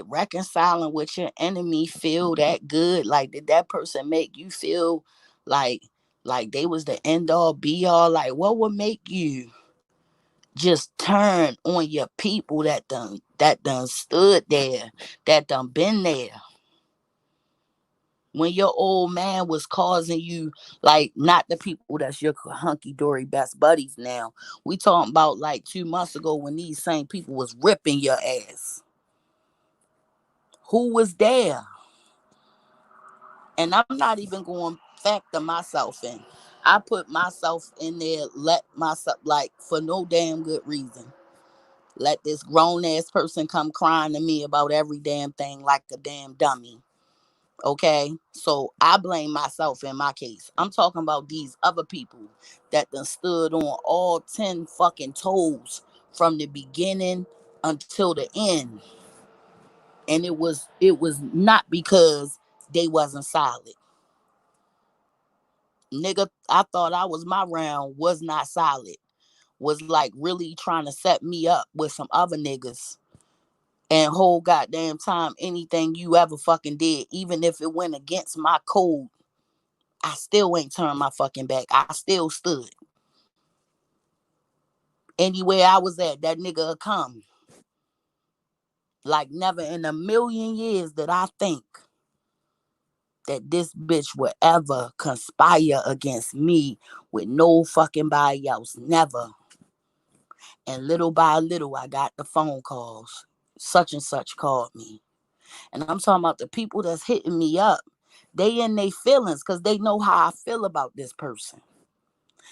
reconciling with your enemy feel that good? Like did that person make you feel like like they was the end all be all? Like what would make you just turn on your people that done stood there, that done been there when your old man was causing you, like not the people that's your hunky-dory best buddies now. We talking about like 2 months ago when these same people was ripping your ass. Who was there? And I'm not even going to factor myself in. I put myself in there, let myself, like, for no damn good reason. Let this grown ass person come crying to me about every damn thing like a damn dummy. Okay? So I blame myself in my case. I'm talking about these other people that done stood on all 10 fucking toes from the beginning until the end. And it was not because they wasn't solid. Nigga, I thought I was my round was not solid. Was like really trying to set me up with some other niggas and whole goddamn time anything you ever fucking did, even if it went against my code, I still ain't turned my fucking back. I still stood. Anywhere I was at, that nigga would come. Like never in a million years did I think that this bitch would ever conspire against me with no fucking body else. Never. And little by little, I got the phone calls. Such and such called me. And I'm talking about the people that's hitting me up. They in their feelings because they know how I feel about this person.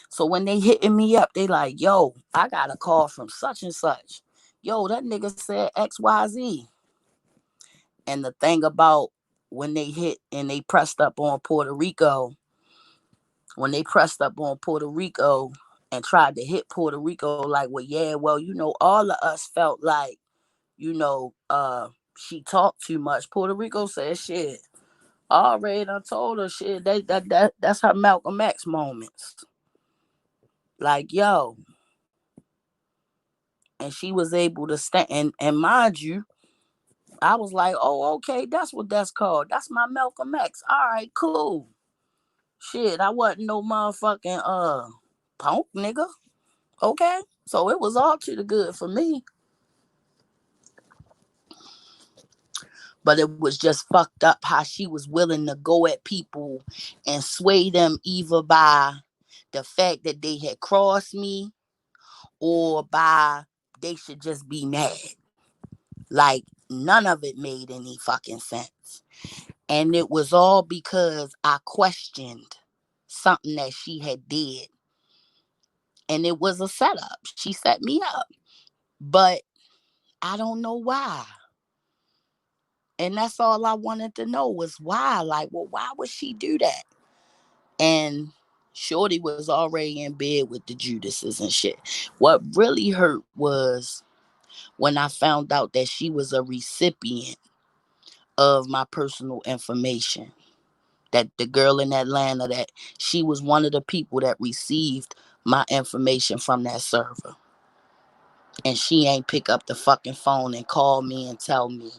So when they hitting me up, they like, yo, I got a call from such and such. Yo, that nigga said XYZ. And the thing about when they hit and they pressed up on Puerto Rico, when they pressed up on Puerto Rico and tried to hit Puerto Rico, like, well, yeah, well, all of us felt like, she talked too much. Puerto Rico said, shit, Already done told her shit. That's her Malcolm X moments. Like, yo. And she was able to stand, and mind you, I was like, oh, okay, that's what that's called. That's my Malcolm X. All right, cool. Shit, I wasn't no motherfucking punk nigga. Okay. So it was all to the good for me. But it was just fucked up how she was willing to go at people and sway them either by the fact that they had crossed me or by they should just be mad. Like none of it made any fucking sense. And it was all because I questioned something that she had did. And it was a setup. She set me up. But I don't know why. And that's all I wanted to know was why. Like, well, why would she do that? And Shorty was already in bed with the Judases and shit. What really hurt was when I found out that she was a recipient of my personal information. That the girl in Atlanta, that she was one of the people that received my information from that server. And she ain't pick up the fucking phone and call me and tell me.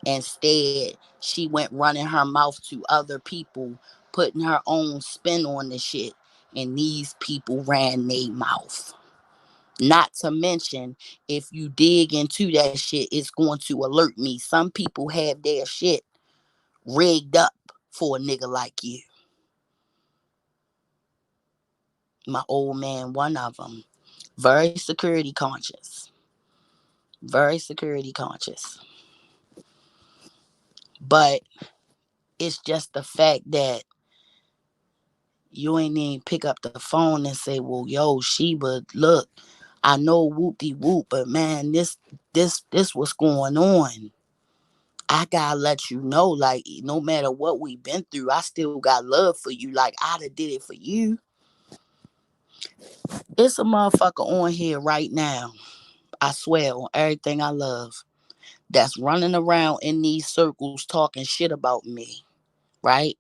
Instead, she went running her mouth to other people, putting her own spin on the shit. And these people ran their mouth. Not to mention, if you dig into that shit, it's going to alert me. Some people have their shit rigged up for a nigga like you. My old man, one of them. Very security conscious. Very security conscious. But it's just the fact that you ain't even pick up the phone and say, well, yo, Sheba, look, I know whoop de whoop, but man, this what's going on. I gotta let you know, like, no matter what we've been through, I still got love for you. Like, I'd have did it for you. It's a motherfucker on here right now, I swear, on everything I love, that's running around in these circles talking shit about me, right?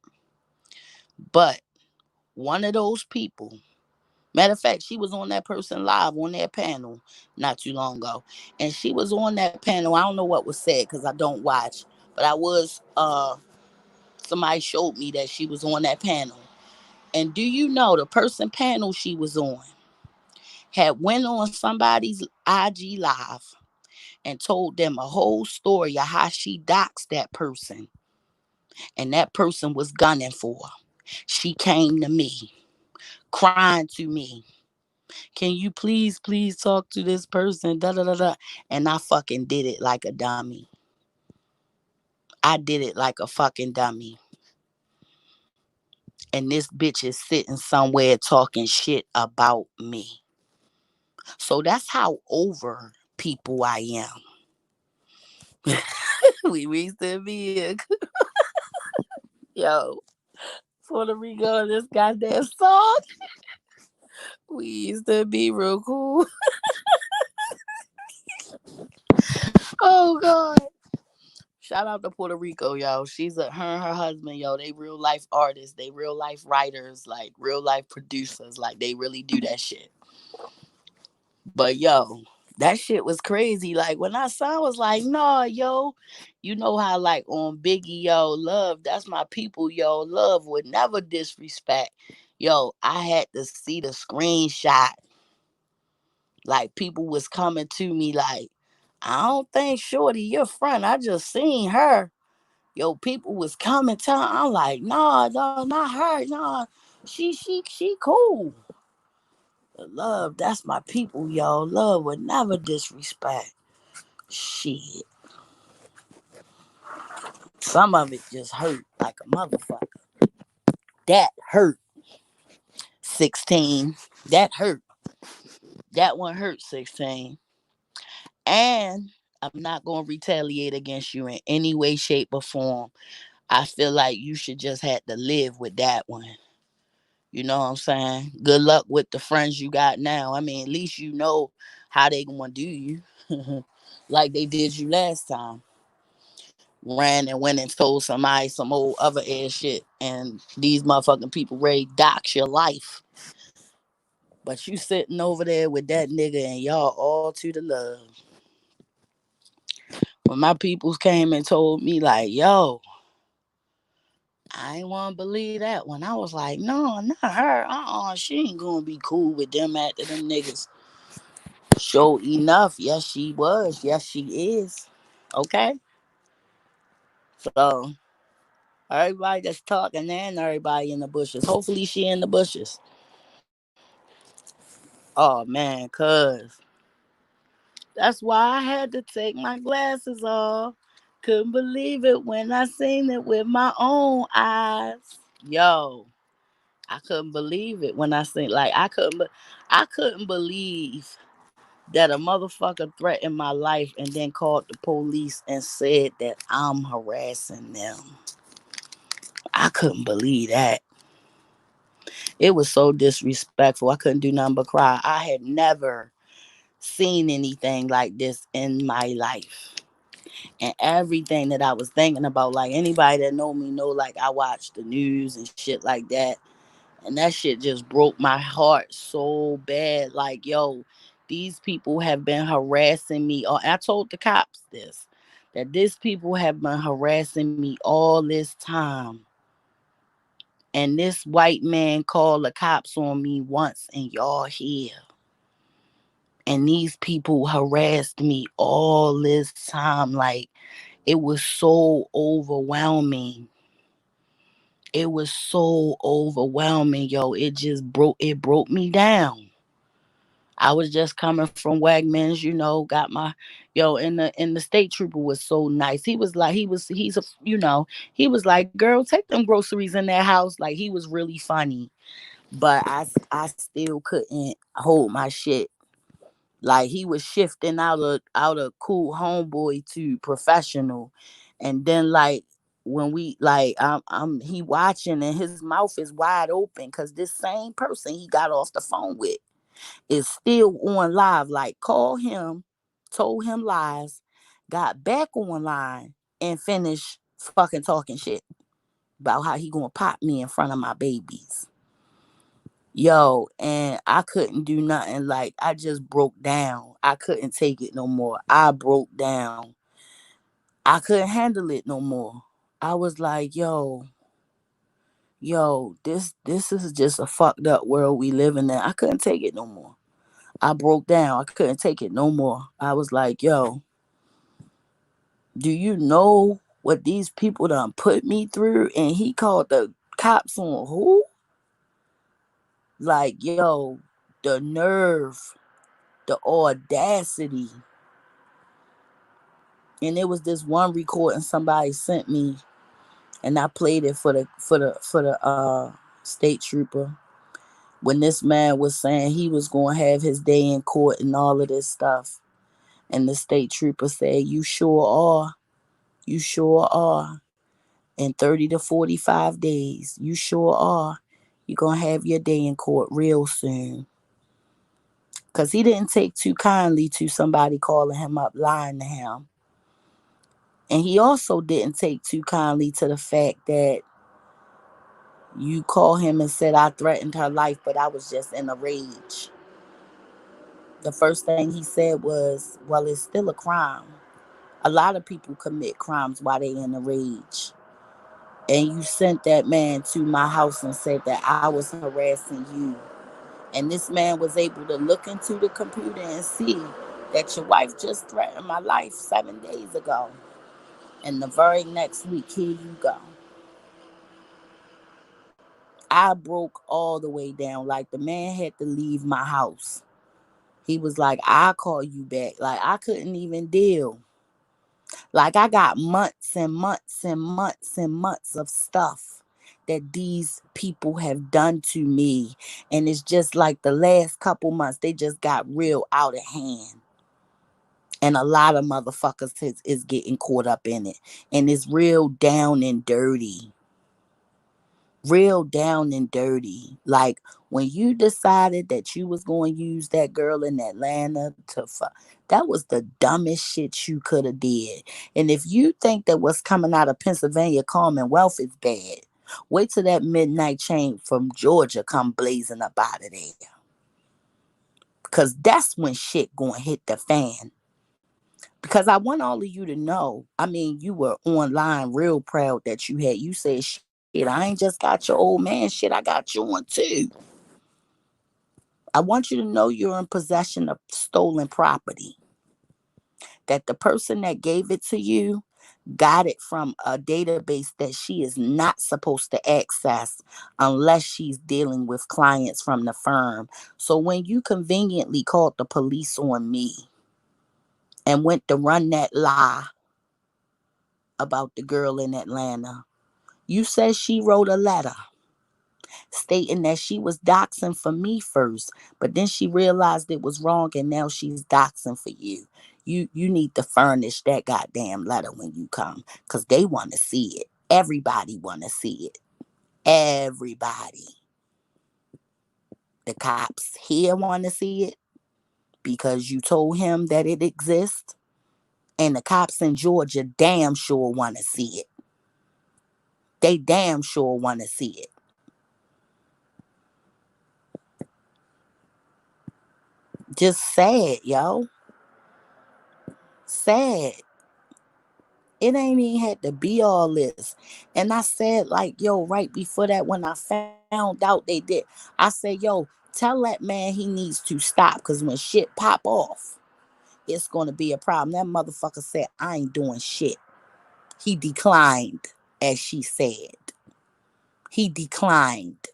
But one of those people, matter of fact, she was on that person live on that panel not too long ago. And she was on that panel. I don't know what was said because I don't watch, but I was somebody showed me that she was on that panel. And do you know the person panel she was on had went on somebody's IG live and told them a whole story of how she doxed that person and that person was gunning for her. She came to me, crying to me. Can you please talk to this person? Da da da da. And I fucking did it like a dummy. I did it like a fucking dummy. And this bitch is sitting somewhere talking shit about me. So that's how over people I am. We used to be yo, Puerto Rico, this goddamn song. We used to be real cool. Oh God. Shout out to Puerto Rico, yo. She's her and her husband, yo. They real life artists. They real life writers, like real life producers. Like they really do that shit. But yo, that shit was crazy. Like when I saw, I was like, nah, yo. You know how like on Biggie, yo, love, that's my people, yo. Love would never disrespect. Yo, I had to see the screenshot. Like people was coming to me like, I don't think Shorty your friend. I just seen her. Yo, people was coming telling. I'm like, nah, no, not her. Nah, she cool. But love, that's my people, yo. Love would never disrespect. Shit. Some of it just hurt like a motherfucker. That hurt. 16. That hurt. That one hurt, 16. And I'm not gonna retaliate against you in any way, shape, or form. I feel like you should just have to live with that one. You know what I'm saying? Good luck with the friends you got now. I mean, at least you know how they gonna do you, like they did you last time. ran and went and told somebody some old other ass shit, and these motherfucking people ready to dox your life. But you sitting over there with that nigga and y'all all to the love. When my peoples came and told me like, yo, I ain't want to believe that one. I was like, no, not her. She ain't gonna be cool with them after them niggas. Sure enough, yes she was. Yes she is. Okay, so everybody that's talking and everybody in the bushes. Hopefully she in the bushes. Oh man, cuz that's why I had to take my glasses off. Couldn't believe it when I seen it with my own eyes. Yo, I couldn't believe it when I seen like I couldn't believe that a motherfucker threatened my life and then called the police and said that I'm harassing them. I couldn't believe that. It was so disrespectful. I couldn't do nothing but cry. I had never seen anything like this in my life. And everything that I was thinking about, like anybody that know me know, like I watch the news and shit like that. And that shit just broke my heart so bad. Like, yo, these people have been harassing me. Or I told the cops this, that these people have been harassing me all this time. And this white man called the cops on me once, and y'all here. And these people harassed me all this time. Like, it was so overwhelming. It was so overwhelming, yo. It broke me down. I was just coming from Wegmans, got my and the state trooper was so nice. He was like he's a he was like, "Girl, take them groceries in that house." Like he was really funny. But I still couldn't hold my shit. Like he was shifting out of cool homeboy to professional. And then like when we like I'm he watching and his mouth is wide open because this same person he got off the phone with is still on live. Like call him, told him lies, got back online and finished fucking talking shit about how he gonna pop me in front of my babies. Yo, and I couldn't do nothing. Like I just broke down. I couldn't take it no more. I broke down. I couldn't handle it no more. I was like, yo, this is just a fucked up world we living in. I couldn't take it no more. I broke down. I couldn't take it no more. I was like, yo, do you know what these people done put me through? And he called the cops on who? Like, yo, the nerve, the audacity. And it was this one recording somebody sent me, and I played it for the state trooper when this man was saying he was going to have his day in court and all of this stuff. And the state trooper said, "You sure are. You sure are. In 30 to 45 days, you sure are. You're going to have your day in court real soon." Because he didn't take too kindly to somebody calling him up, lying to him. And he also didn't take too kindly to the fact that you call him and said, "I threatened her life, but I was just in a rage." The first thing he said was, "Well, it's still a crime. A lot of people commit crimes while they in a rage. And you sent that man to my house and said that I was harassing you. And this man was able to look into the computer and see that your wife just threatened my life 7 days ago. And the very next week, here you go." I broke all the way down. Like the man had to leave my house. He was like, "I'll call you back." Like I couldn't even deal. Like I got months and months and months and months of stuff that these people have done to me. And it's just like the last couple months, they just got real out of hand. And a lot of motherfuckers is getting caught up in it. And it's real down and dirty. real down and dirty. Like when you decided that you was going to use that girl in Atlanta to fuck, that was the dumbest shit you could have did. And if you think that what's coming out of Pennsylvania Commonwealth is bad, wait till that midnight chain from Georgia come blazing up out of there. Cause that's when shit gonna hit the fan. Because I want all of you to know, I mean, you were online real proud that you said, shit, I ain't just got your old man shit, I got you on too. I want you to know you're in possession of stolen property, that the person that gave it to you got it from a database that she is not supposed to access unless she's dealing with clients from the firm. So when you conveniently called the police on me and went to run that lie about the girl in Atlanta, you said she wrote a letter stating that she was doxing for me first, but then she realized it was wrong and now she's doxing for you. You need to furnish that goddamn letter when you come, cause they want to see it. Everybody want to see it. Everybody. The cops here want to see it because you told him that it exists, and the cops in Georgia damn sure want to see it. They damn sure want to see it. Just sad, yo. Sad. It ain't even had to be all this. And I said, like, yo, right before that, when I found out they did, I said, yo, tell that man he needs to stop. Because when shit pop off, it's going to be a problem. That motherfucker said, I ain't doing shit. He declined, as she said. He declined.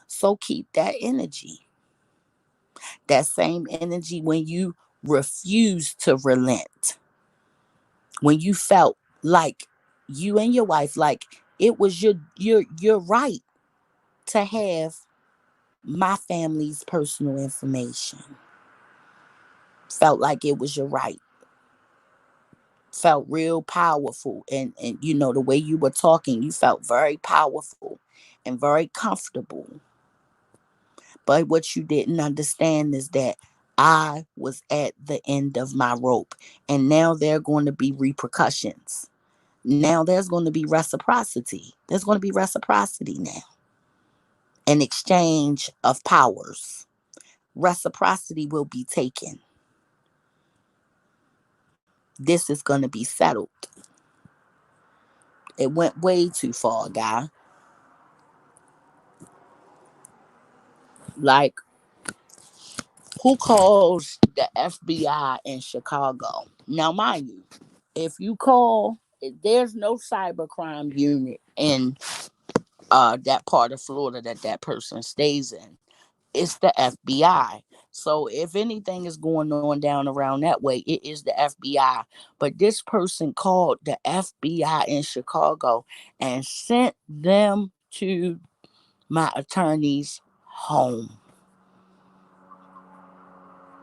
So keep that energy. That same energy when you refuse to relent, when you felt like you and your wife, like it was your right to have my family's personal information. Felt like it was your right. Felt real powerful, and you know the way you were talking, you felt very powerful and very comfortable. But what you didn't understand is that I was at the end of my rope, and now there are going to be repercussions. Now there's going to be reciprocity. There's going to be reciprocity now. An exchange of powers. Reciprocity will be taken. This is going to be settled. It went way too far, guy. Like, who calls the FBI in Chicago? Now, mind you, if you call, there's no cybercrime unit in that part of Florida that that person stays in. It's the FBI. So if anything is going on down around that way, it is the FBI. But this person called the FBI in Chicago and sent them to my attorney's home.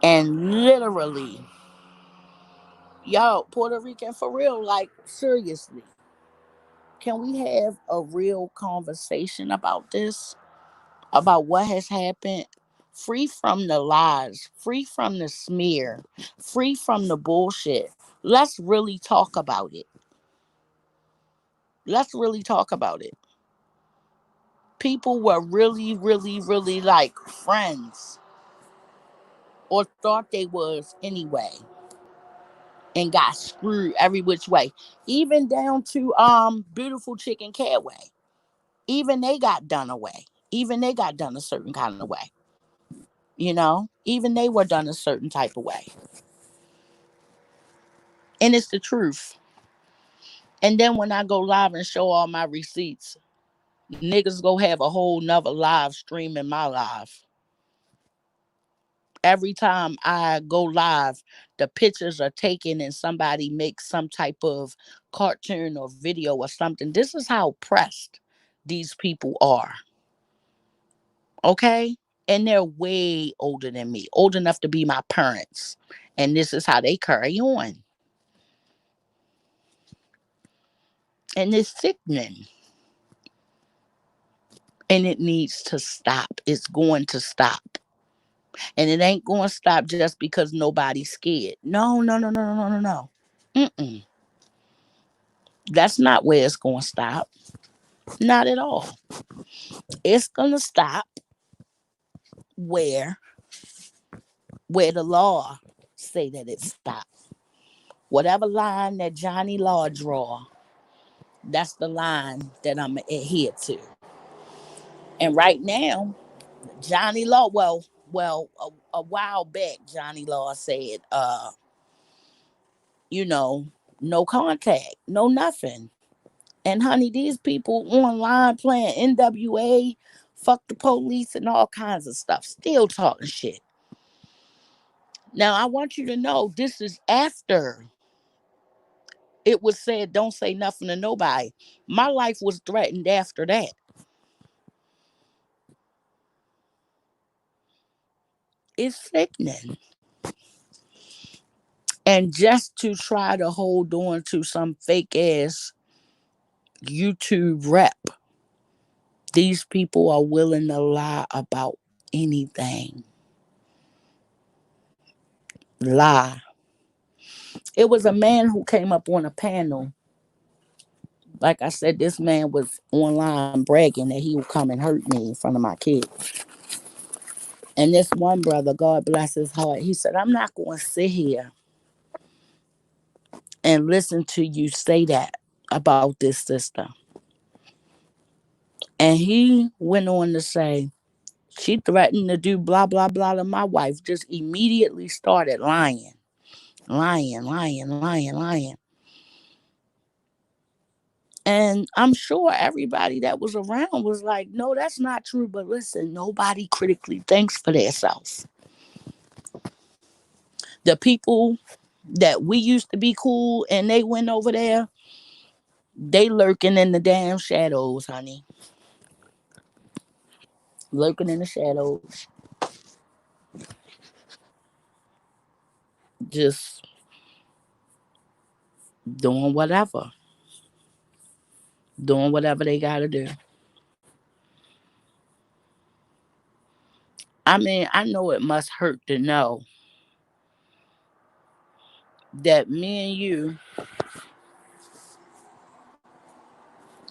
And literally, yo, Puerto Rican for real, like seriously, can we have a real conversation about this? About what has happened? Free from the lies, free from the smear, free from the bullshit. Let's really talk about it. Let's really talk about it. People were really, really, really like friends, or thought they was anyway, and got screwed every which way. Even down to beautiful chicken Catway. Even they got done away. Even they got done a certain kind of way. You know? Even they were done a certain type of way. And it's the truth. And then when I go live and show all my receipts, niggas go have a whole nother live stream in my live. Every time I go live, the pictures are taken and somebody makes some type of cartoon or video or something. This is how pressed these people are. Okay? And they're way older than me, old enough to be my parents. And this is how they carry on. And it's sickening. And it needs to stop. It's going to stop. And it ain't going to stop just because nobody's scared. No, no, no, no, no, no, no. Mm-mm. That's not where it's going to stop. Not at all. It's going to stop where the law say that it stops. Whatever line that Johnny Law draw, that's the line that I'm adhere to. And right now, Johnny Law, a while back, Johnny Law said, you know, no contact, no nothing. And honey, these people online playing NWA, fuck the police, and all kinds of stuff, still talking shit. Now, I want you to know this is after it was said, don't say nothing to nobody. My life was threatened after that. It's sickening. And just to try to hold on to some fake ass YouTube rep, these people are willing to lie about anything. Lie. It was a man who came up on a panel. Like I said, this man was online bragging that he would come and hurt me in front of my kids. And this one brother, God bless his heart, he said, I'm not going to sit here and listen to you say that about this sister. And he went on to say, she threatened to do blah, blah, blah to my wife, just immediately started lying, lying, lying, lying, lying. And I'm sure everybody that was around was like, no, that's not true. But listen, nobody critically thinks for themselves. The people that we used to be cool and they went over there, they lurking in the damn shadows, honey. Lurking in the shadows, just doing whatever, doing whatever they gotta do. I mean, I know it must hurt to know that me and you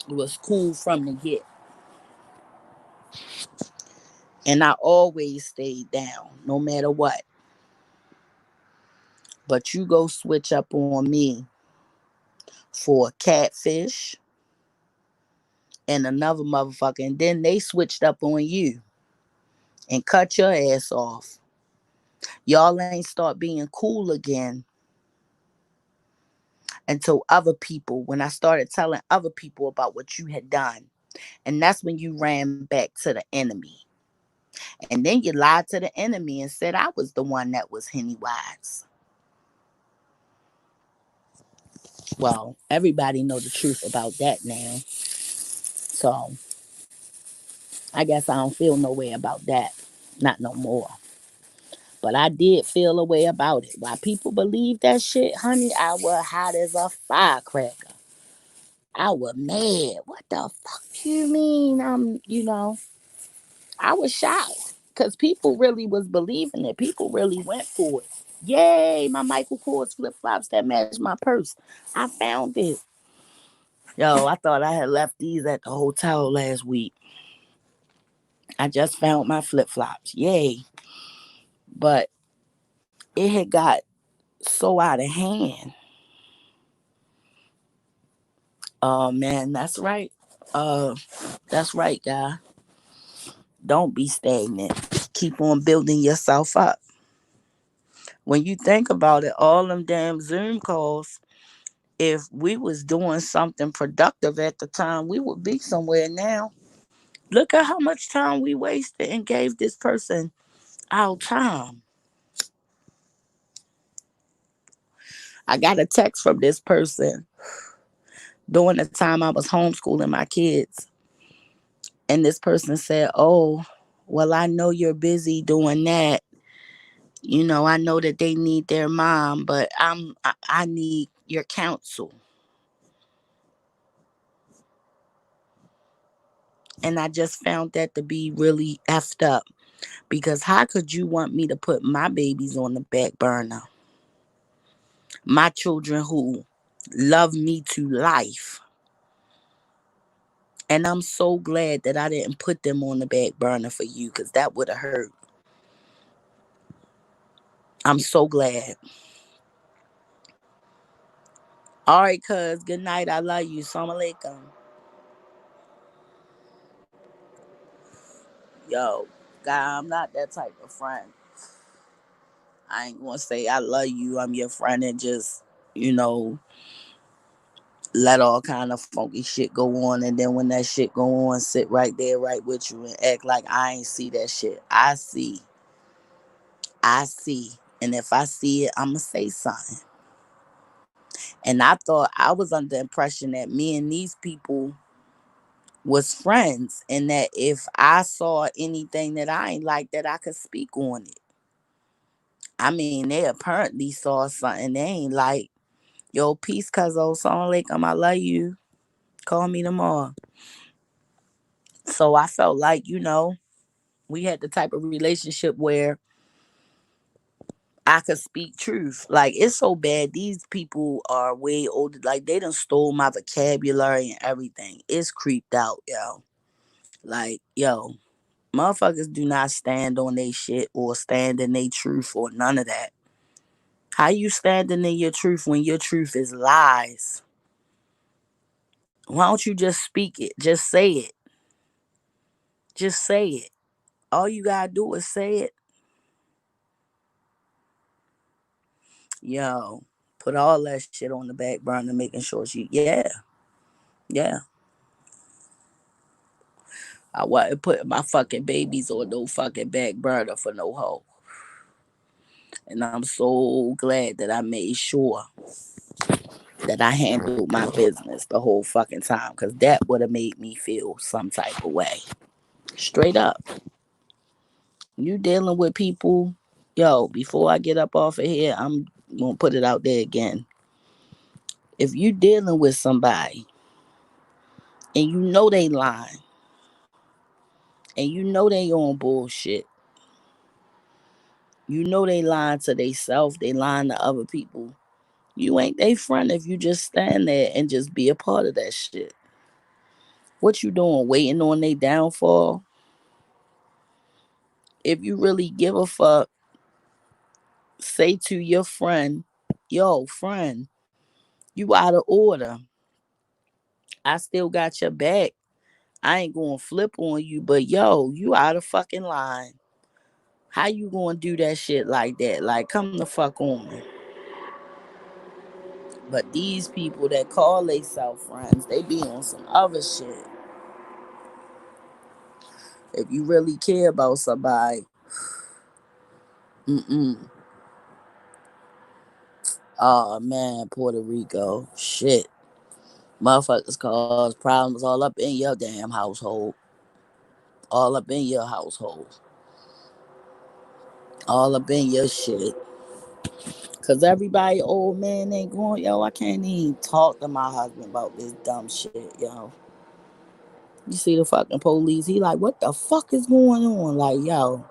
was cool from the get. And I always stayed down, no matter what. But you go switch up on me for catfish and another motherfucker, and then they switched up on you and cut your ass off. Y'all ain't start being cool again until other people, when I started telling other people about what you had done. And that's when you ran back to the enemy. And then you lied to the enemy and said I was the one that was Henny Wise. Well, everybody know the truth about that now. So I guess I don't feel no way about that. Not no more. But I did feel a way about it. Why people believe that shit, honey, I was hot as a firecracker. I was mad. What the fuck you mean? I was shocked. Because people really was believing it. People really went for it. Yay, my Michael Kors flip flops that match my purse. I found it. Yo, I thought I had left these at the hotel last week. I just found my flip flops. Yay. But it had got so out of hand. Oh man, that's right. That's right, guy. Don't be stagnant. Keep on building yourself up. When you think about it, all them damn Zoom calls, if we was doing something productive at the time, we would be somewhere now. Look at how much time we wasted and gave this person our time. I got a text from this person during the time I was homeschooling my kids. And this person said, oh, well, I know you're busy doing that. I know that they need their mom, but I need your counsel. And I just found that to be really effed up. Because how could you want me to put my babies on the back burner? My children who love me to life. And I'm so glad that I didn't put them on the back burner for you because that would have hurt. I'm so glad. All right, cuz. Good night. I love you. Assalamu alaikum. Yo, guy, I'm not that type of friend. I ain't gonna say I love you. I'm your friend and just, you know, let all kind of funky shit go on, and then when that shit go on, sit right there, right with you, and act like I ain't see that shit. I see, and if I see it, I'ma say something. And I thought I was under the impression that me and these people was friends, and that if I saw anything that I ain't like, that I could speak on it. I mean, they apparently saw something they ain't like. Yo, peace, cuz old song like I love you. Call me tomorrow. So I felt like, we had the type of relationship where I could speak truth. Like, it's so bad. These people are way older. Like, they done stole my vocabulary and everything. It's creeped out, yo. Like, yo, motherfuckers do not stand on they shit or stand in they truth or none of that. How you standing in your truth when your truth is lies? Why don't you just speak it? Just say it. Just say it. All you gotta do is say it. Yo, put all that shit on the back burner, making sure yeah, yeah. I wasn't putting my fucking babies on no fucking back burner for no hoe. And I'm so glad that I made sure that I handled my business the whole fucking time, because that would have made me feel some type of way. Straight up. You dealing with people, yo, before I get up off of here, I'm gonna put it out there again. If you dealing with somebody and you know they lying and you know they on bullshit, you know they lying to theyself, they lying to other people. You ain't they friend if you just stand there and just be a part of that shit. What you doing? Waiting on they downfall? If you really give a fuck, say to your friend, yo, friend, you out of order. I still got your back. I ain't gonna flip on you, but yo, you out of fucking line. How you gonna do that shit like that? Like, come the fuck on. But these people that call themselves friends, they be on some other shit. If you really care about somebody, mm-mm. Oh man, Puerto Rico, shit. Motherfuckers cause problems all up in your damn household. All up in your household. All up in your shit. Cause everybody old man ain't going, yo, I can't even talk to my husband about this dumb shit, yo. You see the fucking police, he like, what the fuck is going on? Like, yo,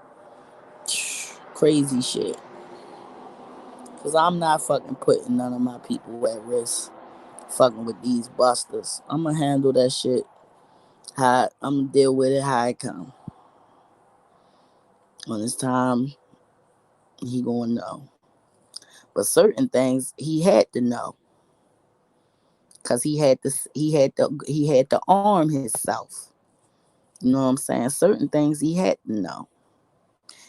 crazy shit. Cause I'm not fucking putting none of my people at risk fucking with these busters. I'ma handle that shit. How I'ma deal with it how it come. When it's time, he gonna know. But certain things he had to know. Cause he had to arm himself. You know what I'm saying? Certain things he had to know.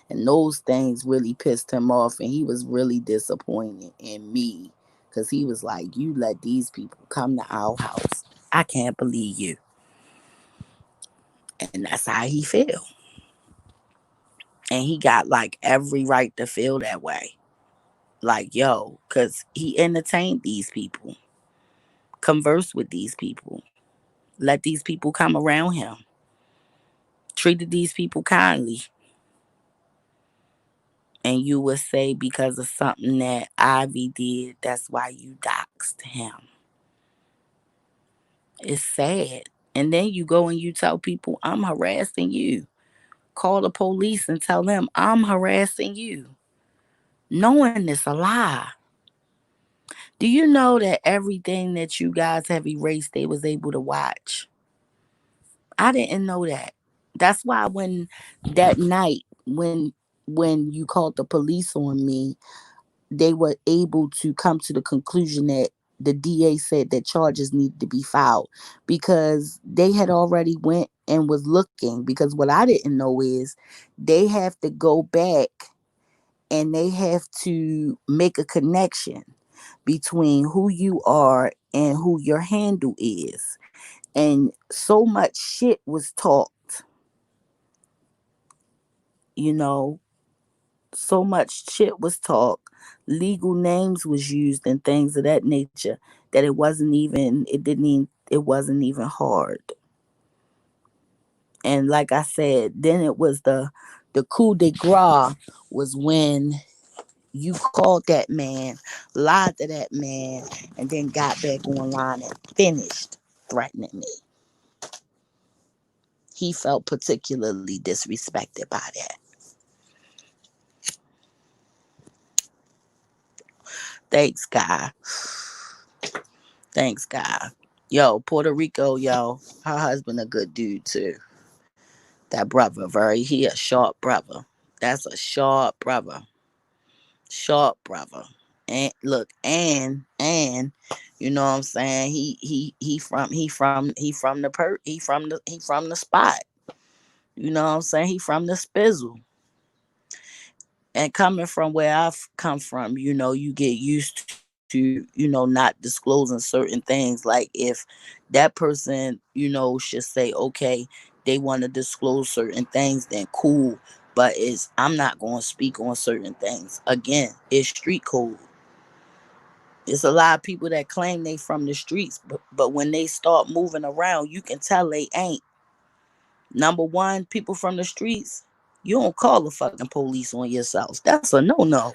And those things really pissed him off, and he was really disappointed in me. Cause he was like, you let these people come to our house. I can't believe you. And that's how he feel. And he got like every right to feel that way. Like, yo, cause he entertained these people, conversed with these people, let these people come around him, treated these people kindly. And you would say because of something that Ivy did, that's why you doxed him. It's sad. And then you go and you tell people, I'm harassing you. Call the police and tell them, I'm harassing you. Knowing it's a lie. Do you know that everything that you guys have erased, they was able to watch? I didn't know that. That's why when that night, when you called the police on me, they were able to come to the conclusion that the DA said that charges needed to be filed because they had already went and was looking. Because what I didn't know is they have to go back and they have to make a connection between who you are and who your handle is. And so much shit was talked, you know, so much shit was talked, legal names was used and things of that nature that it wasn't even hard. And like I said, then it was the coup de grace was when you called that man, lied to that man, and then got back online and finished threatening me. He felt particularly disrespected by that. Thanks, God. Thanks, God. Yo, Puerto Rico, yo, her husband a good dude too. That brother, he a sharp brother. That's a sharp brother. Sharp brother. And look, and you know what I'm saying? He from the spot. You know what I'm saying? He from the spizzle. And coming from where I've come from, you get used to, not disclosing certain things. Like if that person, should say, okay, they want to disclose certain things, then cool. But I'm not going to speak on certain things. Again, it's street code. It's a lot of people that claim they from the streets, but when they start moving around, you can tell they ain't. Number one, people from the streets, you don't call the fucking police on yourself. That's a no.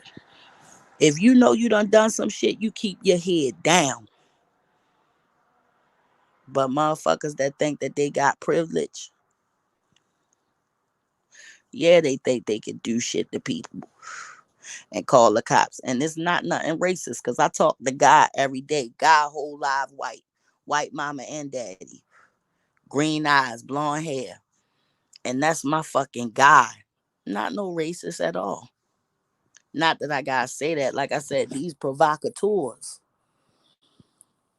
If you know you done some shit, you keep your head down. But motherfuckers that think that they got privilege, yeah, they think they can do shit to people and call the cops. And it's not nothing racist because I talk to God every day. God whole live white mama and daddy, green eyes, blonde hair. And that's my fucking God. Not no racist at all. Not that I gotta say that. Like I said, these provocateurs,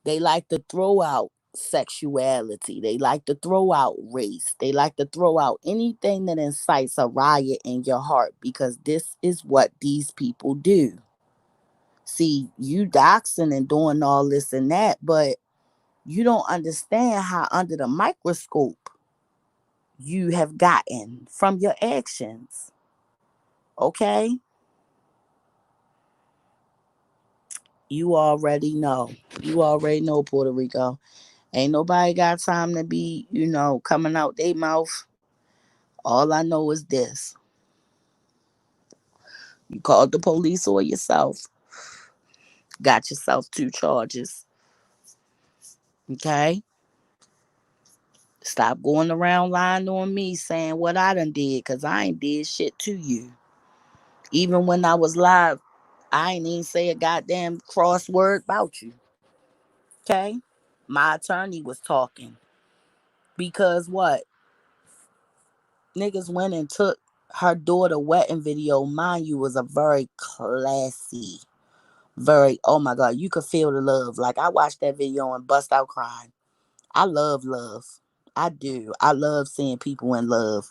they like to throw out sexuality. They like to throw out race. They like to throw out anything that incites a riot in your heart because this is what these people do. See, you doxing and doing all this and that, but you don't understand how under the microscope you have gotten from your actions. Okay? You already know. You already know, Puerto Rico. Ain't nobody got time to be, coming out their mouth. All I know is this. You called the police or yourself. Got yourself 2 charges. Okay? Stop going around lying on me saying what I done did because I ain't did shit to you. Even when I was live, I ain't even say a goddamn crossword about you. Okay? My attorney was talking. Because what? Niggas went and took her daughter wedding video. Mind you, was a very classy, very, oh my God, you could feel the love. Like I watched that video and bust out crying. I love love. I do. I love seeing people in love.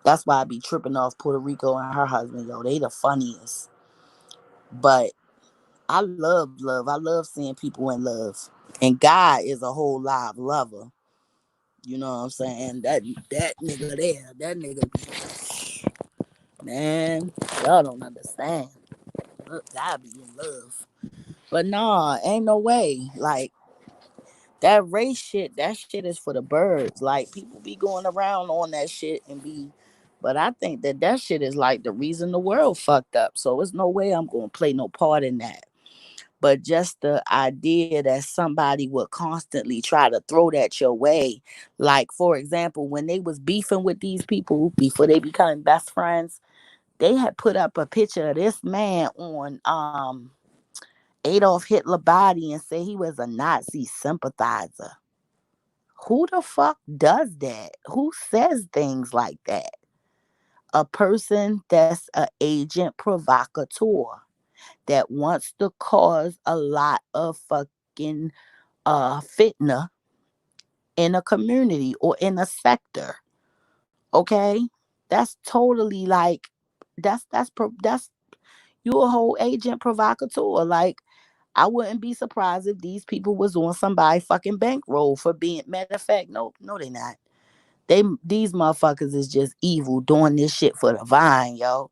That's why I be tripping off Puerto Rico and her husband, yo. They the funniest. But I love love. I love seeing people in love. And God is a whole live lover. You know what I'm saying? That nigga there, that nigga, man, y'all don't understand. Look, God be in love. But nah, ain't no way. Like that race shit, that shit is for the birds. Like people be going around on that shit and be, but I think that shit is like the reason the world fucked up. So it's no way I'm gonna play no part in that. But just the idea that somebody would constantly try to throw that your way, like for example, when they was beefing with these people before they became best friends, they had put up a picture of this man on Adolf Hitler body and said he was a Nazi sympathizer. Who the fuck does that? Who says things like that? A person that's an agent provocateur that wants to cause a lot of fucking fitna in a community or in a sector. Okay, that's totally like that's you a whole agent provocateur. Like I wouldn't be surprised if these people was on somebody fucking bankroll for being. Matter of fact, no, they not. These motherfuckers is just evil doing this shit for the vine, yo.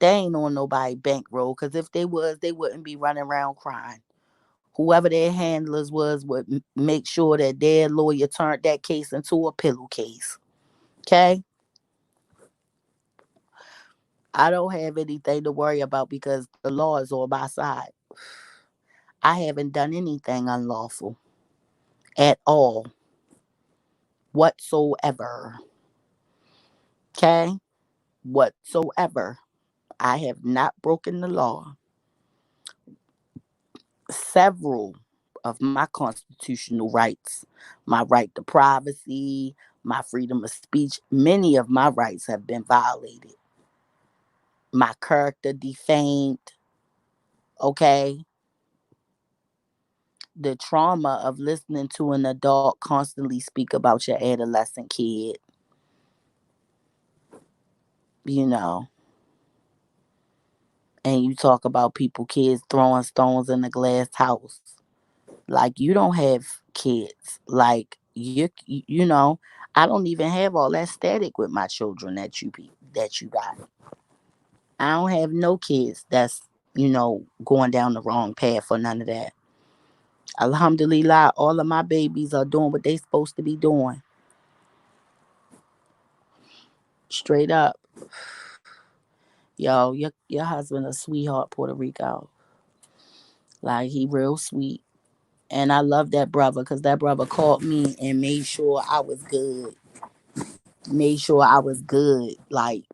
They ain't on nobody bankroll because if they was, they wouldn't be running around crying. Whoever their handlers was would make sure that their lawyer turned that case into a pillowcase. Okay, I don't have anything to worry about because the law is on my side. I haven't done anything unlawful at all whatsoever. Okay, whatsoever. I have not broken the law. Several of my constitutional rights, my right to privacy, my freedom of speech, many of my rights have been violated. My character defamed, okay? The trauma of listening to an adult constantly speak about your adolescent kid, you know, and you talk about kids throwing stones in a glass house. Like you don't have kids. Like you know, I don't even have all that static with my children that you got. I don't have no kids that's going down the wrong path or none of that. Alhamdulillah, all of my babies are doing what they supposed to be doing. Straight up. Yo, your husband a sweetheart, Puerto Rico. Like he real sweet. And I love that brother because that brother called me and made sure I was good. Made sure I was good. Like,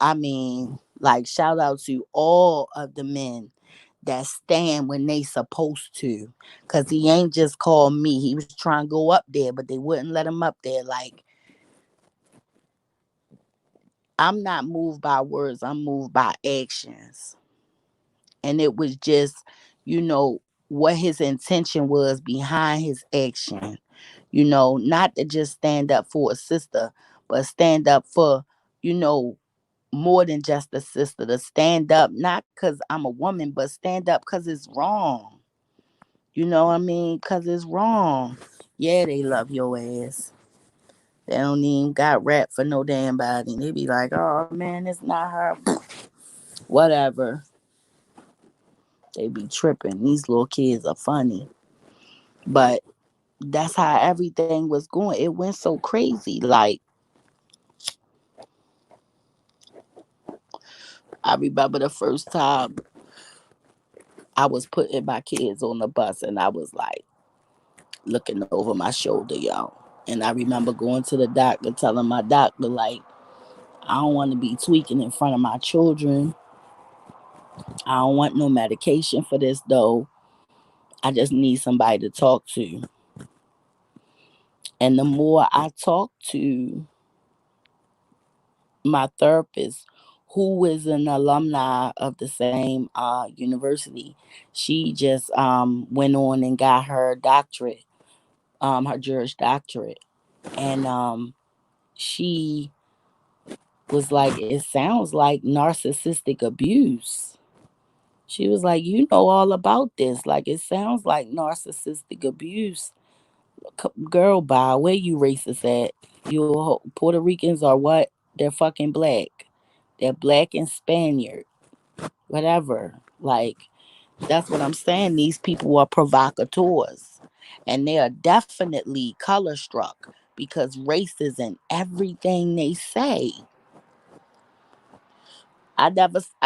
I mean, like shout out to all of the men that stand when they supposed to. Cause he ain't just called me. He was trying to go up there, but they wouldn't let him up there. Like, I'm not moved by words, I'm moved by actions. And it was just, you know, what his intention was behind his action. Not to just stand up for a sister, but stand up for, you know, more than just a sister. To stand up, not because I'm a woman, but stand up because it's wrong. You know what I mean? Because it's wrong. Yeah, they love your ass. They don't even got rap for no damn body. They be like, oh man, it's not her. Whatever. They be tripping. These little kids are funny. But that's how everything was going. It went so crazy. Like, I remember the first time I was putting my kids on the bus and I was like looking over my shoulder, y'all. And I remember going to the doctor telling my doctor, like, I don't want to be tweaking in front of my children. I don't want no medication for this though. I just need somebody to talk to. And the more I talked to my therapist, who is an alumni of the same university, she just went on and got her doctorate, her Juris Doctorate. And she was like, it sounds like narcissistic abuse. She was like, you know all about this. Like, it sounds like narcissistic abuse. Girl, bye. Where you racist at? You Puerto Ricans are what? They're fucking black. They're black and Spaniard. Whatever. Like, that's what I'm saying. These people are provocateurs. And they are definitely color struck because race is in everything they say. I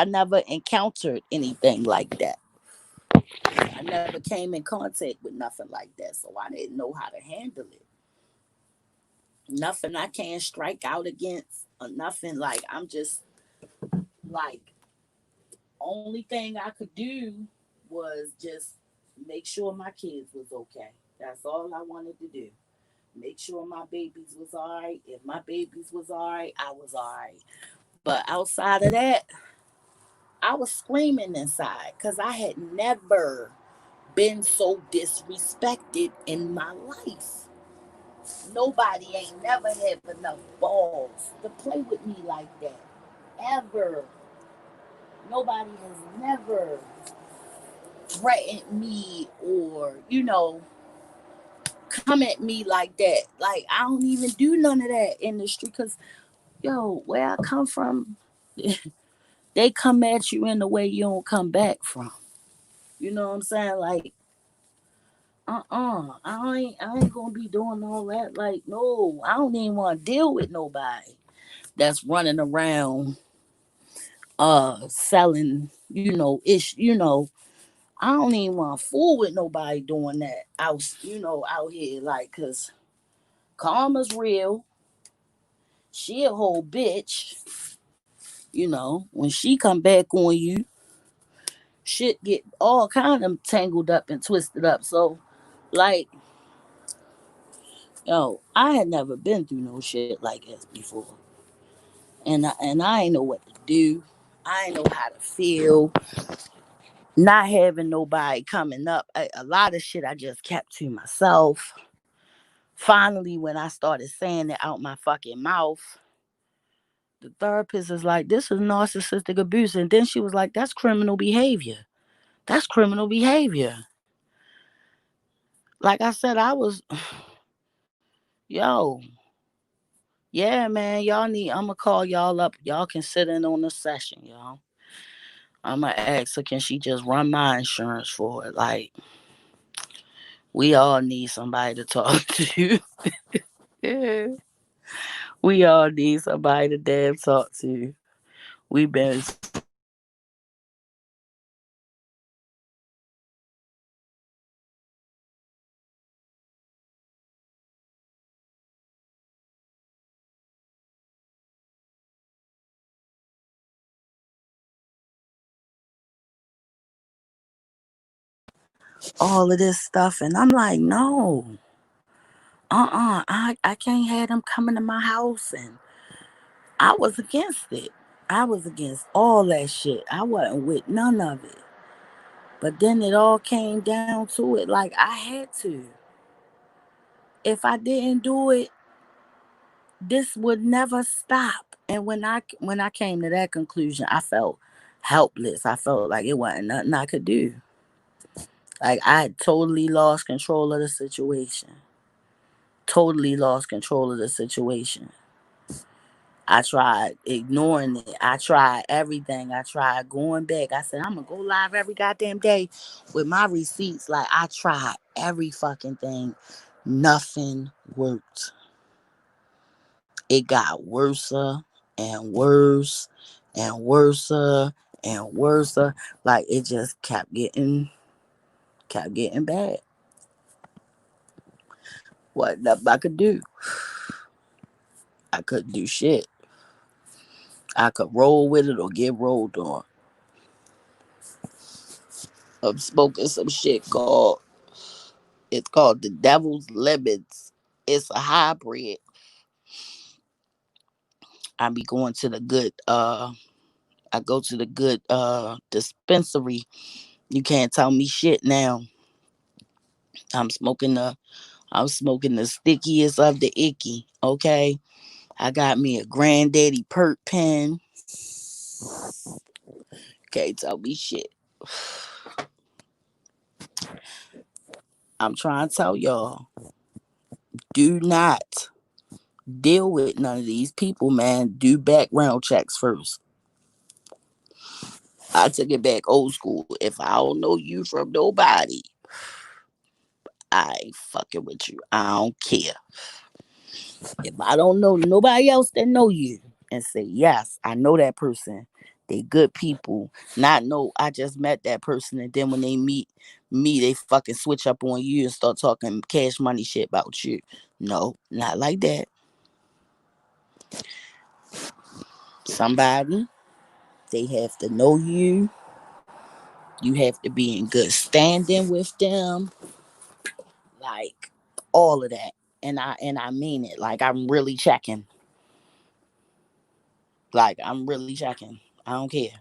never encountered anything like that. I never came in contact with nothing like that, so I didn't know how to handle it. Nothing I can't strike out against or nothing. Like, I'm just like, only thing I could do was just make sure my kids was okay. That's all I wanted to do. Make sure my babies was all right. If my babies was all right, I was all right. But outside of that, I was screaming inside because I had never been so disrespected in my life. Nobody ain't never had enough balls to play with me like that. Ever. Nobody has never threatened me or, come at me like that. Like, I don't even do none of that in the street because, yo, where I come from, they come at you in the way you don't come back from. You know what I'm saying? Like, I ain't gonna be doing all that. Like, no, I don't even want to deal with nobody that's running around selling, I don't even want to fool with nobody doing that out here, like, cause karma's real. She a whole bitch. When she come back on you, shit get all kind of tangled up and twisted up. So, like, I had never been through no shit like this before, and I ain't know what to do. I ain't know how to feel. Not having nobody coming up, a lot of shit I just kept to myself. Finally, when I started saying it out my fucking mouth, the therapist is like, "This is narcissistic abuse," and then she was like, "That's criminal behavior. That's criminal behavior." Like I said, I was, yo, yeah, man, y'all need. I'm gonna call y'all up. Y'all can sit in on the session, y'all. I'm gonna ask her, can she just run my insurance for it? Like, we all need somebody to talk to. Yeah. We all need somebody to damn talk to. We've been so all of this stuff, and I'm like, no, I can't have them coming to my house, and I was against it. I was against all that shit. I wasn't with none of it. But then it all came down to it. Like, I had to. If I didn't do it, this would never stop. And when I came to that conclusion, I felt helpless. I felt like it wasn't nothing I could do. Like, I had totally lost control of the situation. Totally lost control of the situation. I tried ignoring it. I tried everything. I tried going back. I said, I'm gonna go live every goddamn day with my receipts. Like, I tried every fucking thing. Nothing worked. It got worse and worse and worse and worse. Like, it just kept getting bad. What nothing I could do. I couldn't do shit. I could roll with it or get rolled on. I'm smoking some shit called the Devil's Lemons. It's a hybrid. I be going to the good I go to the good dispensary. You can't tell me shit now. I'm smoking the I'm smoking the stickiest of the icky. Okay. I got me a granddaddy perk pen. Can't tell me shit. I'm trying to tell y'all, do not deal with none of these people, man. Do background checks first. I took it back old school. If I don't know you from nobody, I ain't fucking with you. I don't care. If I don't know nobody else that know you and say, yes, I know that person, They good people. Not no, I just met that person and then when they meet me, they fucking switch up on you and start talking cash money shit about you. No, not like that. Somebody, they have to know you. You have to be in good standing with them. Like all of that. And I mean it. Like I'm really checking. Like I'm really checking. I don't care.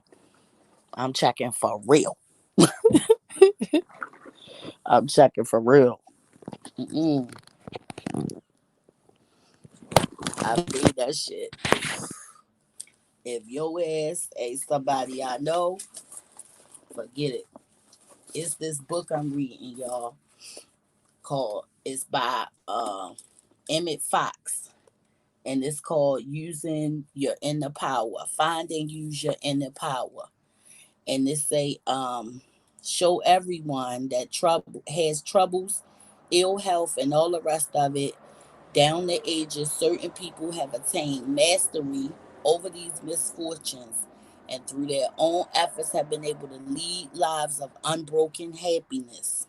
I'm checking for real. I'm checking for real. Mm-mm. I mean that shit. If your ass ain't somebody I know, forget it. It's this book I'm reading, y'all. Called it's by Emmett Fox, and it's called "Using Your Inner Power." Find and use your inner power, and it say show everyone that trouble has troubles, ill health, and all the rest of it. Down the ages, certain people have attained mastery over these misfortunes and through their own efforts have been able to lead lives of unbroken happiness.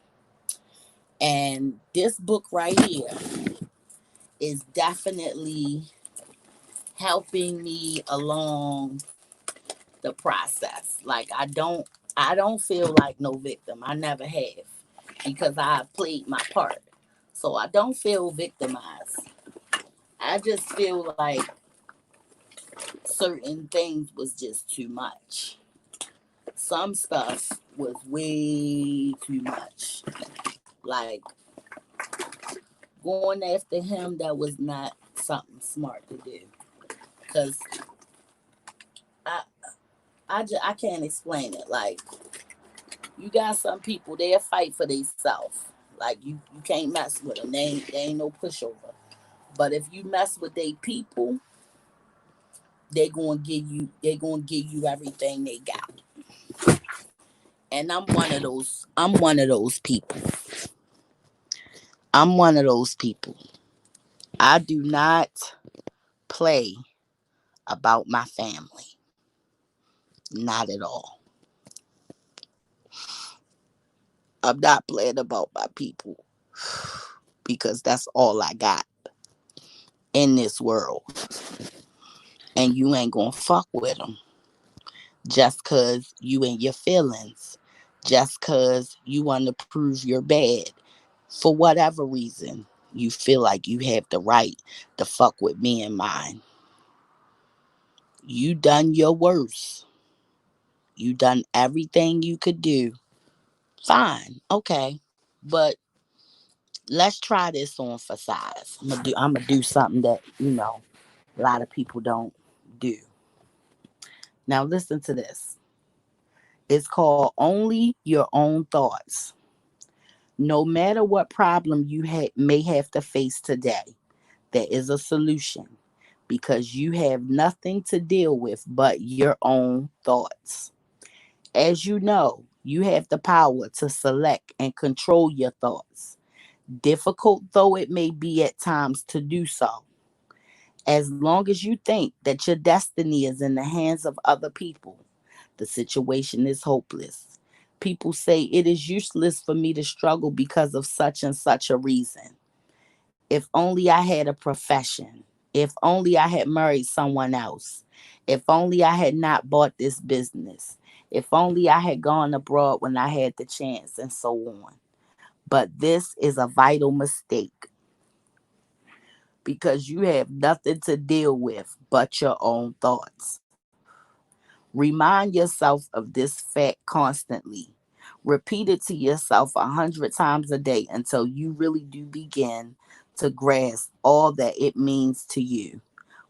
And this book right here is definitely helping me along the process. Like I don't feel like no victim. I never have because I played my part. So I don't feel victimized. I just feel like certain things was just too much. Some stuff was way too much. Like going after him, that was not something smart to do. Cause I I can't explain it. Like you got some people they'll fight for themselves. Like you can't mess with them. They ain't no pushover. But if you mess with they people, they gonna give you everything they got. And I'm one of those people. I'm one of those people. I do not play about my family. Not at all. I'm not playing about my people because that's all I got in this world. And you ain't gonna fuck with them just cause you in your feelings. Just cause you want to prove you're bad. For whatever reason, you feel like you have the right to fuck with me and mine. You done your worst. You done everything you could do. Fine, okay. But let's try this on for size. I'm gonna do something that a lot of people don't do. Now listen to this. It's called Only Your Own Thoughts. No matter what problem you may have to face today, there is a solution because you have nothing to deal with but your own thoughts. As you know, you have the power to select and control your thoughts, difficult though it may be at times to do so. As long as you think that your destiny is in the hands of other people, the situation is hopeless. People say it is useless for me to struggle because of such and such a reason. If only I had a profession. If only I had married someone else. If only I had not bought this business. If only I had gone abroad when I had the chance, and so on. But this is a vital mistake because you have nothing to deal with but your own thoughts. Remind yourself of this fact constantly. Repeat it to yourself 100 times a day until you really do begin to grasp all that it means to you.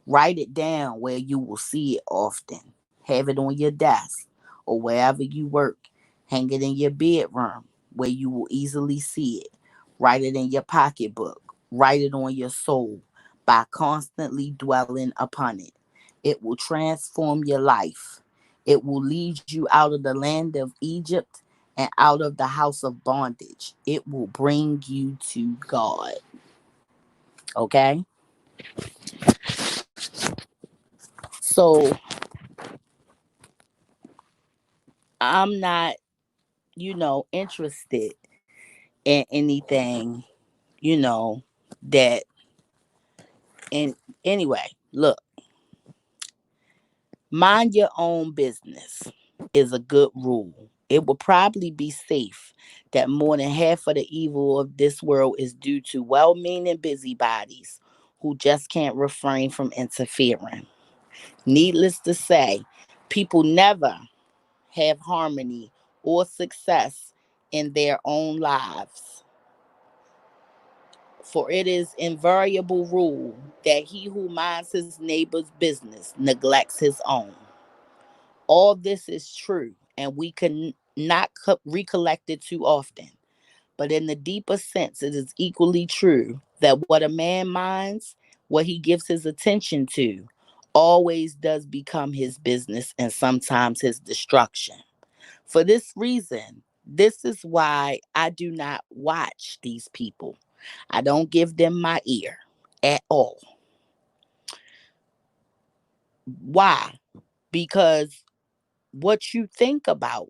Write it down where you will see it often. Have it on your desk or wherever you work. Hang it in your bedroom where you will easily see it. Write it in your pocketbook. Write it on your soul by constantly dwelling upon it. It will transform your life. It will lead you out of the land of Egypt and out of the house of bondage. It will bring you to God. Okay? So I'm not, interested in anything, that. And anyway, look, mind your own business is a good rule. It will probably be safe that more than half of the evil of this world is due to well meaning busybodies who just can't refrain from interfering. Needless to say, people never have harmony or success in their own lives. For it is invariable rule that he who minds his neighbor's business neglects his own. All this is true, and we can not recollect it too often. But in the deeper sense, it is equally true that what a man minds, what he gives his attention to, always does become his business and sometimes his destruction. For this reason, this is why I do not watch these people. I don't give them my ear at all. Why? Because what you think about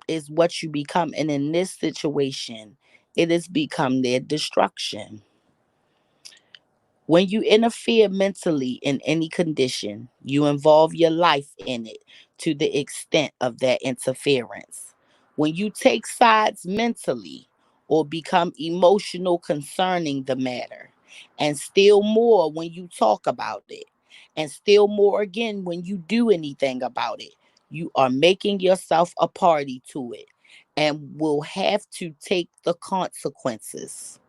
is what you become. And in this situation, it has become their destruction. When you interfere mentally in any condition, you involve your life in it to the extent of that interference. When you take sides mentally or become emotional concerning the matter, and still more when you talk about it, and still more again when you do anything about it, you are making yourself a party to it and will have to take the consequences.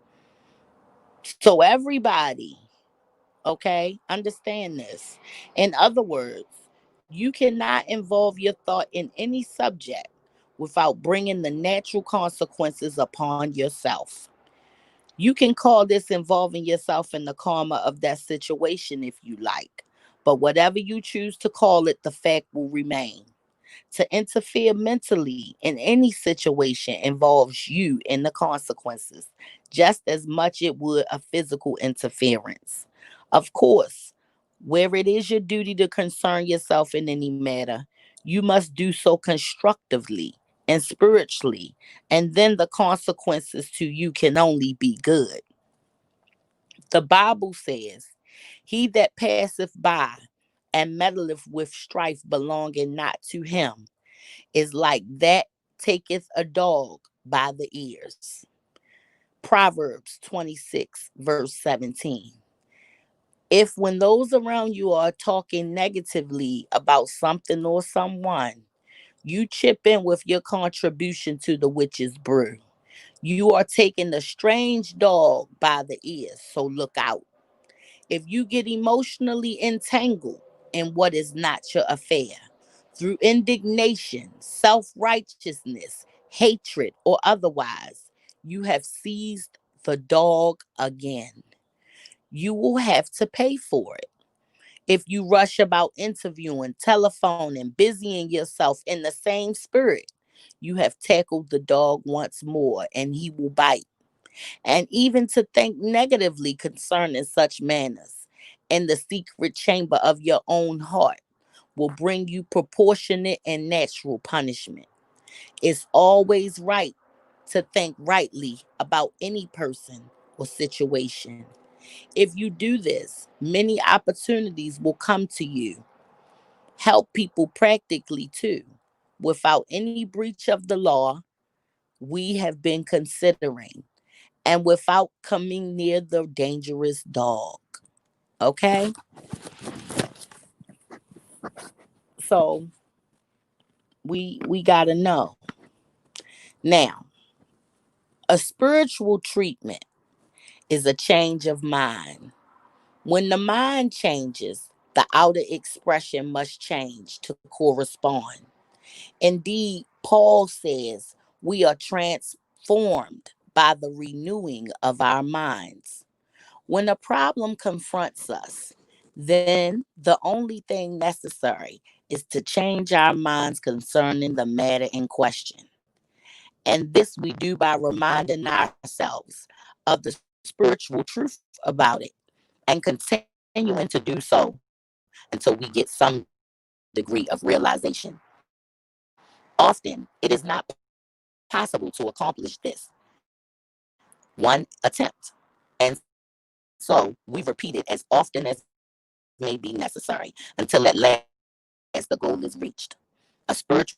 So, everybody, okay? Understand this. In other words, you cannot involve your thought in any subject without bringing the natural consequences upon yourself. You can call this involving yourself in the karma of that situation if you like, but whatever you choose to call it, the fact will remain. To interfere mentally in any situation involves you in the consequences, just as much it would a physical interference. Of course, where it is your duty to concern yourself in any matter, you must do so constructively and spiritually, and then the consequences to you can only be good. The Bible says, he that passeth by and meddleth with strife belonging not to him is like that taketh a dog by the ears. Proverbs 26, verse 17. If when those around you are talking negatively about something or someone, you chip in with your contribution to the witch's brew, you are taking the strange dog by the ears, so look out. If you get emotionally entangled in what is not your affair, through indignation, self righteousness, hatred, or otherwise, you have seized the dog again. You will have to pay for it. If you rush about interviewing, telephoning, busying yourself in the same spirit, you have tackled the dog once more and he will bite. And even to think negatively concerning such manners in the secret chamber of your own heart will bring you proportionate and natural punishment. It's always right to think rightly about any person or situation. If you do this, many opportunities will come to you. Help people practically too, without any breach of the law we have been considering, and without coming near the dangerous dog. Okay? So we gotta know. Now, a spiritual treatment is a change of mind. When the mind changes, the outer expression must change to correspond. Indeed, Paul says we are transformed by the renewing of our minds. When a problem confronts us, then the only thing necessary is to change our minds concerning the matter in question. And this we do by reminding ourselves of the spiritual truth about it and continuing to do so until we get some degree of realization. Often, it is not possible to accomplish this one attempt. And so we repeat it as often as may be necessary until at last the goal is reached. A spiritual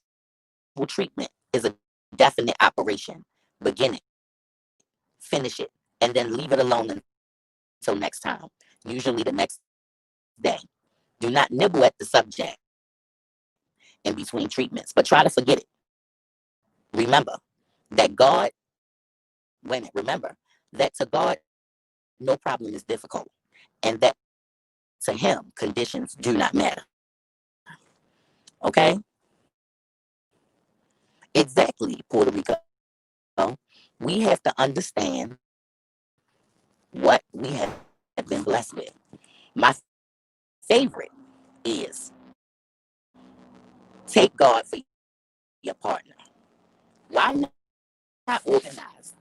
treatment is a definite operation. Begin it, finish it, and then leave it alone until next time, usually the next day. Do not nibble at the subject in between treatments, but try to forget it. Remember that God, wait a minute, remember that to God, no problem is difficult, and that to Him, conditions do not matter. Okay? Exactly, Puerto Rico. We have to understand what we have been blessed with. My favorite is take God for your partner. Why not organize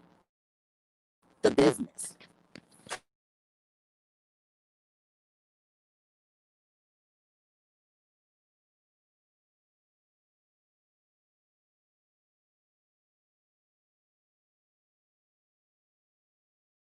the business to make it easier for you to take care of your partner?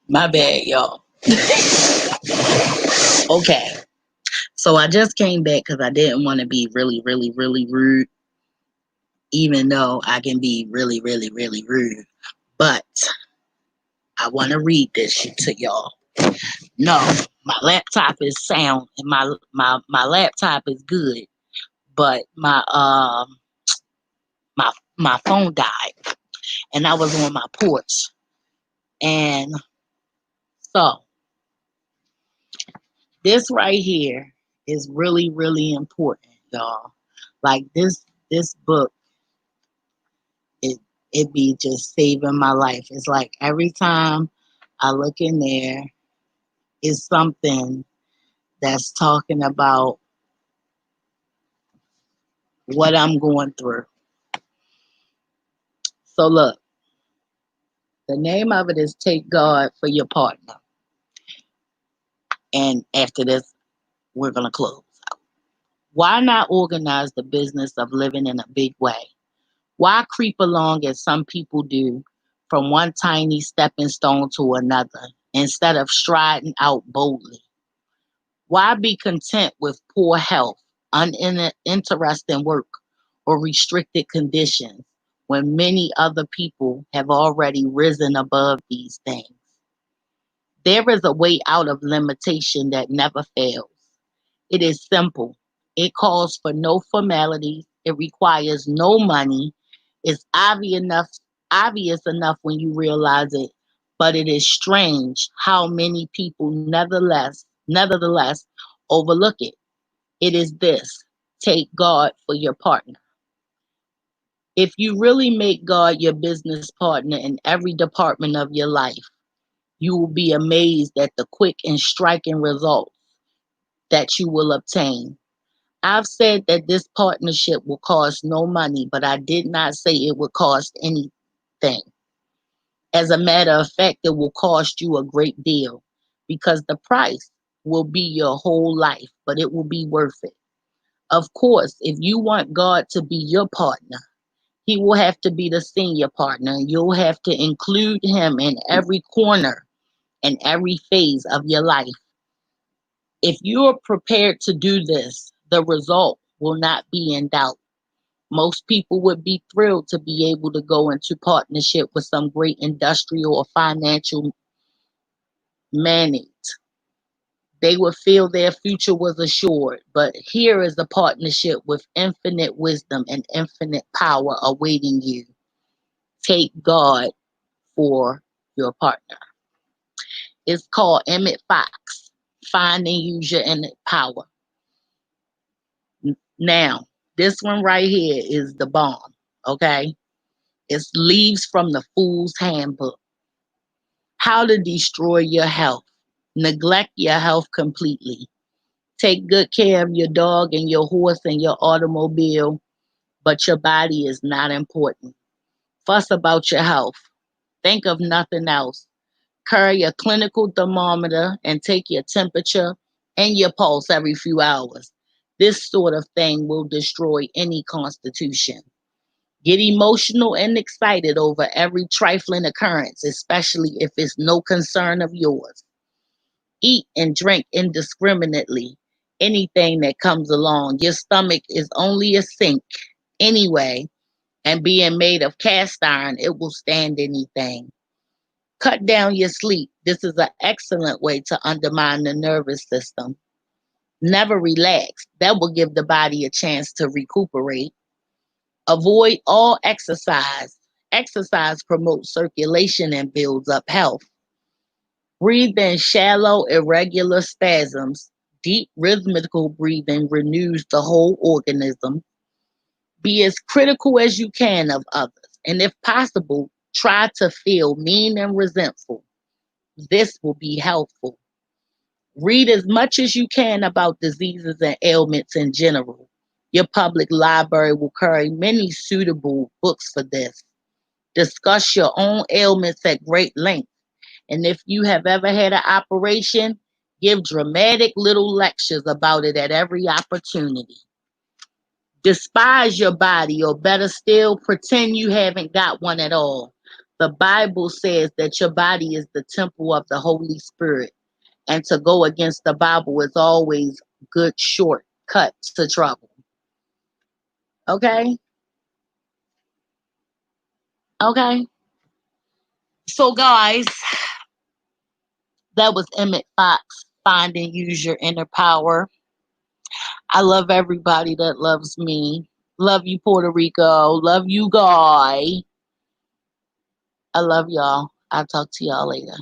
My bad, y'all. Okay. So I just came back because I didn't want to be really, really, really rude, even though I can be really, really, really rude. But I want to read this shit to y'all. No, my laptop is sound and my laptop is good, but my phone died and I was on my porch. And so this right here is really, really important, y'all. Like this book, it it be just saving my life. It's like every time I look in there, it's something that's talking about what I'm going through. So look, the name of it is Take God for Your Partner. And after this, we're gonna close. Why not organize the business of living in a big way? Why creep along as some people do from one tiny stepping stone to another instead of striding out boldly? Why be content with poor health, uninteresting work, or restricted conditions when many other people have already risen above these things? There is a way out of limitation that never fails. It is simple. It calls for no formalities. It requires no money. It's obvious enough when you realize it, but it is strange how many people nevertheless overlook it. It is this: take God for your partner. If you really make God your business partner in every department of your life, you will be amazed at the quick and striking results that you will obtain. I've said that this partnership will cost no money, but I did not say it would cost anything. As a matter of fact, it will cost you a great deal because the price will be your whole life, but it will be worth it. Of course, if you want God to be your partner, He will have to be the senior partner. You'll have to include Him in every corner and every phase of your life. If you are prepared to do this, the result will not be in doubt. Most people would be thrilled to be able to go into partnership with some great industrial or financial magnate. They would feel their future was assured. But here is a partnership with infinite wisdom and infinite power awaiting you. Take God for your partner. It's called Emmett Fox. Find and use your inner power. Now, this one right here is the bomb. Okay? It's Leaves from the Fool's Handbook. How to destroy your health. Neglect your health completely. Take good care of your dog and your horse and your automobile, but your body is not important. Fuss about your health. Think of nothing else. Carry a clinical thermometer and take your temperature and your pulse every few hours. This sort of thing will destroy any constitution. Get emotional and excited over every trifling occurrence, especially if it's no concern of yours. Eat and drink indiscriminately. Anything that comes along. Your stomach is only a sink anyway, and being made of cast iron, it will stand anything. Cut down your sleep. This is an excellent way to undermine the nervous system. Never relax. That will give the body a chance to recuperate. Avoid all exercise. Exercise promotes circulation and builds up health. Breathe in shallow, irregular spasms. Deep rhythmical breathing renews the whole organism. Be as critical as you can of others. And if possible, try to feel mean and resentful. This will be helpful. Read as much as you can about diseases and ailments in general. Your public library will carry many suitable books for this. Discuss your own ailments at great length. And if you have ever had an operation, give dramatic little lectures about it at every opportunity. Despise your body, or better still, pretend you haven't got one at all. The Bible says that your body is the temple of the Holy Spirit, and to go against the Bible is always good shortcut to trouble. Okay? Okay? So, guys, That was Emmett Fox. Find and use your inner power. I love everybody that loves me. Love you, Puerto Rico. Love you, Guy. I love y'all. I'll talk to y'all later.